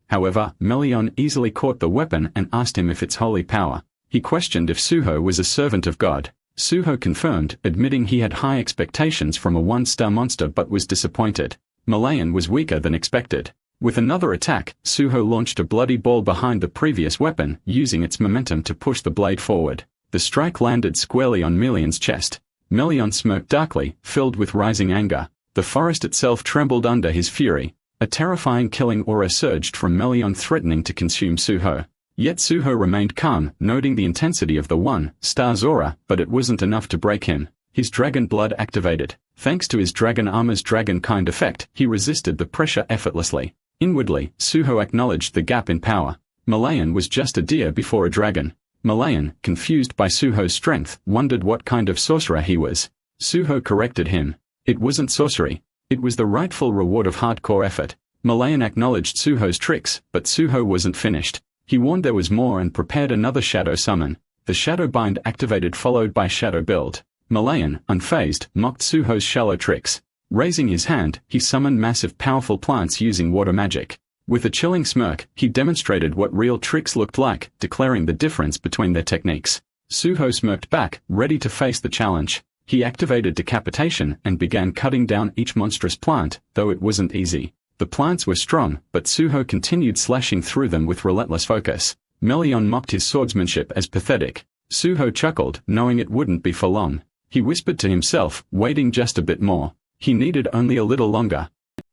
A: However, Melion easily caught the weapon and asked him if its holy power. He questioned if Suho was a servant of God. Suho confirmed, admitting he had high expectations from a 1-star monster but was disappointed. Melion was weaker than expected. With another attack, Suho launched a bloody ball behind the previous weapon, using its momentum to push the blade forward. The strike landed squarely on Melion's chest. Melion smirked darkly, filled with rising anger. The forest itself trembled under his fury. A terrifying killing aura surged from Melion, threatening to consume Suho. Yet Suho remained calm, noting the intensity of the 1-star's aura, but it wasn't enough to break him. His dragon blood activated. Thanks to his dragon armor's dragon-kind effect, he resisted the pressure effortlessly. Inwardly, Suho acknowledged the gap in power. Melion was just a deer before a dragon. Melion, confused by Suho's strength, wondered what kind of sorcerer he was. Suho corrected him. It wasn't sorcery. It was the rightful reward of hardcore effort. Melion acknowledged Suho's tricks, but Suho wasn't finished. He warned there was more and prepared another shadow summon. The shadow bind activated, followed by shadow build. Melion, unfazed, mocked Suho's shallow tricks. Raising his hand, he summoned massive powerful plants using water magic. With a chilling smirk, he demonstrated what real tricks looked like, declaring the difference between their techniques. Suho smirked back, ready to face the challenge. He activated decapitation and began cutting down each monstrous plant, though it wasn't easy. The plants were strong, but Suho continued slashing through them with relentless focus. Melion mocked his swordsmanship as pathetic. Suho chuckled, knowing it wouldn't be for long. He whispered to himself, waiting just a bit more. He needed only a little longer.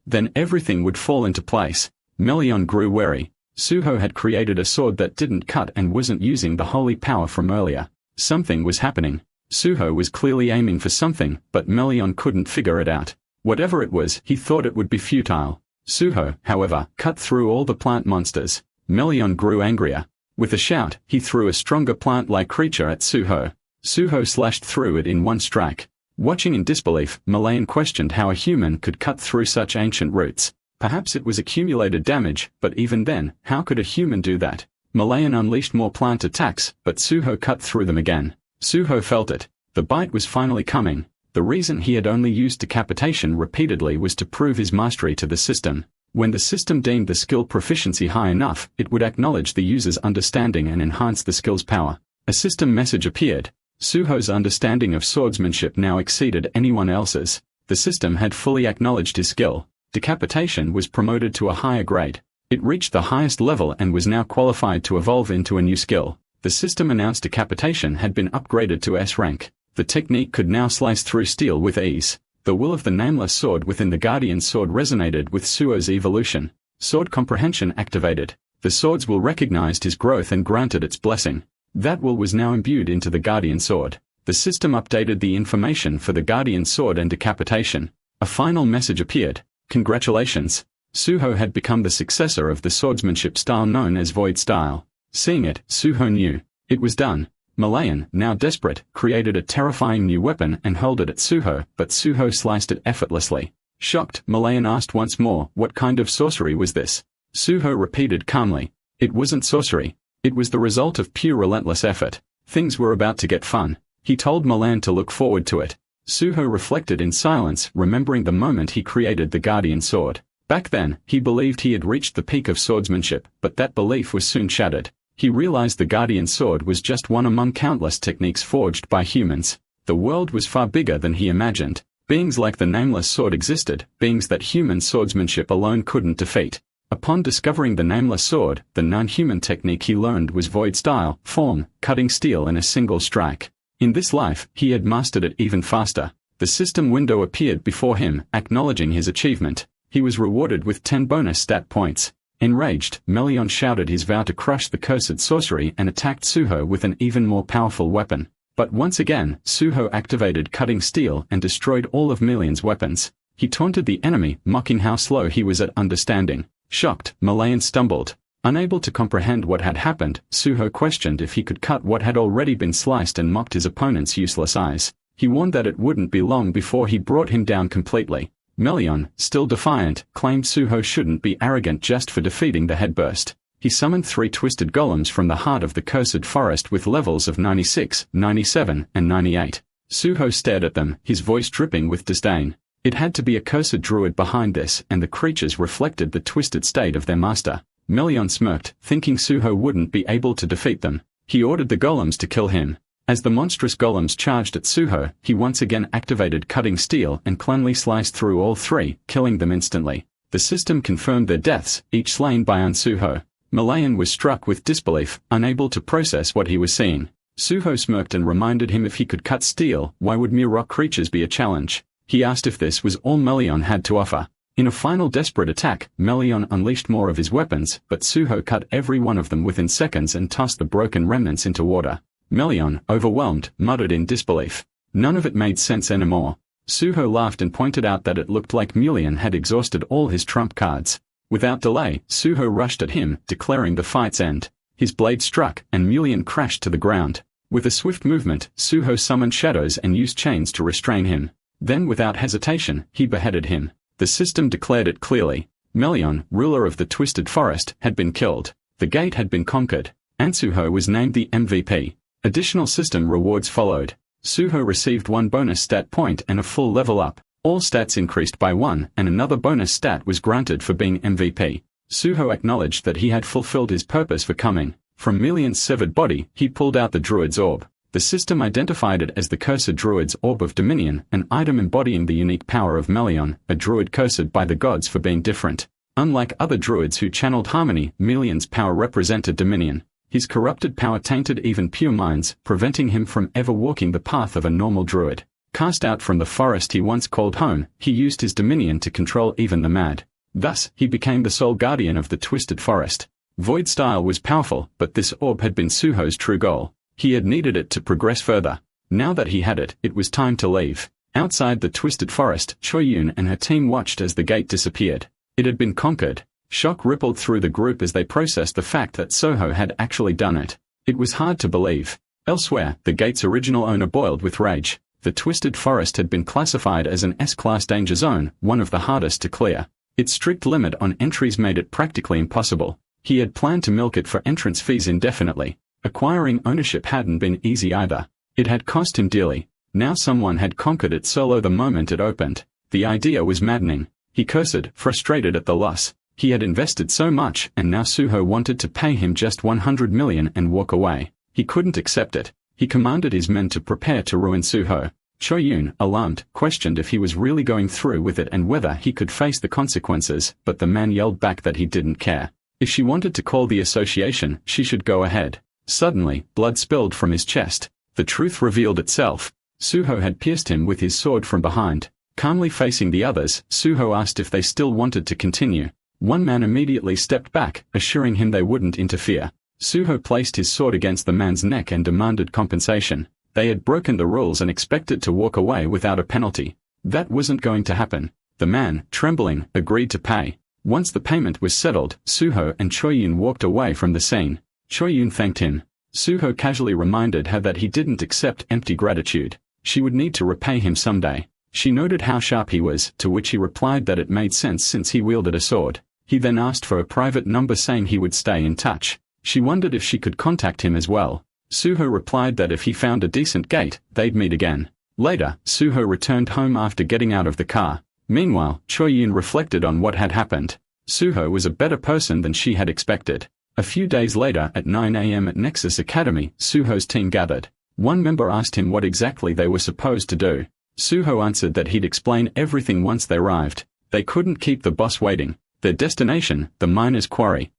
A: Then everything would fall into place. Melion grew wary. Suho had created a sword that didn't cut and wasn't using the holy power from earlier. Something was happening. Suho was clearly aiming for something, but Melion couldn't figure it out. Whatever it was, he thought it would be futile. Suho, however, cut through all the plant monsters. Melion grew angrier. With a shout, he threw a stronger plant-like creature at Suho. Suho slashed through it in one strike. Watching in disbelief, Melion questioned how a human could cut through such ancient roots. Perhaps it was accumulated damage, but even then, how could a human do that? Melion unleashed more plant attacks, but Suho cut through them again. Suho felt it. The bite was finally coming. The reason he had only used decapitation repeatedly was to prove his mastery to the system. When the system deemed the skill proficiency high enough, it would acknowledge the user's understanding and enhance the skill's power. A system message appeared. Suho's understanding of swordsmanship now exceeded anyone else's. The system had fully acknowledged his skill. Decapitation was promoted to a higher grade. It reached the highest level and was now qualified to evolve into a new skill. The system announced decapitation had been upgraded to S rank. The technique could now slice through steel with ease. The will of the Nameless Sword within the Guardian Sword resonated with Suho's evolution. Sword comprehension activated. The swords will recognized his growth and granted its blessing. That will was now imbued into the Guardian Sword. The system updated the information for the Guardian Sword and decapitation. A final message appeared. Congratulations. Suho had become the successor of the swordsmanship style known as Void Style. Seeing it, Suho knew. It was done. Melion, now desperate, created a terrifying new weapon and hurled it at Suho, but Suho sliced it effortlessly. Shocked, Melion asked once more, what kind of sorcery was this? Suho repeated calmly. It wasn't sorcery. It was the result of pure relentless effort. Things were about to get fun. He told Melion to look forward to it. Suho reflected in silence, remembering the moment he created the Guardian Sword. Back then, he believed he had reached the peak of swordsmanship, but that belief was soon shattered. He realized the Guardian Sword was just one among countless techniques forged by humans. The world was far bigger than he imagined. Beings like the Nameless Sword existed, beings that human swordsmanship alone couldn't defeat. Upon discovering the Nameless Sword, the non-human technique he learned was Void Style, form, cutting steel in a single strike. In this life, he had mastered it even faster. The system window appeared before him, acknowledging his achievement. He was rewarded with 10 bonus stat points. Enraged, Melion shouted his vow to crush the cursed sorcery and attacked Suho with an even more powerful weapon. But once again, Suho activated Cutting Steel and destroyed all of Melion's weapons. He taunted the enemy, mocking how slow he was at understanding. Shocked, Melion stumbled. Unable to comprehend what had happened, Suho questioned if he could cut what had already been sliced and mocked his opponent's useless eyes. He warned that it wouldn't be long before he brought him down completely. Melion, still defiant, claimed Suho shouldn't be arrogant just for defeating the headburst. He summoned 3 twisted golems from the heart of the cursed forest with levels of 96, 97, and 98. Suho stared at them, his voice dripping with disdain. It had to be a cursed druid behind this, and the creatures reflected the twisted state of their master. Melion smirked, thinking Suho wouldn't be able to defeat them. He ordered the golems to kill him. As the monstrous golems charged at Suho, he once again activated Cutting Steel and cleanly sliced through all 3, killing them instantly. The system confirmed their deaths, each slain by Suho. Melion was struck with disbelief, unable to process what he was seeing. Suho smirked and reminded him if he could cut steel, why would mere rock creatures be a challenge? He asked if this was all Melion had to offer. In a final desperate attack, Melion unleashed more of his weapons, but Suho cut every one of them within seconds and tossed the broken remnants into water. Melion, overwhelmed, muttered in disbelief. None of it made sense anymore. Suho laughed and pointed out that it looked like Melion had exhausted all his trump cards. Without delay, Suho rushed at him, declaring the fight's end. His blade struck, and Melion crashed to the ground. With a swift movement, Suho summoned shadows and used chains to restrain him. Then without hesitation, he beheaded him. The system declared it clearly. Melion, ruler of the Twisted Forest, had been killed. The gate had been conquered. And Suho was named the MVP. Additional system rewards followed. Suho received 1 bonus stat point and a full level up. All stats increased by 1, and another bonus stat was granted for being MVP. Suho acknowledged that he had fulfilled his purpose for coming. From Melion's severed body, he pulled out the druid's orb. The system identified it as the cursed druid's orb of dominion, an item embodying the unique power of Melion, a druid cursed by the gods for being different. Unlike other druids who channeled harmony, Melion's power represented dominion. His corrupted power tainted even pure minds, preventing him from ever walking the path of a normal druid. Cast out from the forest he once called home, he used his dominion to control even the mad. Thus, he became the sole guardian of the Twisted Forest. Void style was powerful, but this orb had been Suho's true goal. He had needed it to progress further. Now that he had it, it was time to leave. Outside the Twisted Forest, Choyun and her team watched as the gate disappeared. It had been conquered. Shock rippled through the group as they processed the fact that Suho had actually done it. It was hard to believe. Elsewhere, the gate's original owner boiled with rage. The Twisted Forest had been classified as an S-class danger zone, one of the hardest to clear. Its strict limit on entries made it practically impossible. He had planned to milk it for entrance fees indefinitely. Acquiring ownership hadn't been easy either. It had cost him dearly. Now someone had conquered it solo the moment it opened. The idea was maddening. He cursed, frustrated at the loss. He had invested so much, and now Suho wanted to pay him just 100 million and walk away. He couldn't accept it. He commanded his men to prepare to ruin Suho. Choyun, alarmed, questioned if he was really going through with it and whether he could face the consequences, but the man yelled back that he didn't care. If she wanted to call the association, she should go ahead. Suddenly, blood spilled from his chest. The truth revealed itself. Suho had pierced him with his sword from behind. Calmly facing the others, Suho asked if they still wanted to continue. One man immediately stepped back, assuring him they wouldn't interfere. Suho placed his sword against the man's neck and demanded compensation. They had broken the rules and expected to walk away without a penalty. That wasn't going to happen. The man, trembling, agreed to pay. Once the payment was settled, Suho and Choyun walked away from the scene. Choyun thanked him. Suho casually reminded her that he didn't accept empty gratitude. She would need to repay him someday. She noted how sharp he was, to which he replied that it made sense since he wielded a sword. He then asked for a private number saying he would stay in touch. She wondered if she could contact him as well. Suho replied that if he found a decent gate, they'd meet again. Later, Suho returned home after getting out of the car. Meanwhile, Choyun reflected on what had happened. Suho was a better person than she had expected. A few days later at 9 a.m. at Nexus Academy, Suho's team gathered. One member asked him what exactly they were supposed to do. Suho answered that he'd explain everything once they arrived. They couldn't keep the boss waiting. Their destination, the miner's quarry.